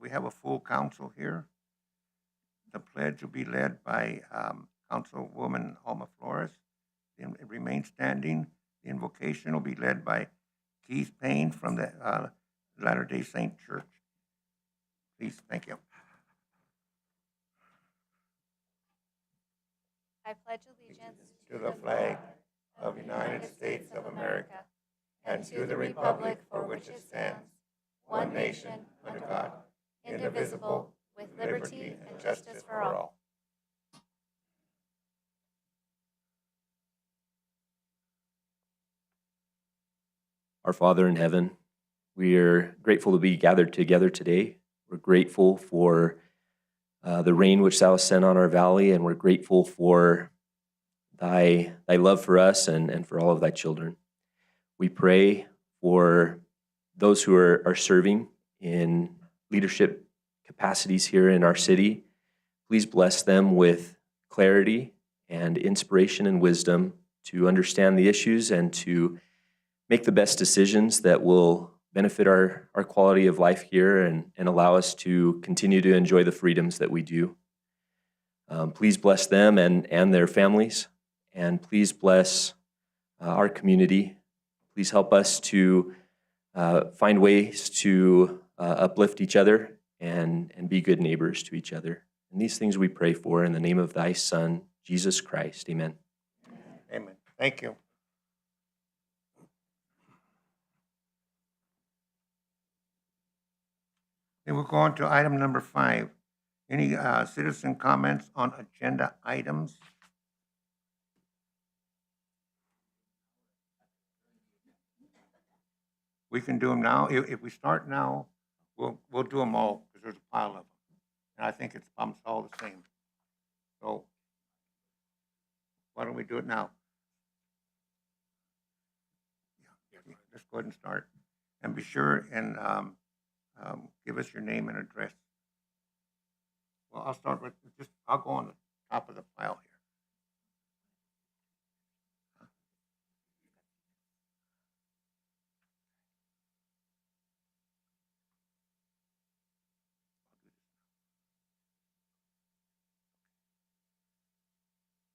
we have a full council here. The pledge will be led by Councilwoman Alma Flores. It remains standing. The invocation will be led by Keith Payne from the Latter-day Saint Church. Please, thank you. I pledge allegiance To the flag of the United States of America and to the republic for which it stands, one nation, under God, indivisible, with liberty and justice for all. Our Father in heaven, we are grateful to be gathered together today. We're grateful for the rain which thou hast sent on our valley, and we're grateful for thy love for us and for all of thy children. We pray for those who are serving in leadership capacities here in our city. Please bless them with clarity and inspiration and wisdom to understand the issues and to make the best decisions that will benefit our quality of life here and allow us to continue to enjoy the freedoms that we do. Please bless them and their families, and please bless our community. Please help us to find ways to uplift each other and be good neighbors to each other. And these things we pray for in the name of thy Son, Jesus Christ. Amen. Amen. Thank you. Then we'll go on to item number 5. Any citizen comments on agenda items? We can do them now. If we start now, we'll do them all because there's a pile of them. And I think it's all the same. So why don't we do it now? Yeah, let's go ahead and start. And be sure and give us your name and address. Well, I'll start with I'll go on the top of the pile here.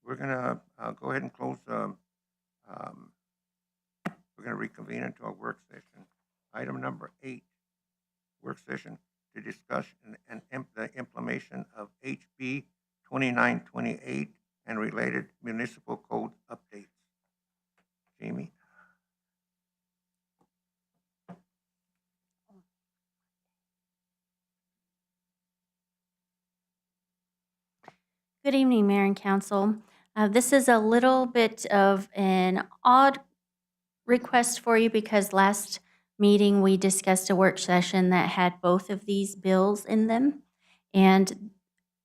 We're gonna go ahead and close. We're gonna reconvene into our work session. Item number 8, work session to discuss the implementation of HB 2928 and related municipal code updates. Jamie. Good evening, Mayor and Council. This is a little bit of an odd request for you because last meeting we discussed a work session that had both of these bills in them. And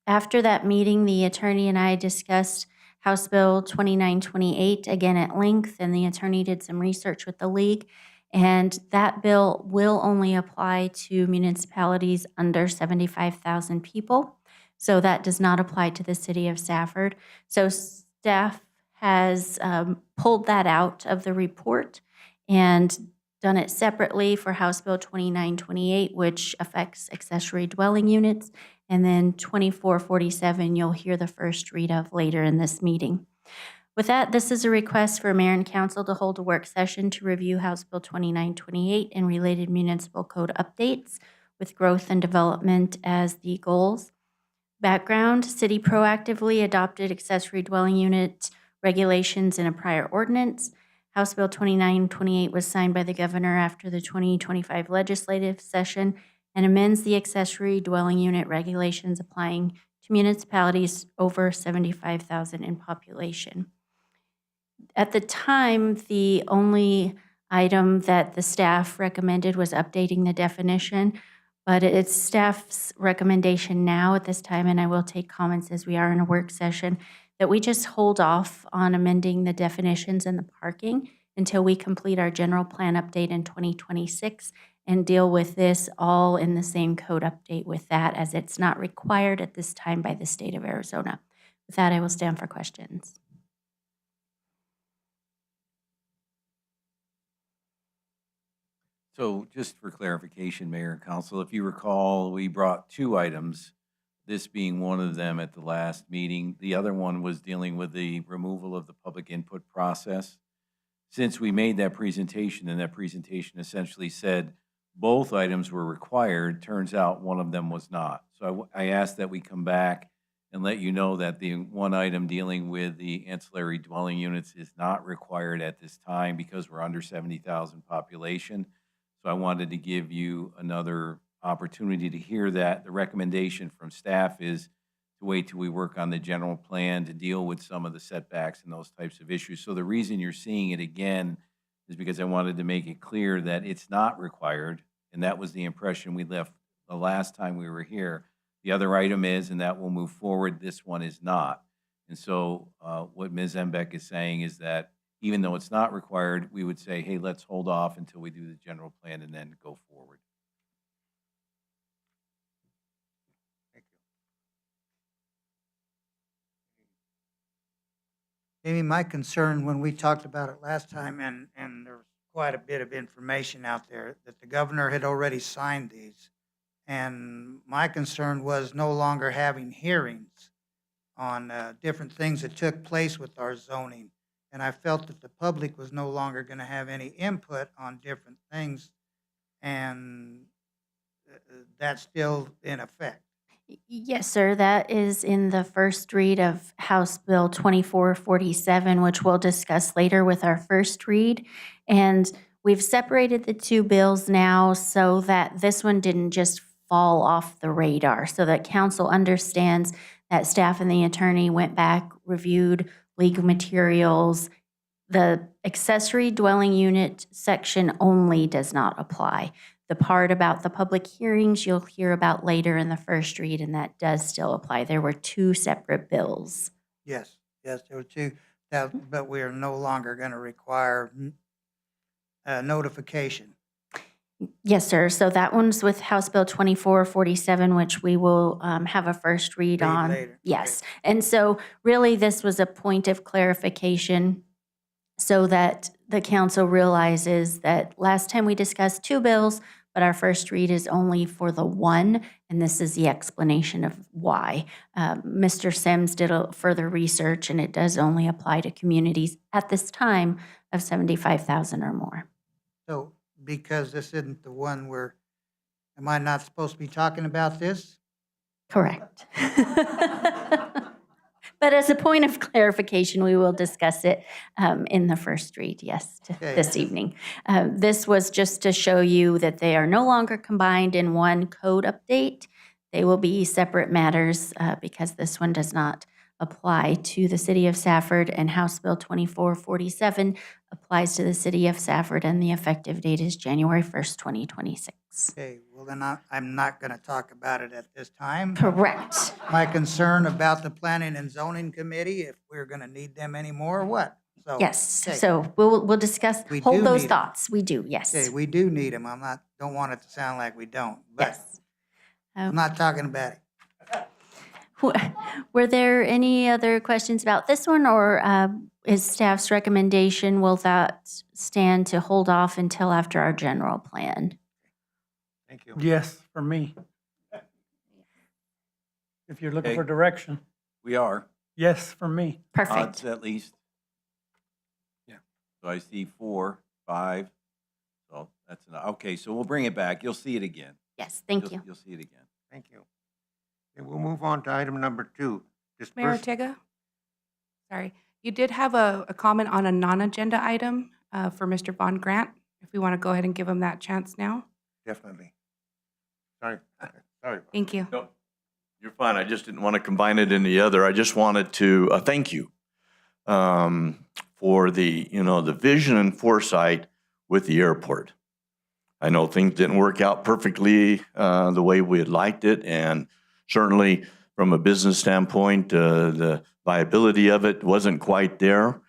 after that meeting, the attorney and I discussed House Bill 2928 again at length, and the attorney did some research with the league. And that bill will only apply to municipalities under 75,000 people. So that does not apply to the city of Safford. So staff has pulled that out of the report and done it separately for House Bill 2928, which affects accessory dwelling units. And then 2447, you'll hear the first read of later in this meeting. With that, this is a request for Mayor and Council to hold a work session to review House Bill 2928 and related municipal code updates with growth and development as the goals. Background, city proactively adopted accessory dwelling unit regulations in a prior ordinance. House Bill 2928 was signed by the governor after the 2025 legislative session and amends the accessory dwelling unit regulations applying to municipalities over 75,000 in population. At the time, the only item that the staff recommended was updating the definition, but it's staff's recommendation now at this time, and I will take comments as we are in a work session, that we just hold off on amending the definitions and the parking until we complete our general plan update in 2026 and deal with this all in the same code update with that, as it's not required at this time by the state of Arizona. With that, I will stand for questions. So just for clarification, Mayor and Council, if you recall, we brought 2 items, this being one of them at the last meeting. The other one was dealing with the removal of the public input process. Since we made that presentation, and that presentation essentially said both items were required, turns out one of them was not. So I asked that we come back and let you know that the one item dealing with the ancillary dwelling units is not required at this time because we're under 70,000 population. So I wanted to give you another opportunity to hear that. The recommendation from staff is to wait till we work on the general plan to deal with some of the setbacks and those types of issues. So the reason you're seeing it again is because I wanted to make it clear that it's not required, and that was the impression we left the last time we were here. The other item is, and that will move forward, this one is not. And so what Ms. Embeck is saying is that even though it's not required, we would say, hey, let's hold off until we do the general plan and then go forward. Thank you. Maybe my concern when we talked about it last time, and there was quite a bit of information out there, that the governor had already signed these. And my concern was no longer having hearings on different things that took place with our zoning. And I felt that the public was no longer going to have any input on different things, and that's still in effect. Yes, sir. That is in the first read of House Bill 2447, which we'll discuss later with our first read. And we've separated the 2 bills now so that this one didn't just fall off the radar, so that council understands that staff and the attorney went back, reviewed legal materials. The accessory dwelling unit section only does not apply. The part about the public hearings you'll hear about later in the first read, and that does still apply. There were 2 separate bills. Yes, there were 2, but we are no longer going to require notification. Yes, sir. So that one's with House Bill 2447, which we will have a first read Read on. later. Yes. And so really this was a point of clarification so that the council realizes that last time we discussed 2 bills, but our first read is only for the one, and this is the explanation of why. Mr. Sims did a further research, and it does only apply to communities at this time of 75,000 or more. So because this isn't the one where, am I not supposed to be talking about this? Correct. But as a point of clarification, we will discuss it in the first read, yes, Okay. this evening. This was just to show you that they are no longer combined in one code update. They will be separate matters because this one does not apply to the city of Safford, and House Bill 2447 applies to the city of Safford, and the effective date is January 1st, 2026. Okay, well then I'm not going to talk about it at this time. Correct. My concern about the Planning and Zoning Committee, if we're going to need them anymore or what? So, Yes, okay. so we'll discuss, We hold do those need 'em. thoughts. We do, yes. Okay, we do need them. Don't want it to sound like we don't, but Yes. I'm not talking about it. Were there any other questions about this one, or is staff's recommendation, will that stand to hold off until after our general plan? Thank you. Yes, for me. If you're looking Okay. for direction, We are, yes, for me. Perfect. odds at least. Yeah. So I see 4, 5. So that's enough. Okay, so we'll bring it back. You'll see it again. Yes, thank you. You'll see it again. Thank you. Okay, we'll move on to item number 2. Mayor Ortega? Sorry, you did have a comment on a non-agenda item for Mr. Von Grant, if we want to go ahead and give him that chance now. Definitely. Sorry. Sorry. Thank you. No, you're fine. I just didn't want to combine it in the other. I just wanted to thank you for the vision and foresight with the airport. I know things didn't work out perfectly the way we had liked it, and certainly from a business standpoint, the viability of it wasn't quite there.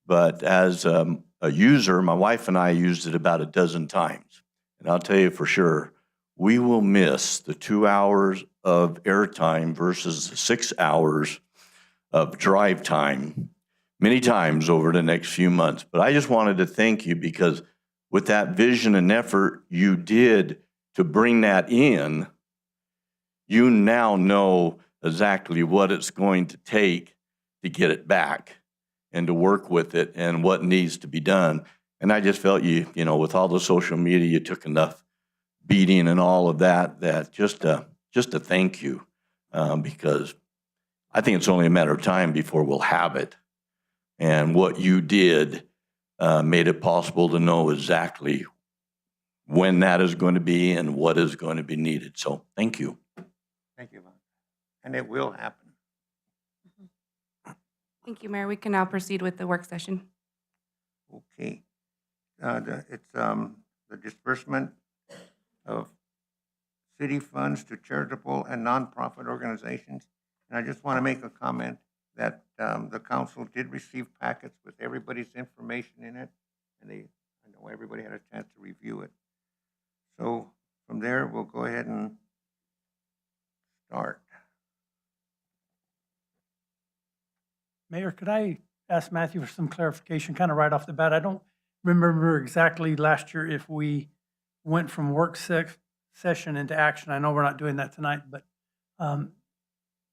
But as a user, my wife and I used it about a dozen times. And I'll tell you for sure, we will miss the 2 hours of airtime versus the 6 hours of drive time many times over the next few months. But I just wanted to thank you because with that vision and effort you did to bring that in, you now know exactly what it's going to take to get it back and to work with it and what needs to be done. And I just felt you know, with all the social media, you took enough beating and all of that, that just to thank you, because I think it's only a matter of time before we'll have it. And what you did made it possible to know exactly when that is going to be and what is going to be needed. So thank you. Thank you, Von. And it will happen. Thank you, Mayor. We can now proceed with the work session. Okay. It's the disbursement of city funds to charitable and nonprofit organizations. And I just want to make a comment that the council did receive packets with everybody's information in it, and I know everybody had a chance to review it. So from there, we'll go ahead and start. Mayor, could I ask Matthew for some clarification, kind of right off the bat? I don't remember exactly last year if we went from work session into action. I know we're not doing that tonight, but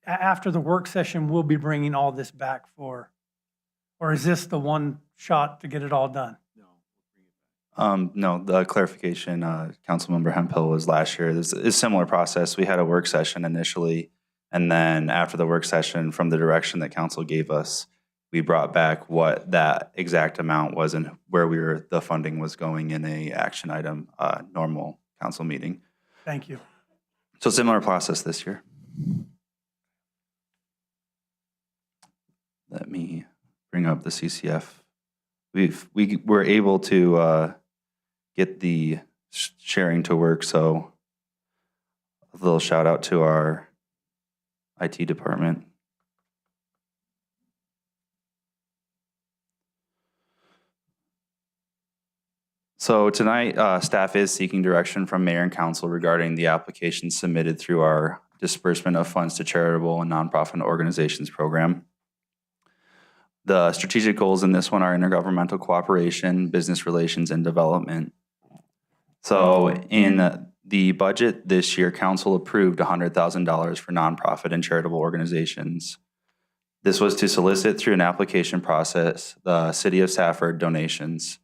after the work session, we'll be bringing all this back for, or is this the one shot to get it all done? No, the clarification, Councilmember Hemphill, was last year. This is a similar process. We had a work session initially, and then after the work session, from the direction that council gave us, we brought back what that exact amount was and where the funding was going in a action item, normal council meeting. Thank you. So similar process this year. Let me bring up the CCF. We were able to get the sharing to work, so a little shout out to our IT department. So tonight, staff is seeking direction from mayor and council regarding the application submitted through our disbursement of funds to charitable and nonprofit organizations program. The strategic goals in this one are intergovernmental cooperation, business relations, and development. So in the budget this year, council approved $100,000 for nonprofit and charitable organizations. This was to solicit through an application process the City of Safford donations.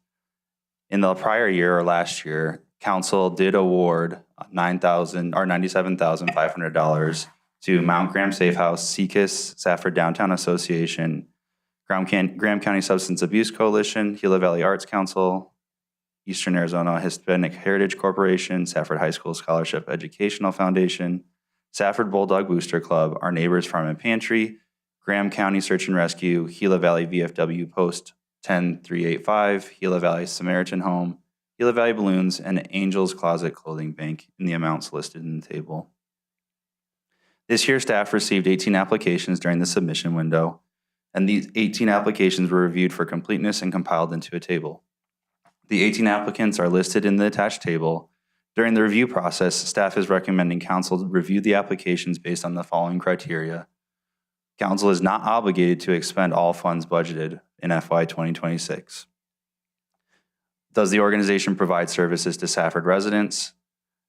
In the prior year or last year, council did award $97,500 to Mount Graham Safe House, SECUS, Safford Downtown Association, Graham County Substance Abuse Coalition, Gila Valley Arts Council, Eastern Arizona Hispanic Heritage Corporation, Safford High School Scholarship Educational Foundation, Safford Bulldog Booster Club, Our Neighbors Farm and Pantry, Graham County Search and Rescue, Gila Valley VFW Post 10385, Gila Valley Samaritan Home, Gila Valley Balloons, and Angel's Closet Clothing Bank in the amounts listed in the table. This year, staff received 18 applications during the submission window, and these 18 applications were reviewed for completeness and compiled into a table. The 18 applicants are listed in the attached table. During the review process, staff is recommending council review the applications based on the following criteria. Council is not obligated to expend all funds budgeted in FY 2026. Does the organization provide services to Safford residents?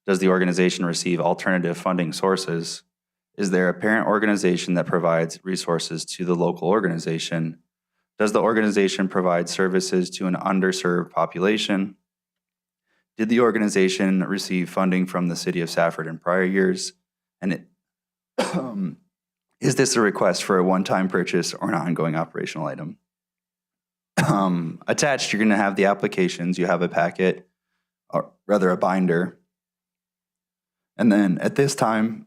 Does the organization receive alternative funding sources? Is there a parent organization that provides resources to the local organization? Does the organization provide services to an underserved population? Did the organization receive funding from the City of Safford in prior years? And is this a request for a one-time purchase or an ongoing operational item? Attached, you're going to have the applications. You have a packet, or rather a binder. And then at this time,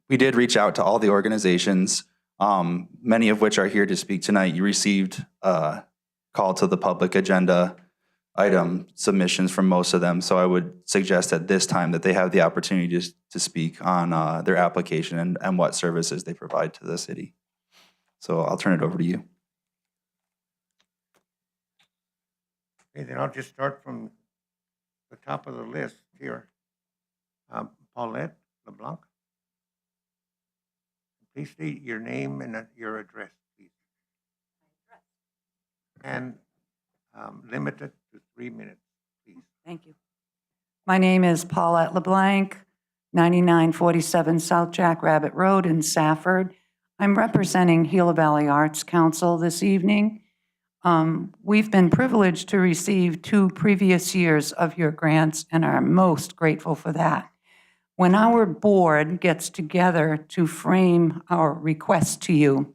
we did reach out to all the organizations, many of which are here to speak tonight. You received a call to the public agenda item submissions from most of them. So I would suggest at this time that they have the opportunity to speak on their application and what services they provide to the city. So I'll turn it over to you. Okay, then I'll just start from the top of the list here. Paulette LeBlanc. Please state your name and your address, please. And limited to 3 minutes, please. Thank you. My name is Paulette LeBlanc, 9947 South Jack Rabbit Road in Safford. I'm representing Gila Valley Arts Council this evening. We've been privileged to receive 2 previous years of your grants and are most grateful for that. When our board gets together to frame our request to you,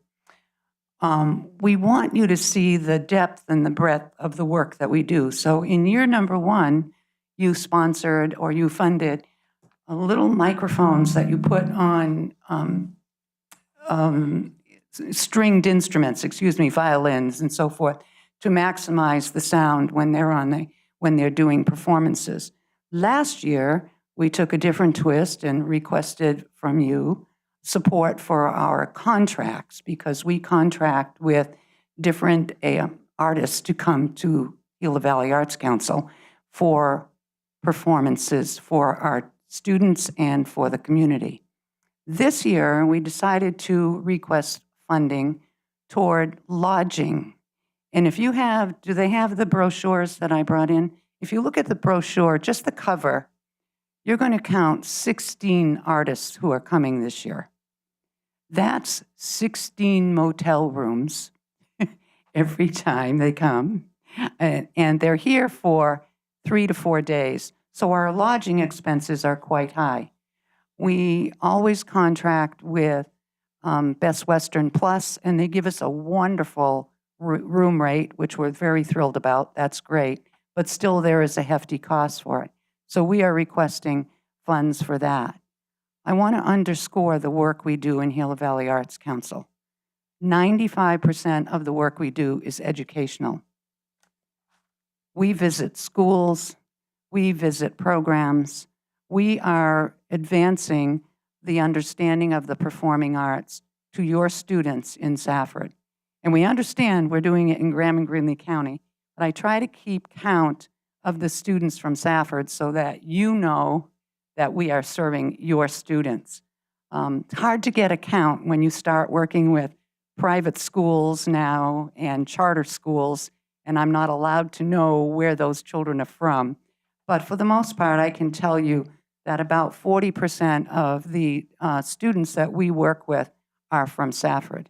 we want you to see the depth and the breadth of the work that we do. So in year number 1, you sponsored or you funded little microphones that you put on stringed instruments, violins and so forth, to maximize the sound when they're doing performances. Last year, we took a different twist and requested from you support for our contracts, because we contract with different artists to come to Gila Valley Arts Council for performances for our students and for the community. This year, we decided to request funding toward lodging. And if you have, do they have the brochures that I brought in? If you look at the brochure, just the cover, you're going to count 16 artists who are coming this year. That's 16 motel rooms every time they come. And they're here for 3 to 4 days. So our lodging expenses are quite high. We always contract with Best Western Plus, and they give us a wonderful room rate, which we're very thrilled about. That's great. But still, there is a hefty cost for it. So we are requesting funds for that. I want to underscore the work we do in Gila Valley Arts Council. 95% of the work we do is educational. We visit schools, we visit programs, we are advancing the understanding of the performing arts to your students in Safford. And we understand we're doing it in Graham and Greeley County, but I try to keep count of the students from Safford so that you know that we are serving your students. It's hard to get a count when you start working with private schools now and charter schools, and I'm not allowed to know where those children are from. But for the most part, I can tell you that about 40% of the students that we work with are from Safford.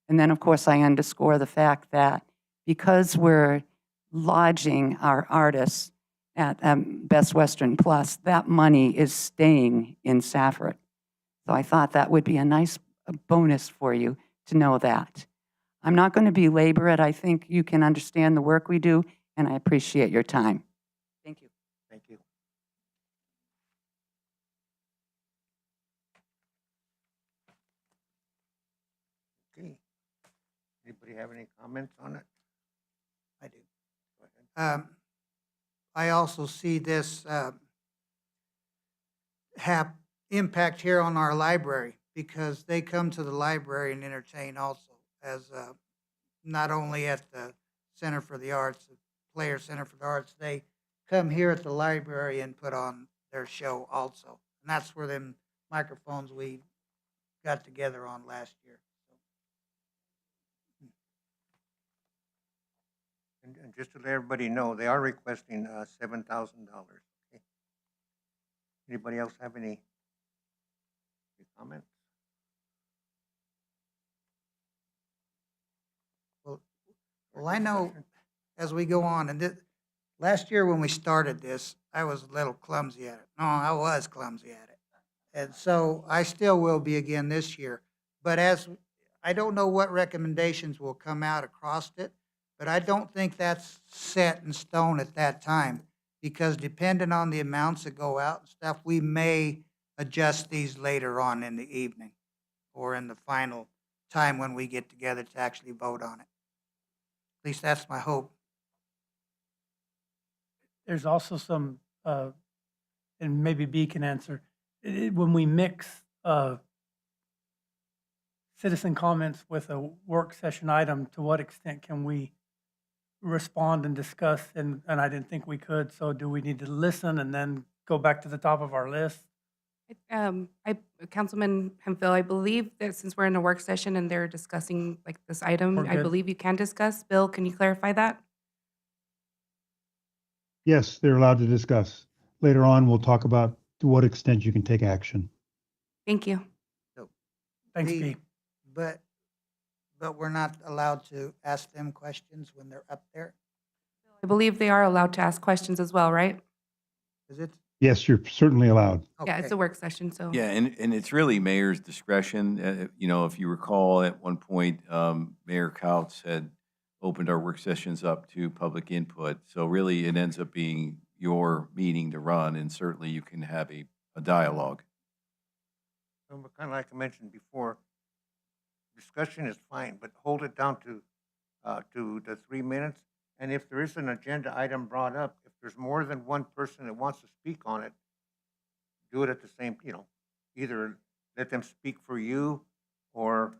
And then, of course, I underscore the fact that because we're lodging our artists at Best Western Plus, that money is staying in Safford. So I thought that would be a nice bonus for you to know that. I'm not going to belabor it. I think you can understand the work we do, and I appreciate your time. Thank you. Thank you. Okay. Anybody have any comments on it? I do. Go ahead. I also see this have impact here on our library, because they come to the library and entertain also, as not only at the Center for the Arts, the Player Center for the Arts, they come here at the library and put on their show also. And that's where them microphones we got together on last year. And just to let everybody know, they are requesting $7,000. Okay. Anybody else have any comments? Well, I know as we go on, and last year when we started this, I was a little clumsy at it. No, I was clumsy at it. And so I still will be again this year. But I don't know what recommendations will come out across it, but I don't think that's set in stone at that time, because depending on the amounts that go out and stuff, we may adjust these later on in the evening or in the final time when we get together to actually vote on it. At least that's my hope. There's also some, and maybe B can answer, when we mix citizen comments with a work session item, to what extent can we respond and discuss? And I didn't think we could, so do we need to listen and then go back to the top of our list? Councilman Hemphill, I believe that since we're in a work session and they're discussing like this item, We're I good. believe you can discuss. Bill, can you clarify that? Yes, they're allowed to discuss. Later on, we'll talk about to what extent you can take action. Thank you. Thanks, The- Kate. But we're not allowed to ask them questions when they're up there? I believe they are allowed to ask questions as well, right? Is it? Yes, you're certainly allowed. Yeah, it's Okay. a work session, so. Yeah, and it's really mayor's discretion. You know, if you recall, at one point, Mayor Couts had opened our work sessions up to public input. So really, it ends up being your meeting to run, and certainly you can have a dialogue. Kind of like I mentioned before, discussion is fine, but hold it down to the 3 minutes. And if there is an agenda item brought up, if there's more than one person that wants to speak on it, do it at the same, either let them speak for you or,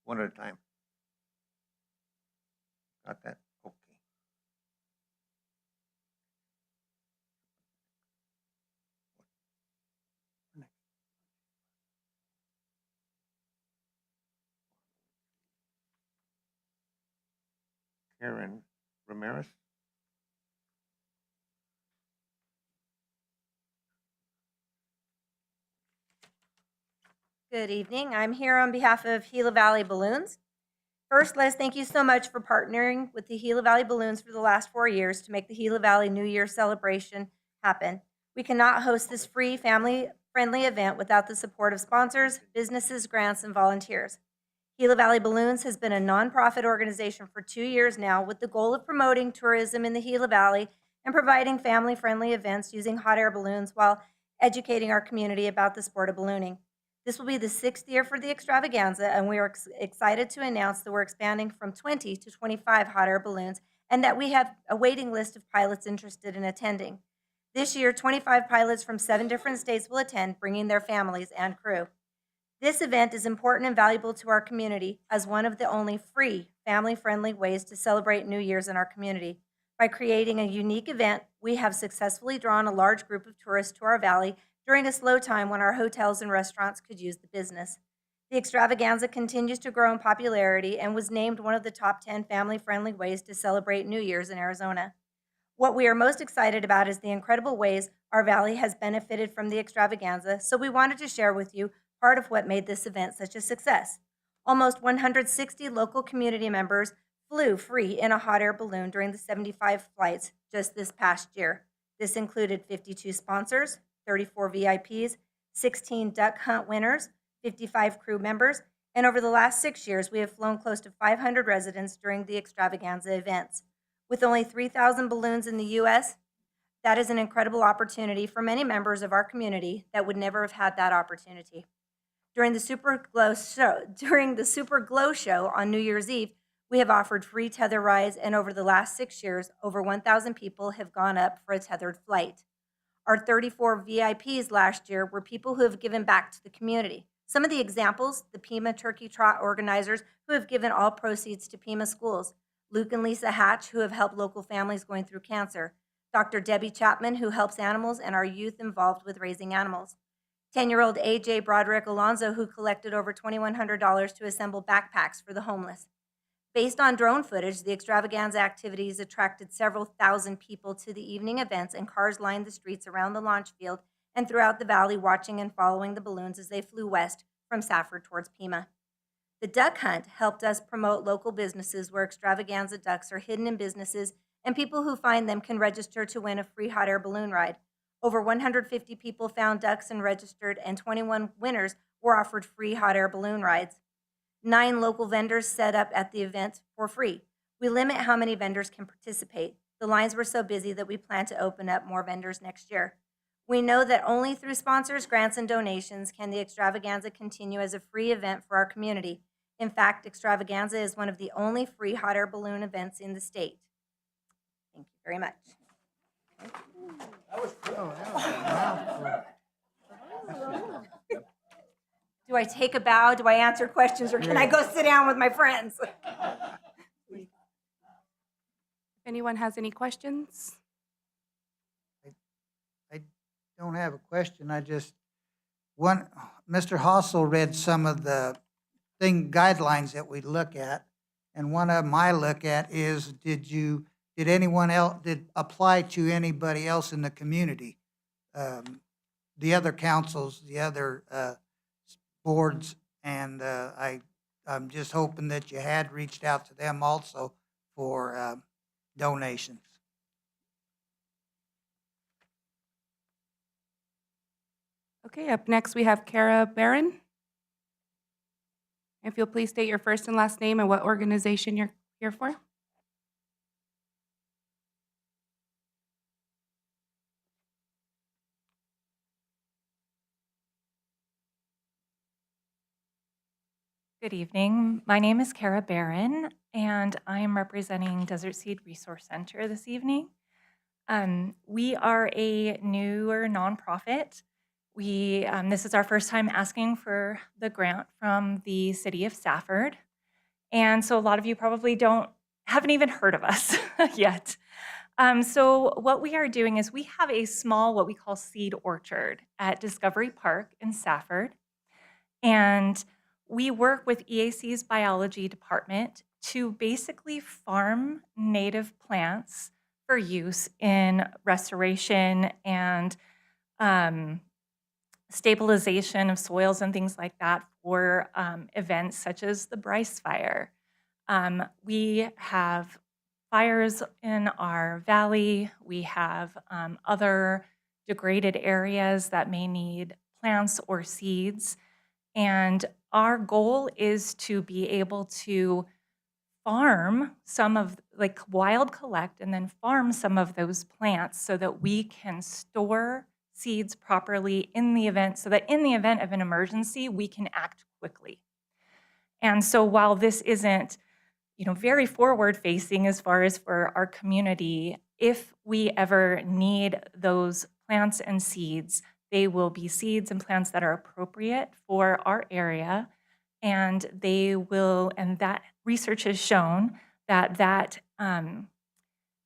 one at a time. Got that? Okay. Karen Ramirez. Good evening. I'm here on behalf of Gila Valley Balloons. First, Les, thank you so much for partnering with the Gila Valley Balloons for the last 4 years to make the Gila Valley New Year celebration happen. We cannot host this free, family-friendly event without the support of sponsors, businesses, grants, and volunteers. Gila Valley Balloons has been a nonprofit organization for 2 years now with the goal of promoting tourism in the Gila Valley and providing family-friendly events using hot air balloons while educating our community about the sport of ballooning. This will be the 6th year for the extravaganza, and we are excited to announce that we're expanding from 20 to 25 hot air balloons and that we have a waiting list of pilots interested in attending. This year, 25 pilots from 7 different states will attend, bringing their families and crew. This event is important and valuable to our community as one of the only free, family-friendly ways to celebrate New Year's in our community. By creating a unique event, we have successfully drawn a large group of tourists to our valley during a slow time when our hotels and restaurants could use the business. The extravaganza continues to grow in popularity and was named one of the top 10 family-friendly ways to celebrate New Year's in Arizona. What we are most excited about is the incredible ways our valley has benefited from the extravaganza, so we wanted to share with you part of what made this event such a success. Almost 160 local community members flew free in a hot air balloon during the 75 flights just this past year. This included 52 sponsors, 34 VIPs, 16 duck hunt winners, 55 crew members, and over the last 6 years, we have flown close to 500 residents during the extravaganza events. With only 3,000 balloons in the U.S., that is an incredible opportunity for many members of our community that would never have had that opportunity. During the Super Glow Show on New Year's Eve, we have offered free tether rides, and over the last 6 years, over 1,000 people have gone up for a tethered flight. Our 34 VIPs last year were people who have given back to the community. Some of the examples, the Pima Turkey Trot organizers who have given all proceeds to Pima schools, Luke and Lisa Hatch, who have helped local families going through cancer, Dr. Debbie Chapman, who helps animals and our youth involved with raising animals, 10-year-old AJ Broderick Alonzo, who collected over $2,100 to assemble backpacks for the homeless. Based on drone footage, the extravaganza activities attracted several thousand people to the evening events, and cars lined the streets around the launch field and throughout the valley watching and following the balloons as they flew west from Safford towards Pima. The duck hunt helped us promote local businesses where extravaganza ducks are hidden in businesses, and people who find them can register to win a free hot air balloon ride. Over 150 people found ducks and registered, and 21 winners were offered free hot air balloon rides. 9 local vendors set up at the event for free. We limit how many vendors can participate. The lines were so busy that we plan to open up more vendors next year. We know that only through sponsors, grants, and donations can the extravaganza continue as a free event for our community. In fact, extravaganza is one of the only free hot air balloon events in the state. Thank you very much. Do I take a bow? Do I answer questions, or can I go sit down with my friends? If anyone has any questions? I don't have a question. Mr. Hossel read some of the guidelines that we look at, and one of them I look at is, did you did anyone else, did apply to anybody else in the community? The other councils, the other boards, and I'm just hoping that you had reached out to them also for donations. Okay, up next, we have Kara Barron. If you'll please state your first and last name and what organization you're here for. Good evening. My name is Kara Barron, and I am representing Desert Seed Resource Center this evening. We are a newer nonprofit. This is our first time asking for the grant from the city of Safford. And so a lot of you probably haven't even heard of us yet. So what we are doing is we have a small, what we call seed orchard at Discovery Park in Safford. And we work with EAC's biology department to basically farm native plants for use in restoration and stabilization of soils and things like that for events such as the Bryce Fire. We have fires in our valley. We have other degraded areas that may need plants or seeds. And our goal is to be able to farm some of, like wild collect and then farm some of those plants so that we can store seeds properly in the event, so that in the event of an emergency, we can act quickly. And so while this isn't, very forward facing as far as for our community, if we ever need those plants and seeds, they will be seeds and plants that are appropriate for our area, and that research has shown that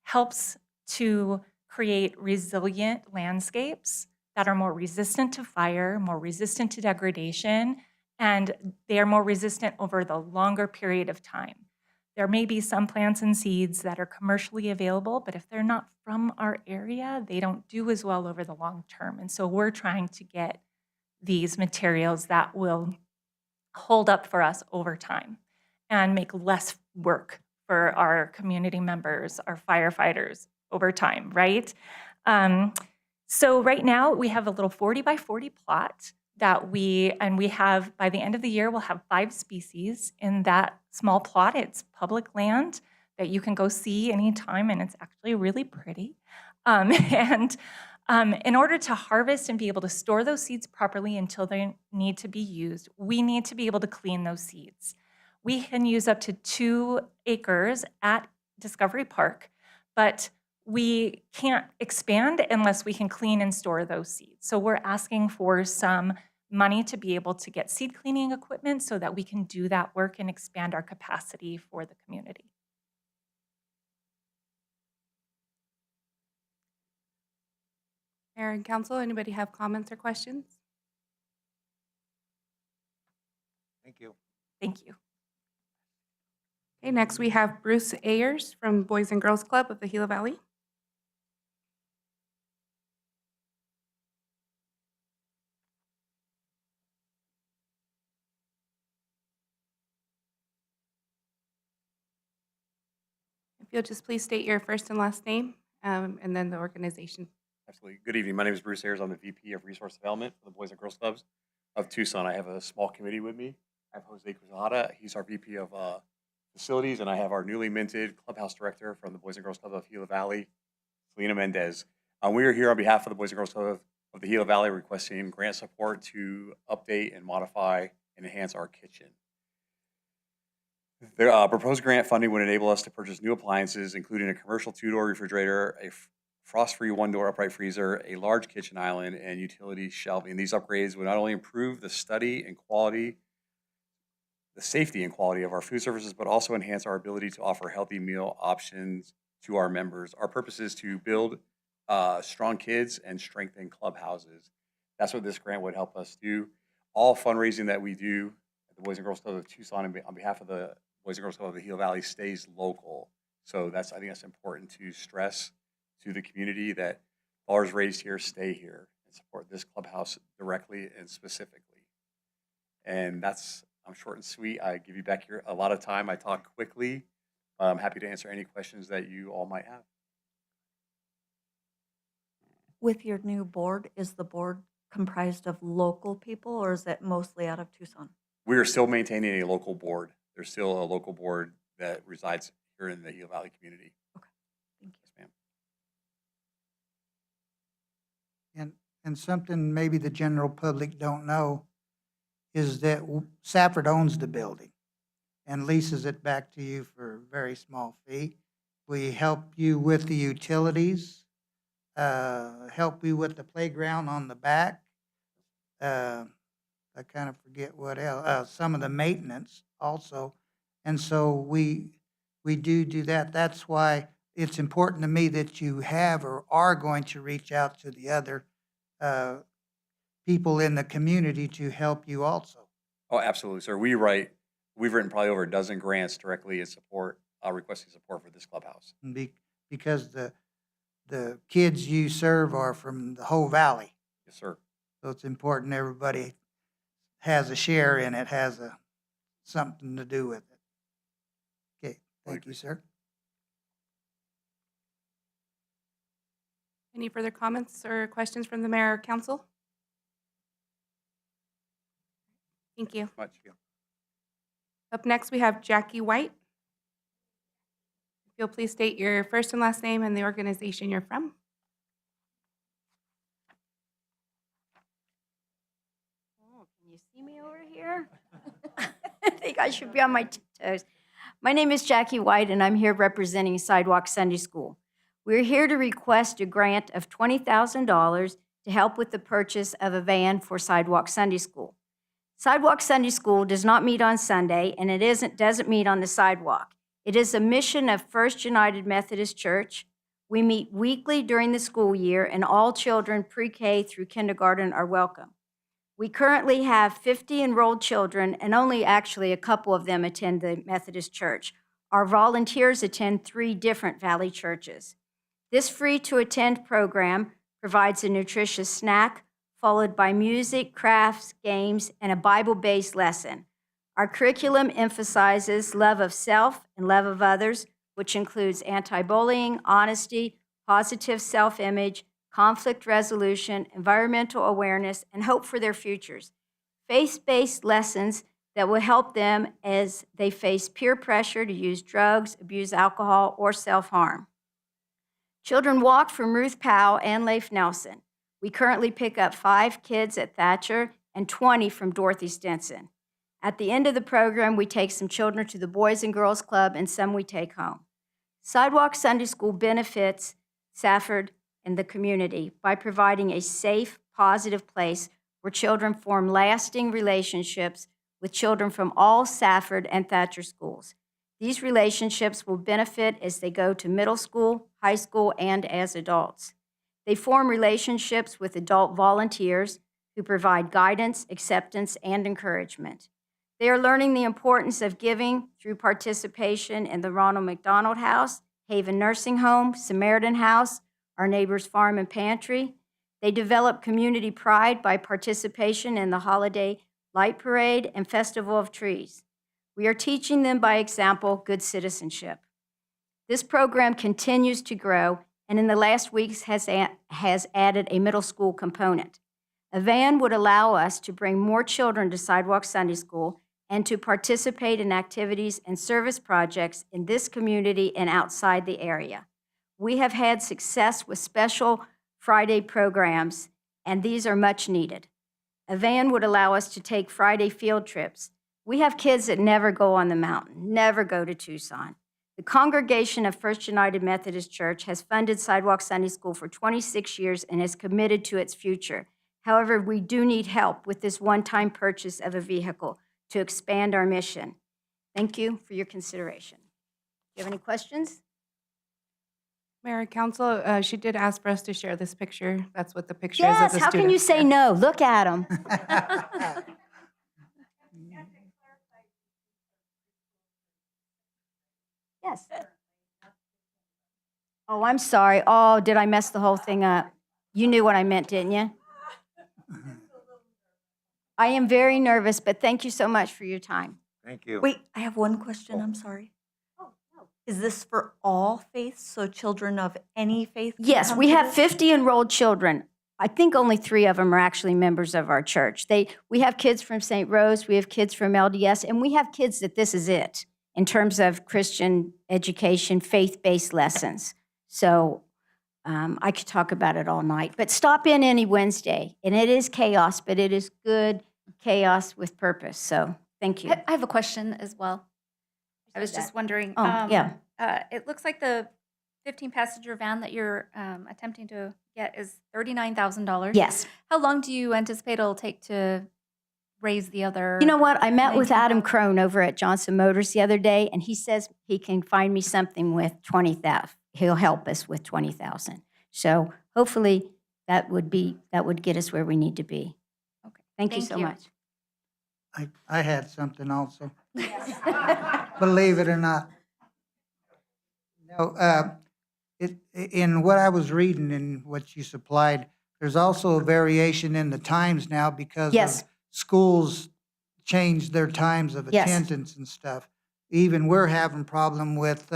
helps to create resilient landscapes that are more resistant to fire, more resistant to degradation, and they are more resistant over the longer period of time. There may be some plants and seeds that are commercially available, but if they're not from our area, they don't do as well over the long term. And so we're trying to get these materials that will hold up for us over time and make less work for our community members, our firefighters over time, right? So right now we have a little 40 by 40 plot that we have, by the end of the year, we'll have 5 species in that small plot. It's public land that you can go see anytime, and it's actually really pretty. In order to harvest and be able to store those seeds properly until they need to be used, we need to be able to clean those seeds. We can use up to 2 acres at Discovery Park, but we can't expand unless we can clean and store those seeds. So we're asking for some money to be able to get seed cleaning equipment so that we can do that work and expand our capacity for the community. Mayor and council, anybody have comments or questions? Thank you. Thank you. Okay, next we have Bruce Ayers from Boys and Girls Club of the Gila Valley. If you'll just please state your first and last name and then the organization. Absolutely. Good evening. My name is Bruce Ayers. I'm the VP of Resource Development for the Boys and Girls Clubs of Tucson. I have a small committee with me. I have Jose Cruzada. He's our VP of Facilities, and I have our newly minted clubhouse director from the Boys and Girls Club of Gila Valley, Selena Mendez. We are here on behalf of the Boys and Girls Club of the Gila Valley requesting grant support to update and modify and enhance our kitchen. The proposed grant funding would enable us to purchase new appliances, including a commercial 2-door refrigerator, a frost-free 1-door upright freezer, a large kitchen island, and utility shelving. These upgrades would not only improve the safety and quality of our food services, but also enhance our ability to offer healthy meal options to our members. Our purpose is to build strong kids and strengthen clubhouses. That's what this grant would help us do. All fundraising that we do at the Boys and Girls Club of Tucson on behalf of the Boys and Girls Club of the Gila Valley stays local. So I think that's important to stress to the community that dollars raised here stay here and support this clubhouse directly and specifically. And I'm short and sweet. I give you back here a lot of time. I talk quickly. I'm happy to answer any questions that you all might have. With your new board, is the board comprised of local people or is it mostly out of Tucson? We are still maintaining a local board. There's still a local board that resides here in the Gila Valley community. Thank you. Yes, ma'am. And something maybe the general public don't know is that Safford owns the building and leases it back to you for a very small fee. We help you with the utilities, help you with the playground on the back. I kind of forget what else, some of the maintenance also. And so we do that. That's why it's important to me that you have or are going to reach out to the other people in the community to help you also. Oh, absolutely, sir. We've written probably over a dozen grants directly in support, requesting support for this clubhouse. Because the kids you serve are from the whole valley. Yes, sir. So it's important everybody has a share in it, has something to do with it. Okay, thank you, sir. Any further comments or questions from the mayor or council? Thank you. Much. Yeah. Up next, we have Jackie White. If you'll please state your first and last name and the organization you're from. Oh, can you see me over here? I think I should be on my toes. My name is Jackie White, and I'm here representing Sidewalk Sunday School. We're here to request a grant of $20,000 to help with the purchase of a van for Sidewalk Sunday School. Sidewalk Sunday School does not meet on Sunday, and it doesn't meet on the sidewalk. It is a mission of First United Methodist Church. We meet weekly during the school year, and all children pre-K through kindergarten are welcome. We currently have 50 enrolled children, and only actually a couple of them attend the Methodist Church. Our volunteers attend 3 different Valley churches. This free-to-attend program provides a nutritious snack, followed by music, crafts, games, and a Bible-based lesson. Our curriculum emphasizes love of self and love of others, which includes anti-bullying, honesty, positive self-image, conflict resolution, environmental awareness, and hope for their futures. Faith-based lessons that will help them as they face peer pressure to use drugs, abuse alcohol, or self-harm. Children walk from Ruth Powell and Leif Nelson. We currently pick up 5 kids at Thatcher and 20 from Dorothy Stinson. At the end of the program, we take some children to the Boys and Girls Club and some we take home. Sidewalk Sunday School benefits Safford and the community by providing a safe, positive place where children form lasting relationships with children from all Safford and Thatcher schools. These relationships will benefit as they go to middle school, high school, and as adults. They form relationships with adult volunteers who provide guidance, acceptance, and encouragement. They are learning the importance of giving through participation in the Ronald McDonald House, Haven Nursing Home, Samaritan House, Our Neighbor's Farm and Pantry. They develop community pride by participation in the Holiday Light Parade and Festival of Trees. We are teaching them by example good citizenship. This program continues to grow, and in the last weeks has added a middle school component. A van would allow us to bring more children to Sidewalk Sunday School and to participate in activities and service projects in this community and outside the area. We have had success with special Friday programs, and these are much needed. A van would allow us to take Friday field trips. We have kids that never go on the mountain, never go to Tucson. The congregation of First United Methodist Church has funded Sidewalk Sunday School for 26 years and is committed to its future. However, we do need help with this one-time purchase of a vehicle to expand our mission. Thank you for your consideration. Do you have any questions? Mayor and council, she did ask for us to share this picture. That's what the picture is of Yes, the how can you students say here. no? Look at them. Yes. Oh, I'm sorry. Oh, did I mess the whole thing up? You knew what I meant, didn't you? I am very nervous, but thank you so much for your time. Thank you. Wait, I have one question, I'm sorry. Is this for all faiths, so children of any faith can Yes, come we to have this? 50 enrolled children. I think only 3 of them are actually members of our church. We have kids from St. Rose, we have kids from LDS, and we have kids that this is it in terms of Christian education, faith-based lessons. So I could talk about it all night, but stop in any Wednesday. And it is chaos, but it is good chaos with purpose. So thank you. I have a question as well. I was just wondering. Oh, yeah. It looks like the 15-passenger van that you're attempting to get is $39,000. Yes. How long do you anticipate it'll take to raise the other? You know what? I met with Adam 19,000? Crone over at Johnson Motors the other day, and he says he can find me something with 20,000. He'll help us with 20,000. So hopefully that would get us where we need to be. Okay. Thank you so much. I had something also, believe it or not. No, in what I was reading and what you supplied, there's also a variation in the times now because Yes. of schools changed their times of Yes. attendance and stuff. Even we're having problem with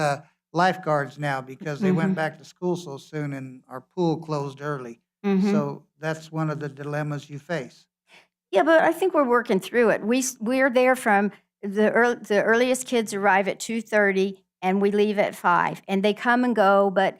lifeguards now because they went Mhm. back to school so soon and our pool closed early. Mhm. So that's one of the dilemmas you face. Yeah, but I think we're working through it. We're there from the earliest kids arrive at 2:30 and we leave at 5. And they come and go, but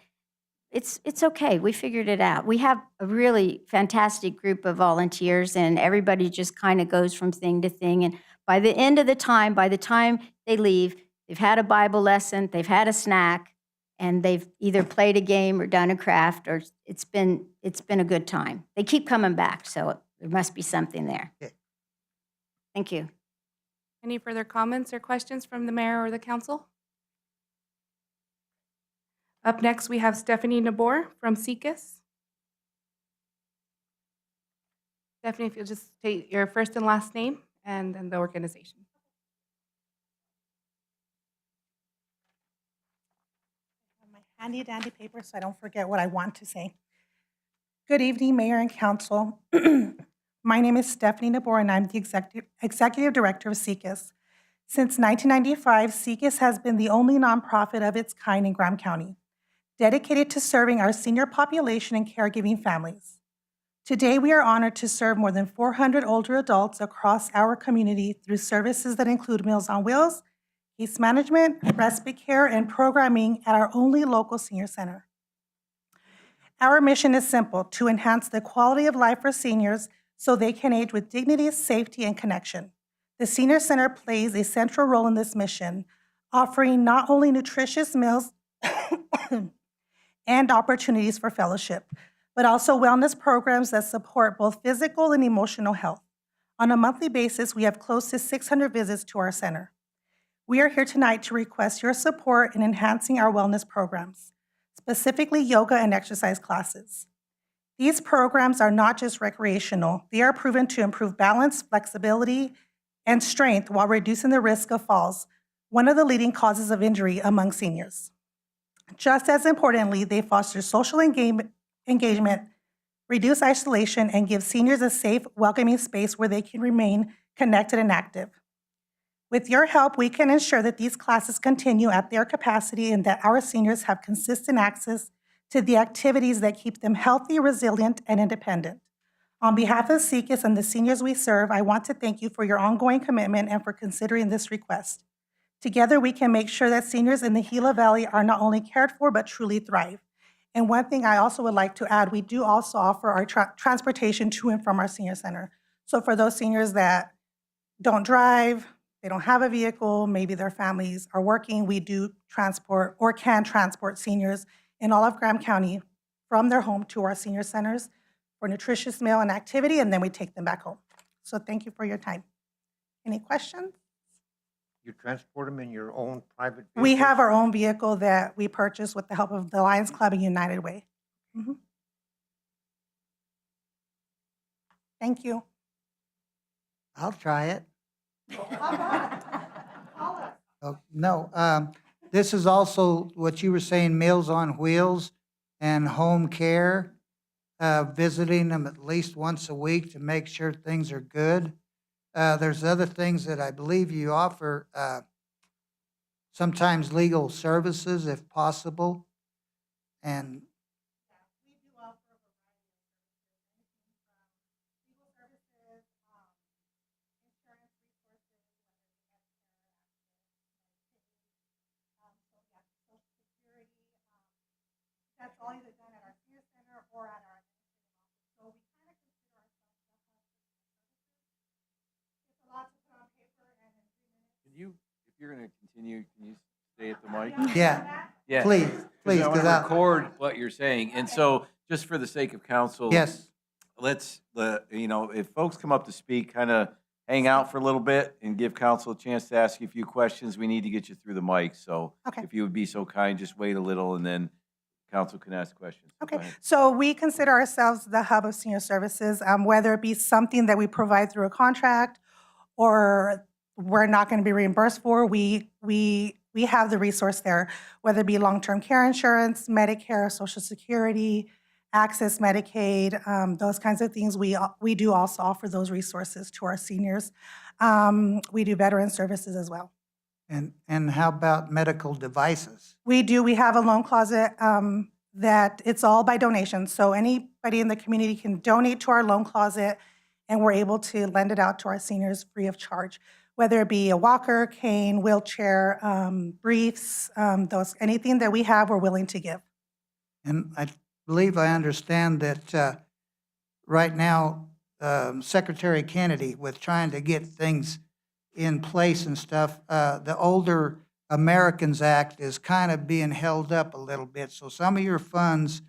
it's okay. We figured it out. We have a really fantastic group of volunteers and everybody just kind of goes from thing to thing. And by the end of the time, by the time they leave, they've had a Bible lesson, they've had a snack, and they've either played a game or done a craft, or it's been a good time. They keep coming back, so there must be something there. Okay. Thank you. Any further comments or questions from the mayor or the council? Up next, we have Stephanie Nabor from SECUS. Stephanie, if you'll just state your first and last name and then the organization. My handy dandy paper so I don't forget what I want to say. Good evening, Mayor and Council. My name is Stephanie Nabor, and I'm the Executive Director of SECUS. Since 1995, SECUS has been the only nonprofit of its kind in Graham County, dedicated to serving our senior population and caregiving families. Today, we are honored to serve more than 400 older adults across our community through services that include Meals on Wheels, case management, respite care, and programming at our only local senior center. Our mission is simple: to enhance the quality of life for seniors so they can age with dignity, safety, and connection. The Senior Center plays a central role in this mission, offering not only nutritious meals and opportunities for fellowship, but also wellness programs that support both physical and emotional health. On a monthly basis, we have close to 600 visits to our center. We are here tonight to request your support in enhancing our wellness programs, specifically yoga and exercise classes. These programs are not just recreational, they are proven to improve balance, flexibility, and strength while reducing the risk of falls, one of the leading causes of injury among seniors. Just as importantly, they foster social engagement, reduce isolation, and give seniors a safe, welcoming space where they can remain connected and active. With your help, we can ensure that these classes continue at their capacity and that our seniors have consistent access to the activities that keep them healthy, resilient, and independent. On behalf of SECUS and the seniors we serve, I want to thank you for your ongoing commitment and for considering this request. Together, we can make sure that seniors in the Gila Valley are not only cared for, but truly thrive. And one thing I also would like to add, we do also offer our transportation to and from our senior center. So for those seniors that don't drive, they don't have a vehicle, maybe their families are working, we do transport or can transport seniors in all of Graham County from their home to our senior centers for nutritious meal and activity, and then we take them back home. So thank you for your time. Any questions? You transport them in your own private vehicle? We have our own vehicle that we purchase with the help of the Lions Club and United Way. Thank you. I'll try it. Oh, no, this is also what you were saying, Meals on Wheels and home care, visiting them at least once a week to make sure things are good. There's other things that I believe you offer, sometimes legal services if possible. And that's all either done at our senior center or at our administrative office. So we kind of consider ourselves the hub for services. It's a lot to put on paper and in 3 minutes. Can you, if you're going to continue, can you stay at the mic? yeah, Yeah. please, please, I want because to record what you're saying. And so, just for the sake of council. yes, If folks come up to speak, kind of hang out for a little bit and give council a chance to ask you a few questions. We need to get you through the mic. So Okay. if you would be so kind, just wait a little and then council can ask questions. Go Okay, ahead. so we consider ourselves the hub of senior services, whether it be something that we provide through a contract or we're not going to be reimbursed for, we have the resource there, whether it be long-term care insurance, Medicare, Social Security, Access Medicaid, those kinds of things. We do also offer those resources to our seniors. We do veteran services as well. and how about medical devices? We do. We have a loan closet that it's all by donation. So anybody in the community can donate to our loan closet, and we're able to lend it out to our seniors free of charge, whether it be a walker, cane, wheelchair, briefs, anything that we have, we're willing to give. And I believe I understand that right now, Secretary Kennedy, with trying to get things in place and stuff, the Older Americans Act is kind of being held up a little bit. So some of your funds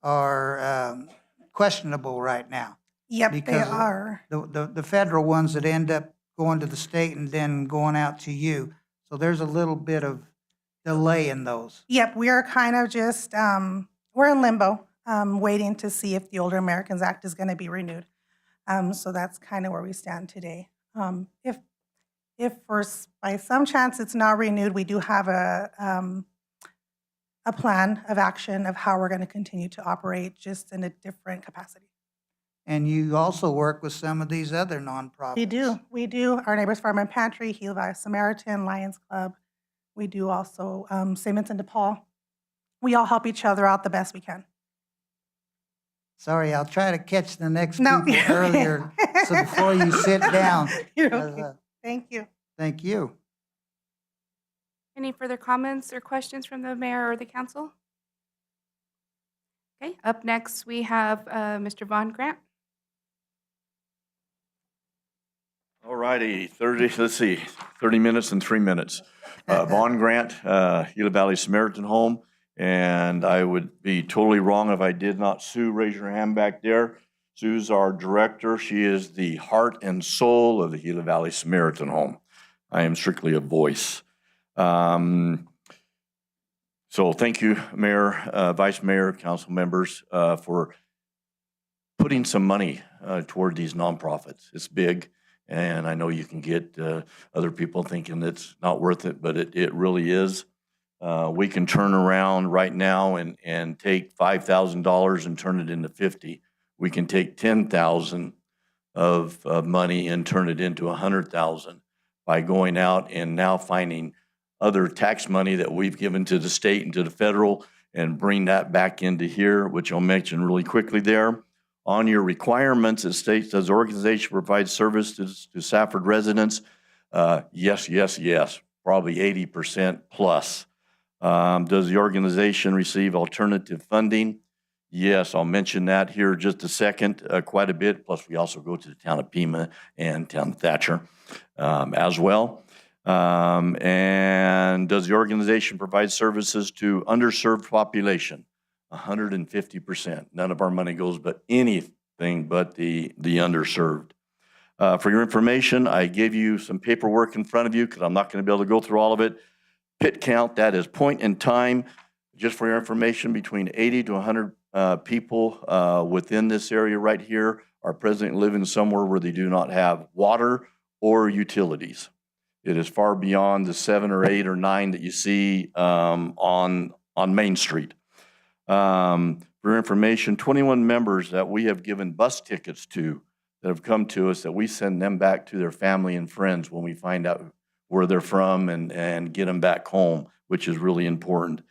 are questionable right now. Yep, they because are. The federal ones that end up going to the state and then going out to you. So there's a little bit of delay in those. Yep, we are kind of just, we're in limbo, waiting to see if the Older Americans Act is going to be renewed. So that's kind of where we stand today. If by some chance it's not renewed, we do have a plan of action of how we're going to continue to operate, just in a different capacity. And you also work with some of these other nonprofits. We do. Our Neighbors Farm and Pantry, Gila Valley Samaritan, Lions Club. We do also St. Vincent de Paul. We all help each other out the best we can. Sorry, I'll try to catch the next No, people you're okay. earlier, so before you sit down. You're okay. Thank you. Thank you. Any further comments or questions from the mayor or the council? Okay, up next, we have Mr. Von Grant. All righty, 30 minutes and 3 minutes. Vaughn Grant, Gila Valley Samaritan Home, and I would be totally wrong if I did not. Sue, raise your hand back there. Sue's our director. She is the heart and soul of the Gila Valley Samaritan Home. I am strictly a voice. So thank you, Mayor, Vice Mayor, council members, for putting some money toward these nonprofits. It's big. And I know you can get other people thinking it's not worth it, but it really is. We can turn around right now and take $5,000 and turn it into 50. We can take 10,000 of money and turn it into 100,000 by going out and now finding other tax money that we've given to the state and to the federal and bring that back into here, which I'll mention really quickly there. On your requirements, it states, does the organization provide services to Safford residents? Yes, yes, yes, probably 80% plus. Does the organization receive alternative funding? Yes, I'll mention that here in just a second, quite a bit. Plus, we also go to the town of Pima and town of Thatcher as well. And does the organization provide services to underserved population? 150%. None of our money goes but anything but the underserved. For your information, I gave you some paperwork in front of you because I'm not going to be able to go through all of it. Pit count, that is point in time, just for your information, between 80 to 100 people within this area right here are presently living somewhere where they do not have water or utilities. It is far beyond the 7 or 8 or 9 that you see on Main Street. For information, 21 members that we have given bus tickets to that have come to us that we send them back to their family and friends when we find out where they're from and get them back home, which is really important.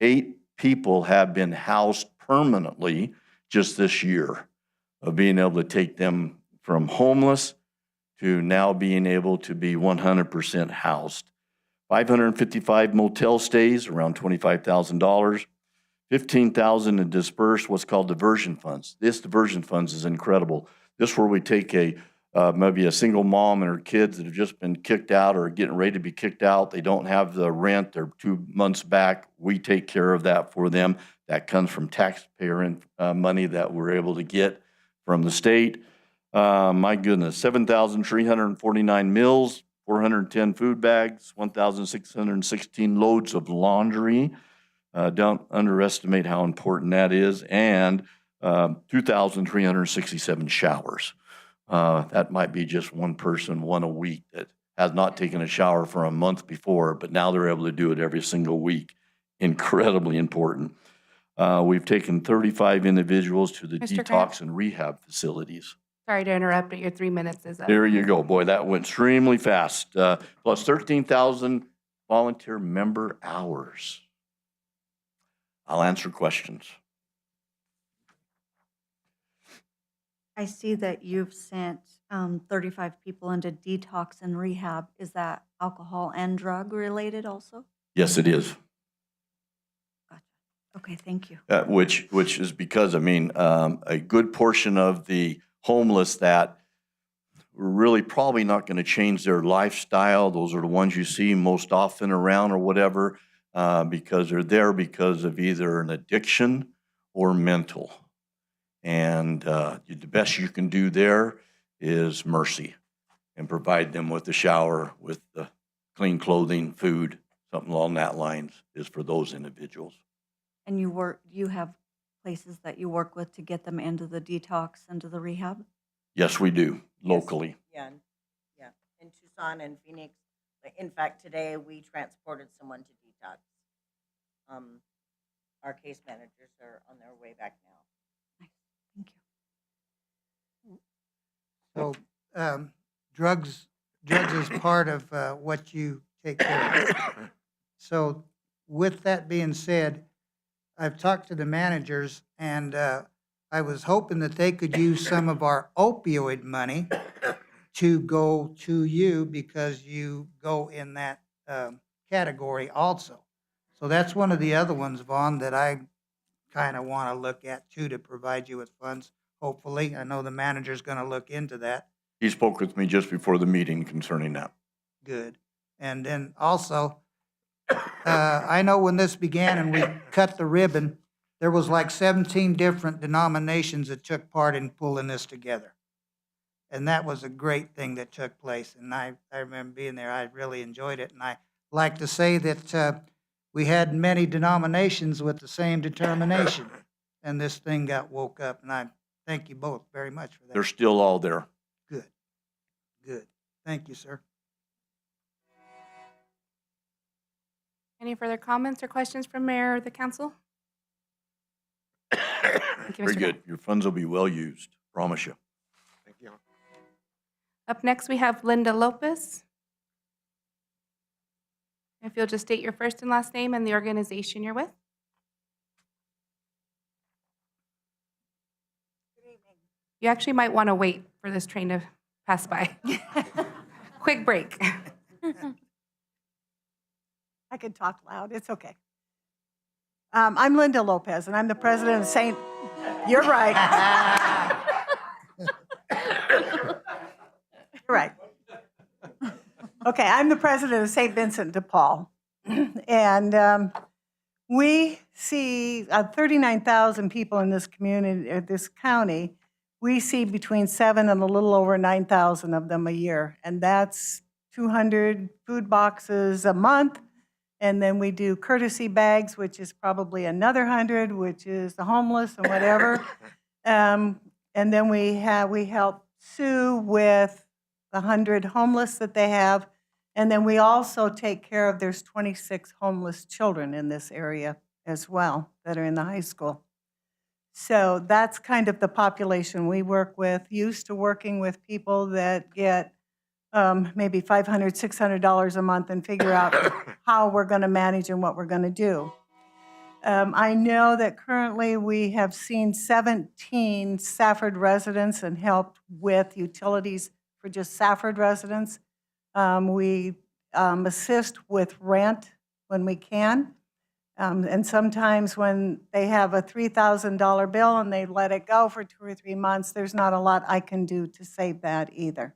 8 people have been housed permanently just this year, of being able to take them from homeless to now being able to be 100% housed. 555 motel stays, around $25,000. 15,000 in dispersed what's called diversion funds. This diversion funds is incredible. This is where we take maybe a single mom and her kids that have just been kicked out or getting ready to be kicked out. They don't have the rent. They're 2 months back. We take care of that for them. That comes from taxpayer money that we're able to get from the state. My goodness, 7,349 meals, 410 food bags, 1,616 loads of laundry. Don't underestimate how important that is. And 2,367 showers. That might be just one person, one a week, that has not taken a shower for a month before, but now they're able to do it every single week. Incredibly important. We've taken 35 individuals to the Mr. detox Grant? and rehab facilities. Sorry to interrupt, but your 3 minutes is up. There you go. Boy, that went extremely fast. Plus 13,000 volunteer member hours. I'll answer questions. I see that you've sent 35 people into detox and rehab. Is that alcohol and drug related also? Yes, it is. Okay, thank you. Which is because, I mean, a good portion of the homeless that we're really probably not going to change their lifestyle. Those are the ones you see most often around or whatever, because they're there because of either an addiction or mental. And the best you can do there is mercy and provide them with the shower, with the clean clothing, food, something along that lines is for those individuals. And you have places that you work with to get them into the detox, into the rehab? Yes, we do, locally. Yeah, in Tucson and Phoenix. In fact, today we transported someone to detox. Our case managers are on their way back now. Thank you. So drugs is part of what you take care of. So with that being said, I've talked to the managers, and I was hoping that they could use some of our opioid money to go to you, because you go in that category also. So that's one of the other ones, Vaughn, that I kind of want to look at too, to provide you with funds, hopefully. I know the manager's going to look into that. He spoke with me just before the meeting concerning that. Good. And then also, I know when this began and we cut the ribbon, there was like 17 different denominations that took part in pulling this together. And that was a great thing that took place. And I remember being there. I really enjoyed it. And I like to say that we had many denominations with the same determination. And this thing got woke up. And I thank you both very much for that. They're still all there. Good. Good. Thank you, sir. Any further comments or questions from Mayor or the council? Thank you, Very Mr. good. Grant. Your funds will be well used. Promise you. Thank you. Up next, we have Linda Lopez. If you'll just state your first and last name and the organization you're with. You actually might want to wait for this train to pass by. Quick break. I can talk loud, it's okay. I'm Linda Lopez, and I'm the president of St. You're right. You're right. Okay, I'm the president of St. Vincent de Paul. And we see 39,000 people in this community, this county. We see between 7 and a little over 9,000 of them a year. And that's 200 food boxes a month. And then we do courtesy bags, which is probably another 100, which is the homeless and whatever. And then we help Sue with the 100 homeless that they have. And then we also take care of, there's 26 homeless children in this area as well that are in the high school. So that's kind of the population we work with, used to working with people that get maybe $500, $600 a month and figure out how we're going to manage and what we're going to do. I know that currently we have seen 17 Safford residents and helped with utilities for just Safford residents. We assist with rent when we can. And sometimes when they have a $3,000 bill and they let it go for 2 or 3 months, there's not a lot I can do to save that either.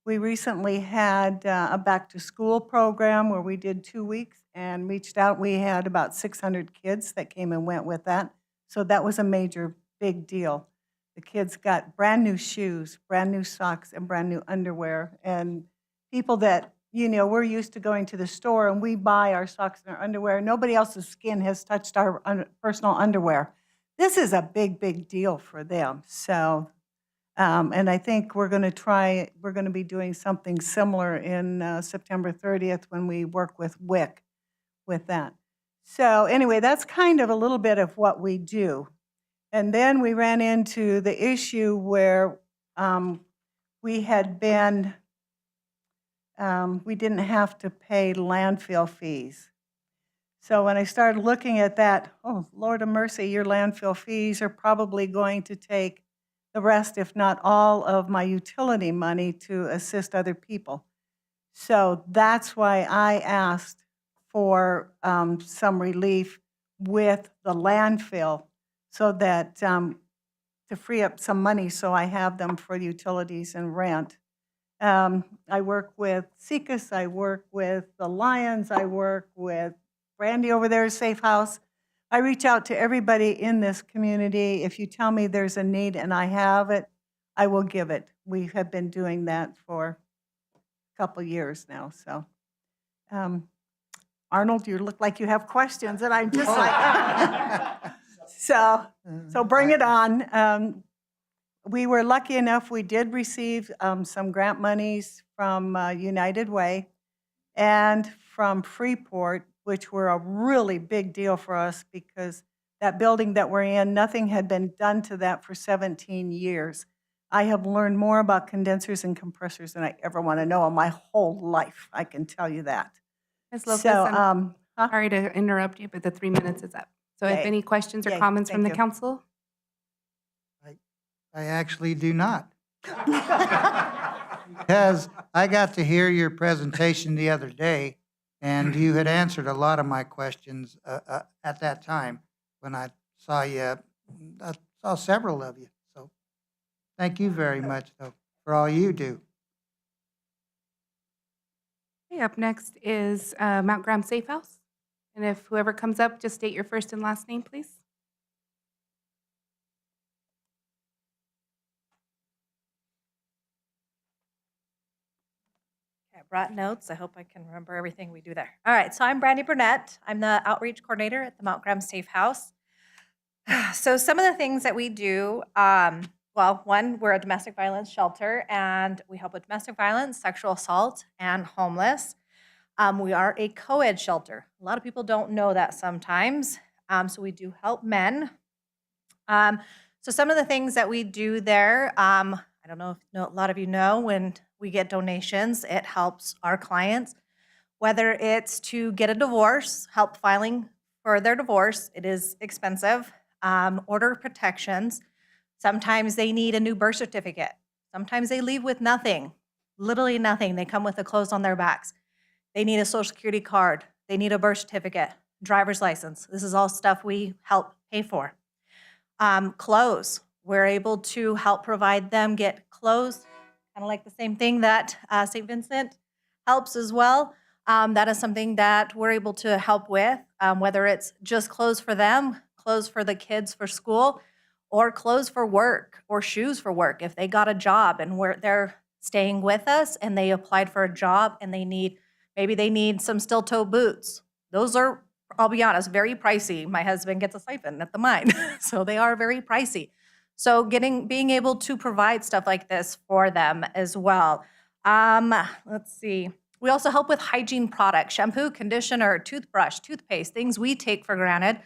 We recently had a back-to-school program where we did 2 weeks and reached out. We had about 600 kids that came and went with that. So that was a major, big deal. The kids got brand new shoes, brand new socks, and brand new underwear. And people that, you know, we're used to going to the store and we buy our socks and our underwear. Nobody else's skin has touched our personal underwear. This is a big, big deal for them. So, and I think we're going to be doing something similar in September 30th when we work with WIC with that. So anyway, that's kind of a little bit of what we do. And then we ran into the issue where we had been, we didn't have to pay landfill fees. So when I started looking at that, oh, Lord of mercy, your landfill fees are probably going to take the rest, if not all, of my utility money to assist other people. So that's why I asked for some relief with the landfill so that to free up some money so I have them for utilities and rent. I work with SECUS, I work with the Lions, I work with Brandy over there at Safe House. I reach out to everybody in this community. If you tell me there's a need and I have it, I will give it. We have been doing that for a couple years now. So, Arnold, you look like you have questions, and I'm just like, so bring it on. We were lucky enough, we did receive some grant monies from United Way and from Freeport, which were a really big deal for us because that building that we're in, nothing had been done to that for 17 years. I have learned more about condensers and compressors than I ever want to know in my whole life, I can tell you that. Ms. Lopez, So, I'm sorry to interrupt you, but the 3 minutes is up. So if Okay. any questions or Okay, comments from thank the you. council? I actually do not. Because I got to hear your presentation the other day, and you had answered a lot of my questions at that time when I saw you. I saw several of you. So thank you very much, though, for all you do. Okay, up next is Mount Graham Safe House. And if whoever comes up, just state your first and last name, please. I brought notes. I hope I can remember everything we do there. All right, so I'm Brandy Burnett. I'm the outreach coordinator at the Mount Graham Safe House. So some of the things that we do, well, one, we're a domestic violence shelter, and we help with domestic violence, sexual assault, and homeless. We are a co-ed shelter. A lot of people don't know that sometimes, so we do help men. So some of the things that we do there, I don't know if a lot of you know, when we get donations, it helps our clients, whether it's to get a divorce, help filing for their divorce. It is expensive. Order protections. Sometimes they need a new birth certificate. Sometimes they leave with nothing, literally nothing. They come with the clothes on their backs. They need a social security card. They need a birth certificate, driver's license. This is all stuff we help pay for. Clothes. We're able to help provide them get clothes, kind of like the same thing that St. Vincent helps as well. That is something that we're able to help with, whether it's just clothes for them, clothes for the kids for school, or clothes for work, or shoes for work. If they got a job and they're staying with us and they applied for a job and maybe they need some steel-toe boots. Those are, I'll be honest, very pricey. My husband gets a stipend at the mine, so they are very pricey. So being able to provide stuff like this for them as well. Let's see. We also help with hygiene products, shampoo, conditioner, toothbrush, toothpaste, things we take for granted.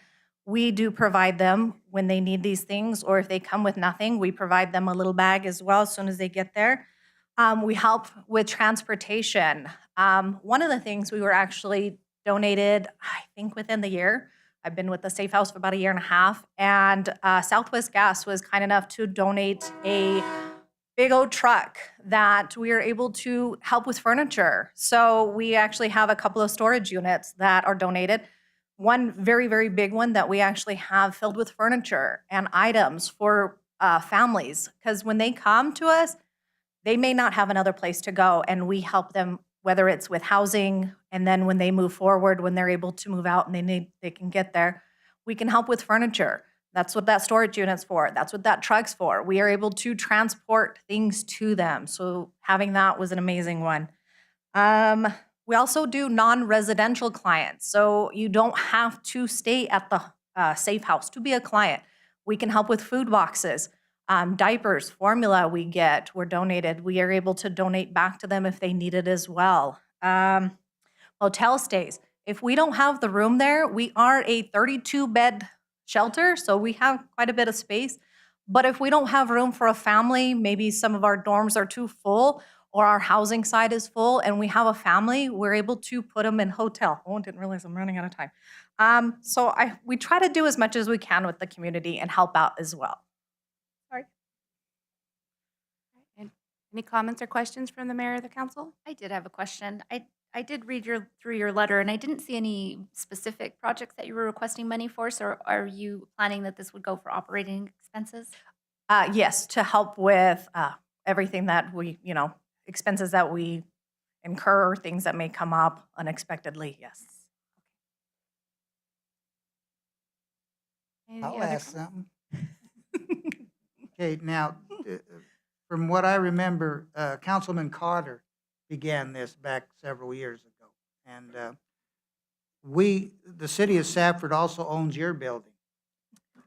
We do provide them when they need these things, or if they come with nothing, we provide them a little bag as well as soon as they get there. We help with transportation. One of the things we were actually donated, I think within the year, I've been with the Safe House for about a year and a half, and Southwest Gas was kind enough to donate a big old truck that we are able to help with furniture. So we actually have a couple of storage units that are donated. One very, very big one that we actually have filled with furniture and items for families, because when they come to us, they may not have another place to go, and we help them, whether it's with housing, and then when they move forward, when they're able to move out and they can get there, we can help with furniture. That's what that storage unit's for. That's what that truck's for. We are able to transport things to them. So having that was an amazing one. We also do non-residential clients. So you don't have to stay at the Safe House to be a client. We can help with food boxes. Diapers, formula we're donated. We are able to donate back to them if they need it as well. Hotel stays. If we don't have the room there, we are a 32-bed shelter, so we have quite a bit of space. But if we don't have room for a family, maybe some of our dorms are too full or our housing side is full and we have a family, we're able to put them in hotel. Oh, I didn't realize I'm running out of time. We try to do as much as we can with the community and help out as well. Any comments or questions from the mayor or the council? I did have a question. I did read through your letter, and I didn't see any specific projects that you were requesting money for. So are you planning that this would go for operating expenses? Yes, to help with everything that expenses that we incur, things that may come up unexpectedly, yes. Any I'll other ask comments? something. Okay, now, from what I remember, Councilman Carter began this back several years ago. And the city of Safford also owns your building.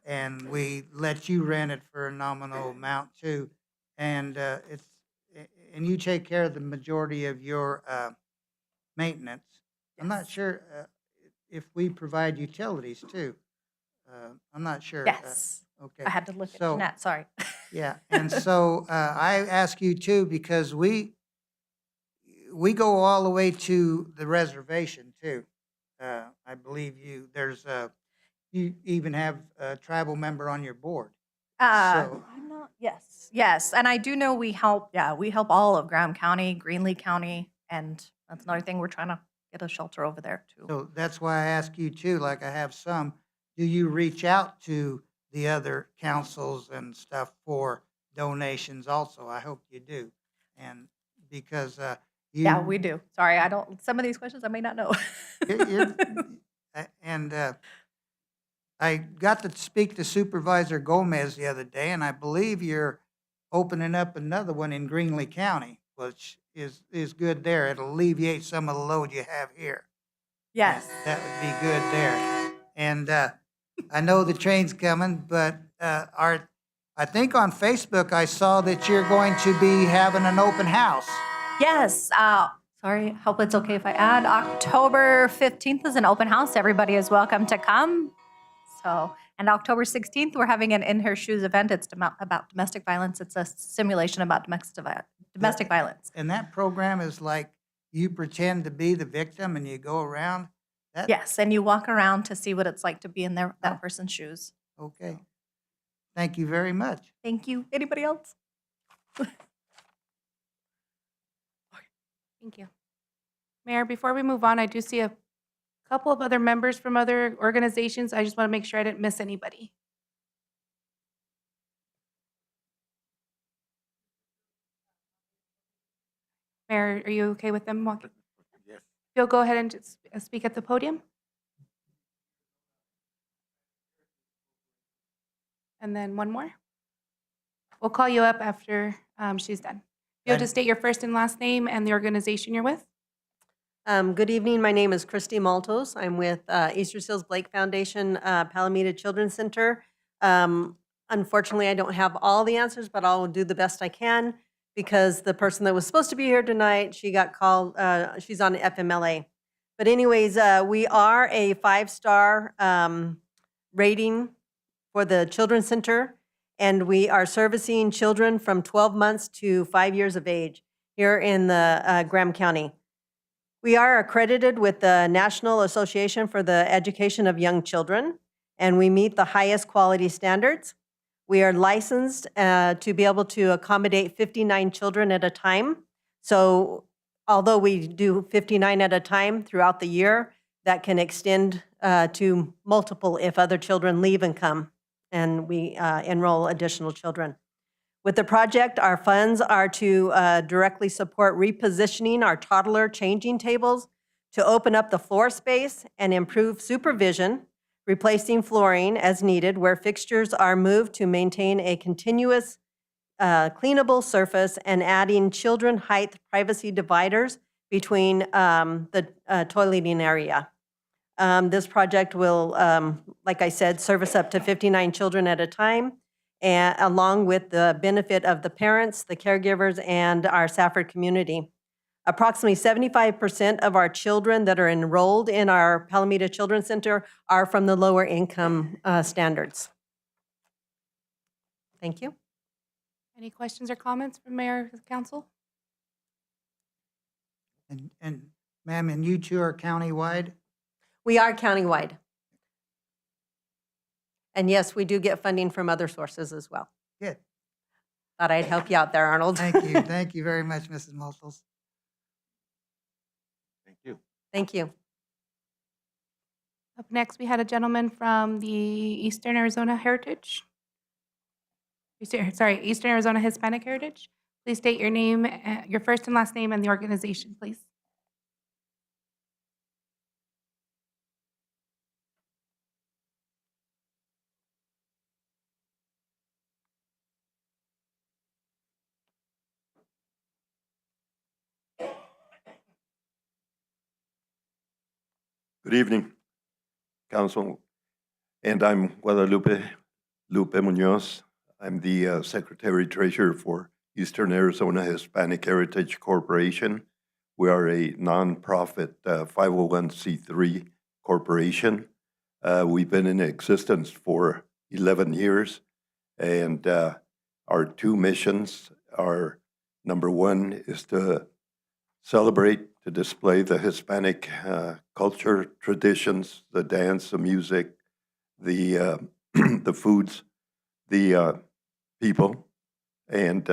And we let you rent it for a nominal amount too. And and you take care of the majority of your maintenance. I'm not sure if we provide utilities too. I'm not sure. Yes. Okay. I had to look at So- Jeanette, sorry. Yeah, and so I ask you too, because we go all the way to the reservation too. I believe you even have a tribal member on your board. So- I'm not, yes, and I do know we help all of Graham County, Greenlee County, and that's another thing, we're trying to get a shelter over there too. So that's why I ask you too, like I have some, do you reach out to the other councils and stuff for donations also? I hope you do. And because Yeah, we do. Sorry, some of these questions I may not know. And I got to speak to Supervisor Gomez the other day, and I believe you're opening up another one in Greenlee County, which is good there. It'll alleviate some of the load you have here. Yes. That would be good there. And I know the train's coming, but I think on Facebook I saw that you're going to be having an open house. Yes, sorry, hope it's okay if I add, October 15th is an open house. Everybody is welcome to come. And October 16th, we're having an In Her Shoes event. It's about domestic violence. It's a simulation about domestic violence. And that program is like you pretend to be the victim and you go around? Yes, and you walk around to see what it's like to be in that person's shoes. Okay. Thank you very much. Thank you. Anybody else? Thank you. Mayor, before we move on, I do see a couple of other members from other organizations. I just want to make sure I didn't miss anybody. Mayor, are you okay with them walking? Yes. You'll go ahead and just speak at the podium? And then one more? We'll call you up after she's done. You'll just state your first and last name and the organization you're with? Good evening. My name is Christy Maltos. I'm with Easter Seals Blake Foundation, Palamita Children's Center. Unfortunately, I don't have all the answers, but I'll do the best I can. because the person that was supposed to be here tonight, she got called, she's on FMLA. But anyways, we are a 5-star rating for the Children's Center, and we are servicing children from 12 months to 5 years of age here in the Graham County. We are accredited with the National Association for the Education of Young Children, and we meet the highest quality standards. We are licensed to be able to accommodate 59 children at a time. So although we do 59 at a time throughout the year, that can extend to multiple if other children leave and come, and we enroll additional children. With the project, our funds are to directly support repositioning our toddler changing tables, to open up the floor space and improve supervision, replacing flooring as needed where fixtures are moved to maintain a continuous cleanable surface, and adding children height privacy dividers between the toileting area. This project will, like I said, service up to 59 children at a time, and along with the benefit of the parents, the caregivers, and our Safford community. Approximately 75% of our children that are enrolled in our Palomita Children's Center are from the lower income standards. Thank you. Any questions or comments from Mayor or Council? And ma'am, and you two are countywide? We are countywide. And yes, we do get funding from other sources as well. Good. Thought I'd help you out there, Arnold. Thank you. Thank you very much, Mrs. Maltos. Thank you. Thank you. Up next, we had a gentleman from the Eastern Arizona Heritage. Eastern Arizona Hispanic Heritage. Please state your name, your first and last name, and the organization, please. Good evening, Council. And I'm Guadalupe Munoz. I'm the Secretary Treasurer for Eastern Arizona Hispanic Heritage Corporation. We are a nonprofit 501c3 corporation. We've been in existence for 11 years, and our two missions are, number one is to celebrate, to display the Hispanic culture, traditions, the dance, the music, the the foods, the people, and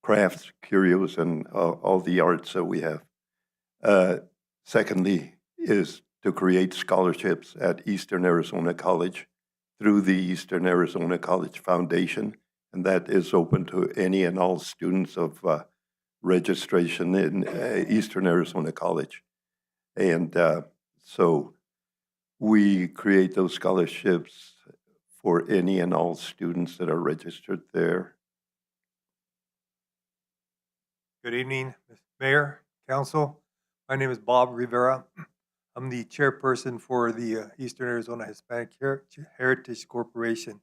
crafts, curios, and all the arts that we have. Secondly is to create scholarships at Eastern Arizona College through the Eastern Arizona College Foundation, and that is open to any and all students of registration in Eastern Arizona College. And so we create those scholarships for any and all students that are registered there. Good evening, Mr. Mayor, Council. My name is Bob Rivera. I'm the chairperson for the Eastern Arizona Hispanic Heritage Corporation.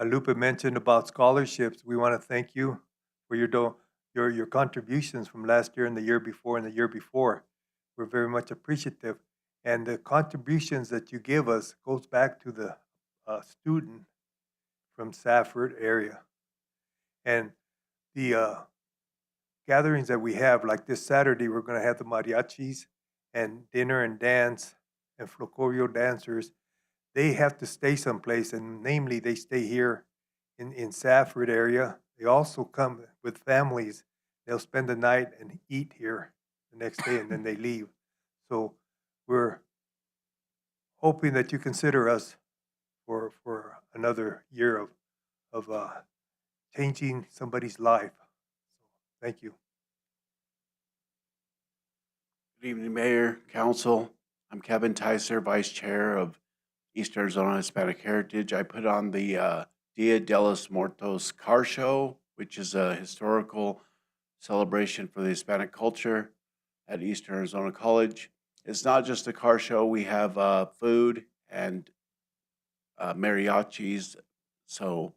Lupe mentioned about scholarships. We want to thank you for your contributions from last year and the year before and the year before. We're very much appreciative. And the contributions that you give us goes back to the student from Safford area. And the gatherings that we have, like this Saturday, we're going to have the mariachis and dinner and dance and Flocorio dancers. They have to stay someplace, and namely, they stay here in Safford area. They also come with families. They'll spend the night and eat here the next day, and then they leave. So we're hoping that you consider us for another year of changing somebody's life. Thank you. Good evening, Mayor, Council. I'm Kevin Tyser, Vice Chair of Eastern Arizona Hispanic Heritage. I put on the Dia de los Muertos car show, which is a historical celebration for the Hispanic culture at Eastern Arizona College. It's not just a car show. We have food and mariachis. So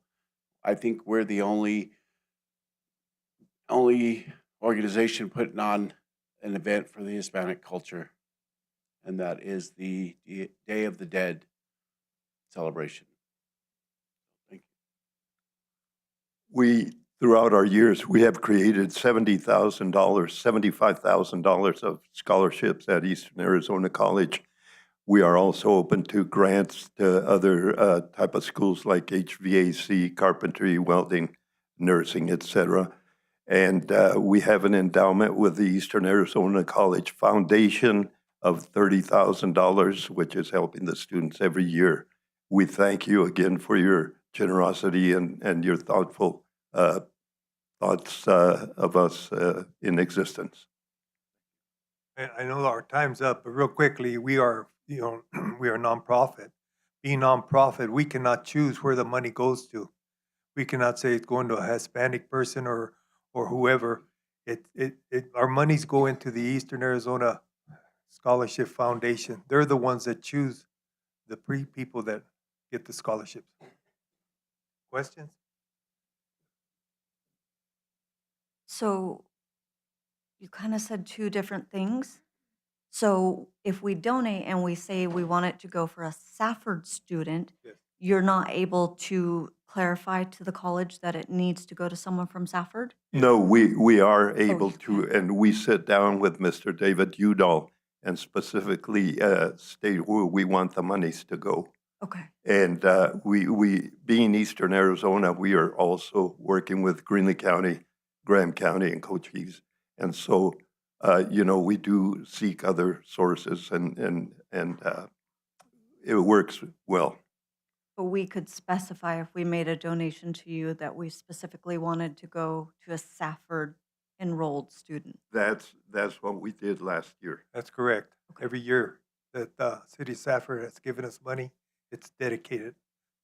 I think we're the only only organization putting on an event for the Hispanic culture, and that is the Day of the Dead celebration. Thank you. We, throughout our years, we have created $70,000, $75,000 of scholarships at Eastern Arizona College. We are also open to grants to other type of schools like HVAC, carpentry, welding, nursing, etc. And we have an endowment with the Eastern Arizona College Foundation of $30,000, which is helping the students every year. We thank you again for your generosity and your thoughtful thoughts of us in existence. I know our time's up, but real quickly, we are, we are a nonprofit. Being nonprofit, we cannot choose where the money goes to. We cannot say it's going to a Hispanic person or whoever. Our monies go into the Eastern Arizona Scholarship Foundation. They're the ones that choose the people that get the scholarships. Questions? So you kind of said two different things. So if we donate and we say we want it to go for a Safford student, Yes. you're not able to clarify to the college that it needs to go to someone from Safford? No, we are Oh, able you to, and we sit down with Mr. David Udall and specifically state where we want the monies to go. Okay. And we, being Eastern Arizona, we are also working with Greenlee County, Graham County, and Cochise. And so, we do seek other sources, and it works well. But we could specify if we made a donation to you that we specifically wanted to go to a Safford enrolled student. That's what we did last year. That's correct. Every year that the City of Safford has given us money, it's dedicated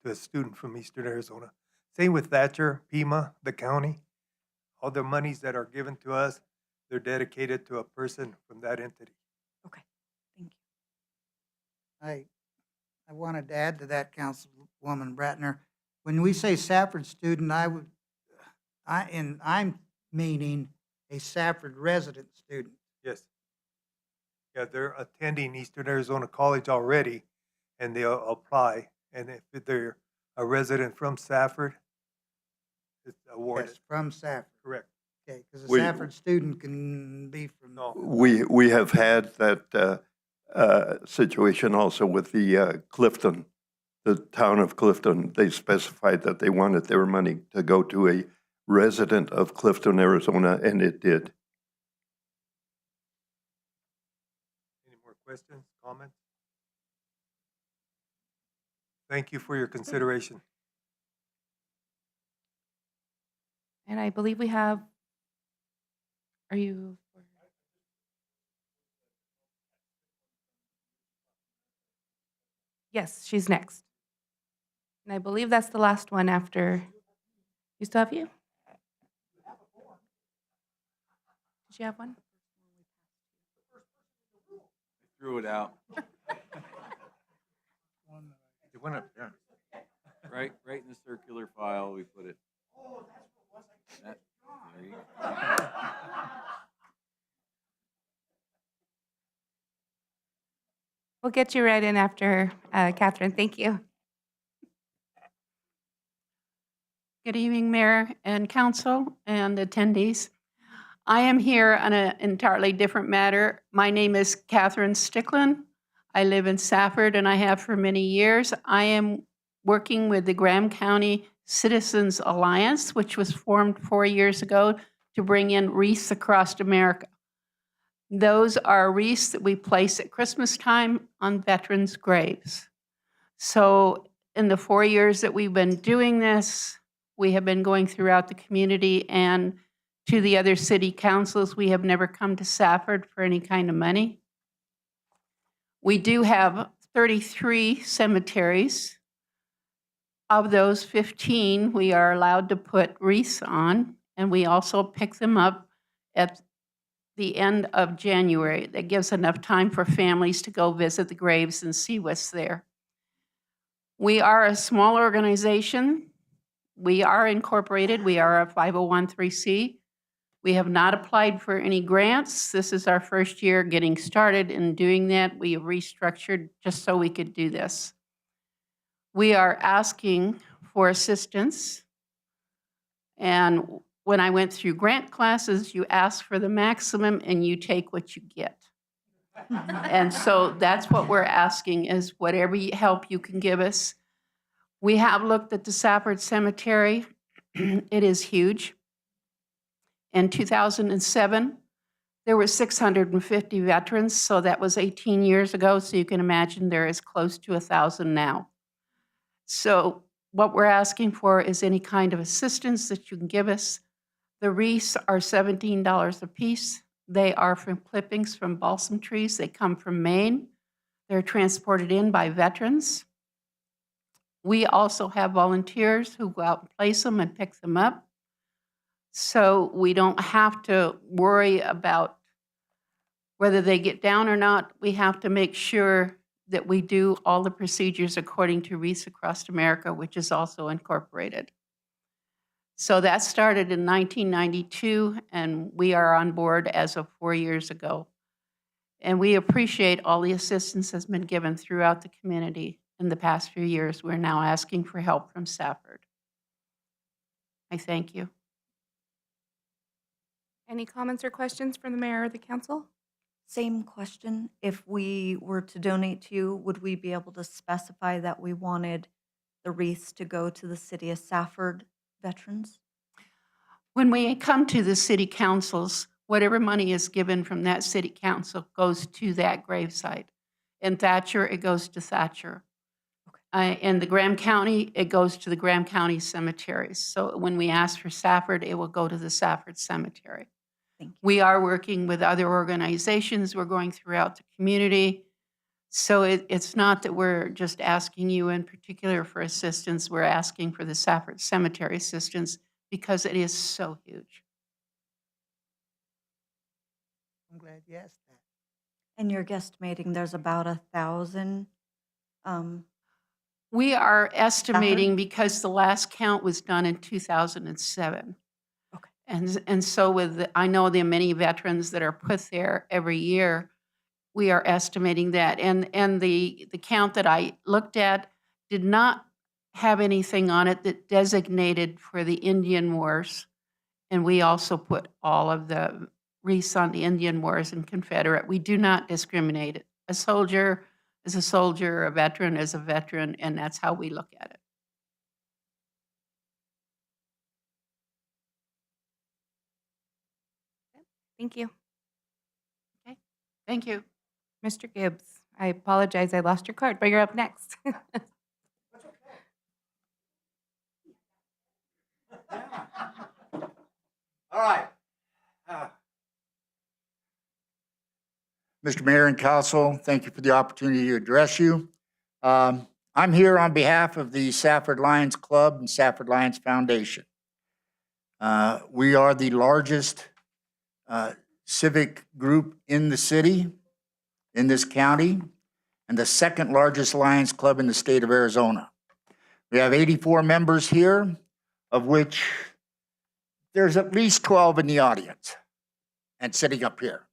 to a student from Eastern Arizona. Same with Thatcher, Pima, the county. All the monies that are given to us, they're dedicated to a person from that entity. Okay, thank you. I wanted to add to that, Councilwoman Bratner. When we say Safford student, I'm meaning a Safford resident student. Yes. Yeah, they're attending Eastern Arizona College already, and they'll apply. And if they're a resident from Safford, it's awarded. Yes, from Safford. Correct. Okay, because a We- Safford student can be from. No. We have had that situation also with the Clifton, the town of Clifton. They specified that they wanted their money to go to a resident of Clifton, Arizona, and it did. Any more questions, comments? Thank you for your consideration. And I believe we have, are you? Yes, she's next. And I believe that's the last one after, you still have you? Did you have one? Threw it out. It went up, yeah. Right in the circular file, we put it. That- there you go. We'll get you right in after Catherine. Thank you. Good evening, Mayor and Council and attendees. I am here on an entirely different matter. My name is Catherine Sticklin. I live in Safford, and I have for many years. I am working with the Graham County Citizens Alliance, which was formed 4 years ago to bring in wreaths across America. Those are wreaths that we place at Christmas time on veterans' graves. So in the 4 years that we've been doing this, we have been going throughout the community and to the other city councils. We have never come to Safford for any kind of money. We do have 33 cemeteries. Of those, 15 we are allowed to put wreaths on, and we also pick them up at the end of January. That gives enough time for families to go visit the graves and see what's there. We are a small organization. We are incorporated. We are a 501(c)(3). We have not applied for any grants. This is our first year getting started in doing that. We have restructured just so we could do this. We are asking for assistance. And when I went through grant classes, you ask for the maximum and you take what you get. And so that's what we're asking, is whatever help you can give us. We have looked at the Safford Cemetery. It is huge. In 2007, there were 650 veterans, so that was 18 years ago, so you can imagine there is close to 1,000 now. So what we're asking for is any kind of assistance that you can give us. The wreaths are $17 a piece. They are from clippings from balsam trees. They come from Maine. They're transported in by veterans. We also have volunteers who go out and place them and pick them up. So we don't have to worry about whether they get down or not. We have to make sure that we do all the procedures according to Wreaths Across America, which is also incorporated. So that started in 1992, and we are on board as of 4 years ago. And we appreciate all the assistance that's been given throughout the community in the past few years. We're now asking for help from Safford. I thank you. Any comments or questions from the mayor or the council? Same question. If we were to donate to you, would we be able to specify that we wanted the wreaths to go to the city of Safford veterans? When we come to the city councils, whatever money is given from that city council goes to that gravesite. In Thatcher, it goes to Thatcher. In the Graham County, it goes to the Graham County cemeteries. So when we ask for Safford, it will go to the Safford Cemetery. We are working with other organizations. We're going throughout the community. So it's not that we're just asking you in particular for assistance. We're asking for the Safford Cemetery assistance because it is so huge. I'm glad you asked that. And you're guesstimating there's about 1,000. We are estimating, because the last count was done in 2007. And so I know there are many veterans that are put there every year. We are estimating that. And the count that I looked at did not have anything on it that designated for the Indian Wars. And we also put all of the wreaths on the Indian Wars and Confederate. We do not discriminate. A soldier is a soldier, a veteran is a veteran, and that's how we look at it. Thank you. Okay, thank you. Mr. Gibbs, I apologize, I lost your card, but you're up next. All right. Mr. Mayor and Council, thank you for the opportunity to address you. I'm here on behalf of the Safford Lions Club and Safford Lions Foundation. We are the largest civic group in the city, in this county, and the second largest Lions Club in the state of Arizona. We have 84 members here, of which there's at least 12 in the audience and sitting up here.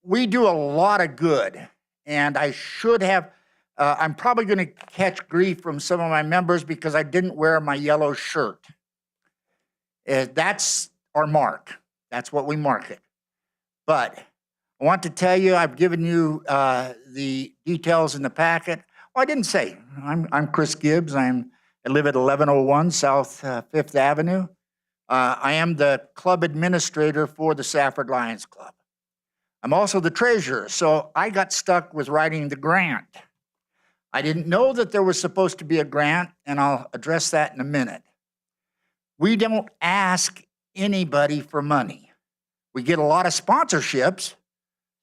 We do a lot of good, and I should have, I'm probably going to catch grief from some of my members because I didn't wear my yellow shirt. That's our mark. That's what we market. But I want to tell you, I've given you the details in the packet. Oh, I didn't say. I'm Chris Gibbs. I live at 1101 South 5th Avenue. I am the club administrator for the Safford Lions Club. I'm also the treasurer, so I got stuck with writing the grant. I didn't know that there was supposed to be a grant, and I'll address that in a minute. We don't ask anybody for money. We get a lot of sponsorships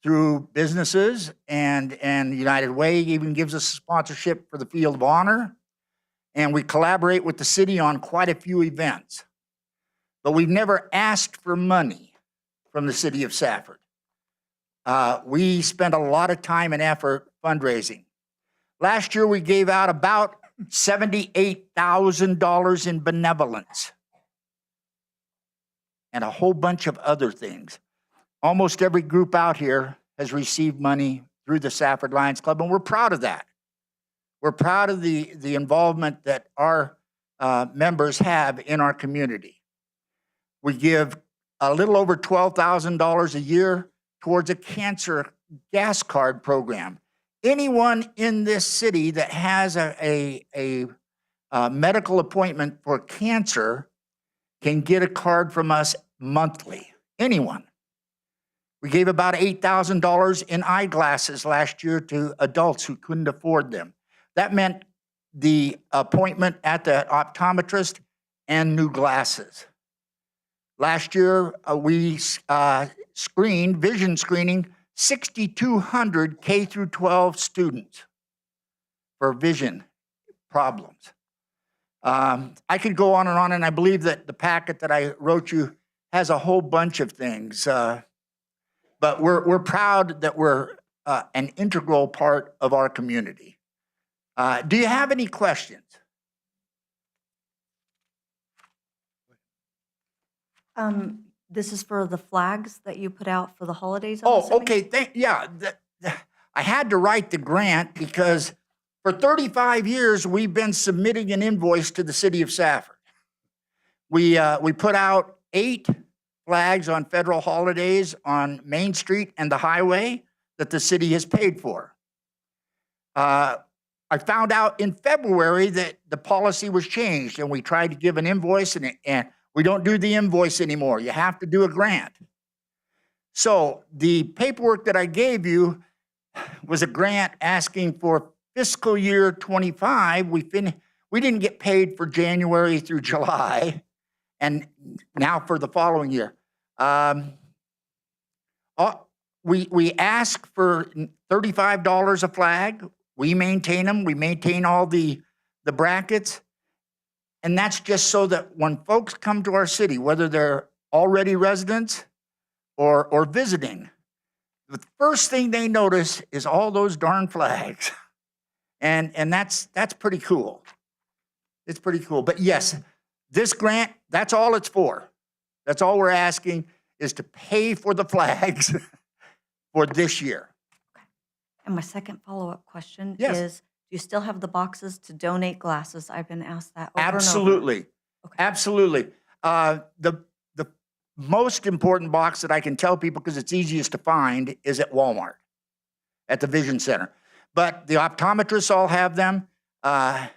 through businesses, and United Way even gives us a sponsorship for the Field of Honor, and we collaborate with the city on quite a few events. But we've never asked for money from the city of Safford. We spend a lot of time and effort fundraising. Last year, we gave out about $78,000 in benevolence. and a whole bunch of other things. Almost every group out here has received money through the Safford Lions Club, and we're proud of that. We're proud of the involvement that our members have in our community. We give a little over $12,000 a year towards a cancer gas card program. Anyone in this city that has a medical appointment for cancer can get a card from us monthly. Anyone. We gave about $8,000 in eyeglasses last year to adults who couldn't afford them. That meant the appointment at the optometrist and new glasses. Last year, we screened, vision screening, 6,200 K through 12 students for vision problems. I could go on, and I believe that the packet that I wrote you has a whole bunch of things. But we're proud that we're an integral part of our community. Do you have any questions? This is for the flags that you put out for the holidays? I'm Oh, assuming? okay, I had to write the grant because for 35 years, we've been submitting an invoice to the city of Safford. We put out 8 flags on federal holidays on Main Street and the highway that the city has paid for. I found out in February that the policy was changed, and we tried to give an invoice, and we don't do the invoice anymore. You have to do a grant. So the paperwork that I gave you was a grant asking for fiscal year 25. We didn't get paid for January through July, and now for the following year. We ask for $35 a flag. We maintain them. We maintain all the brackets. And that's just so that when folks come to our city, whether they're already residents or visiting, the first thing they notice is all those darn flags. And that's pretty cool. It's pretty cool. But yes, this grant, that's all it's for. That's all we're asking is to pay for the flags for this year. And my second follow-up question Yes. is, do you still have the boxes to donate glasses? I've been asked that over Absolutely. and over. Absolutely. The most important box that I can tell people, because it's easiest to find, is at Walmart, at the Vision Center. But the optometrists all have them. I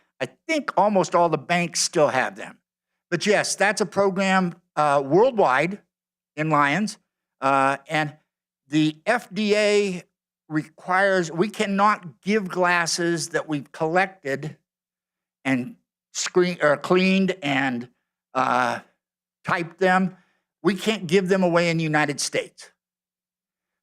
think almost all the banks still have them. But yes, that's a program worldwide in Lions. And the FDA requires, we cannot give glasses that we've collected and cleaned and typed them. We can't give them away in the United States.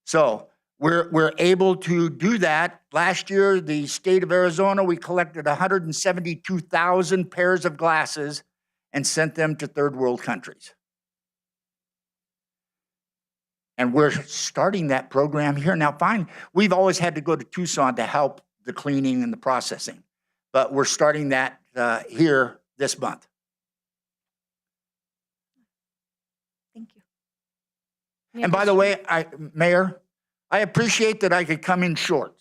So we're able to do that. Last year, the state of Arizona, we collected 172,000 pairs of glasses and sent them to third world countries. And we're starting that program here. Now, fine, we've always had to go to Tucson to help the cleaning and the processing, but we're starting that here this month. Thank you. And by the way, Mayor, I appreciate that I could come in short.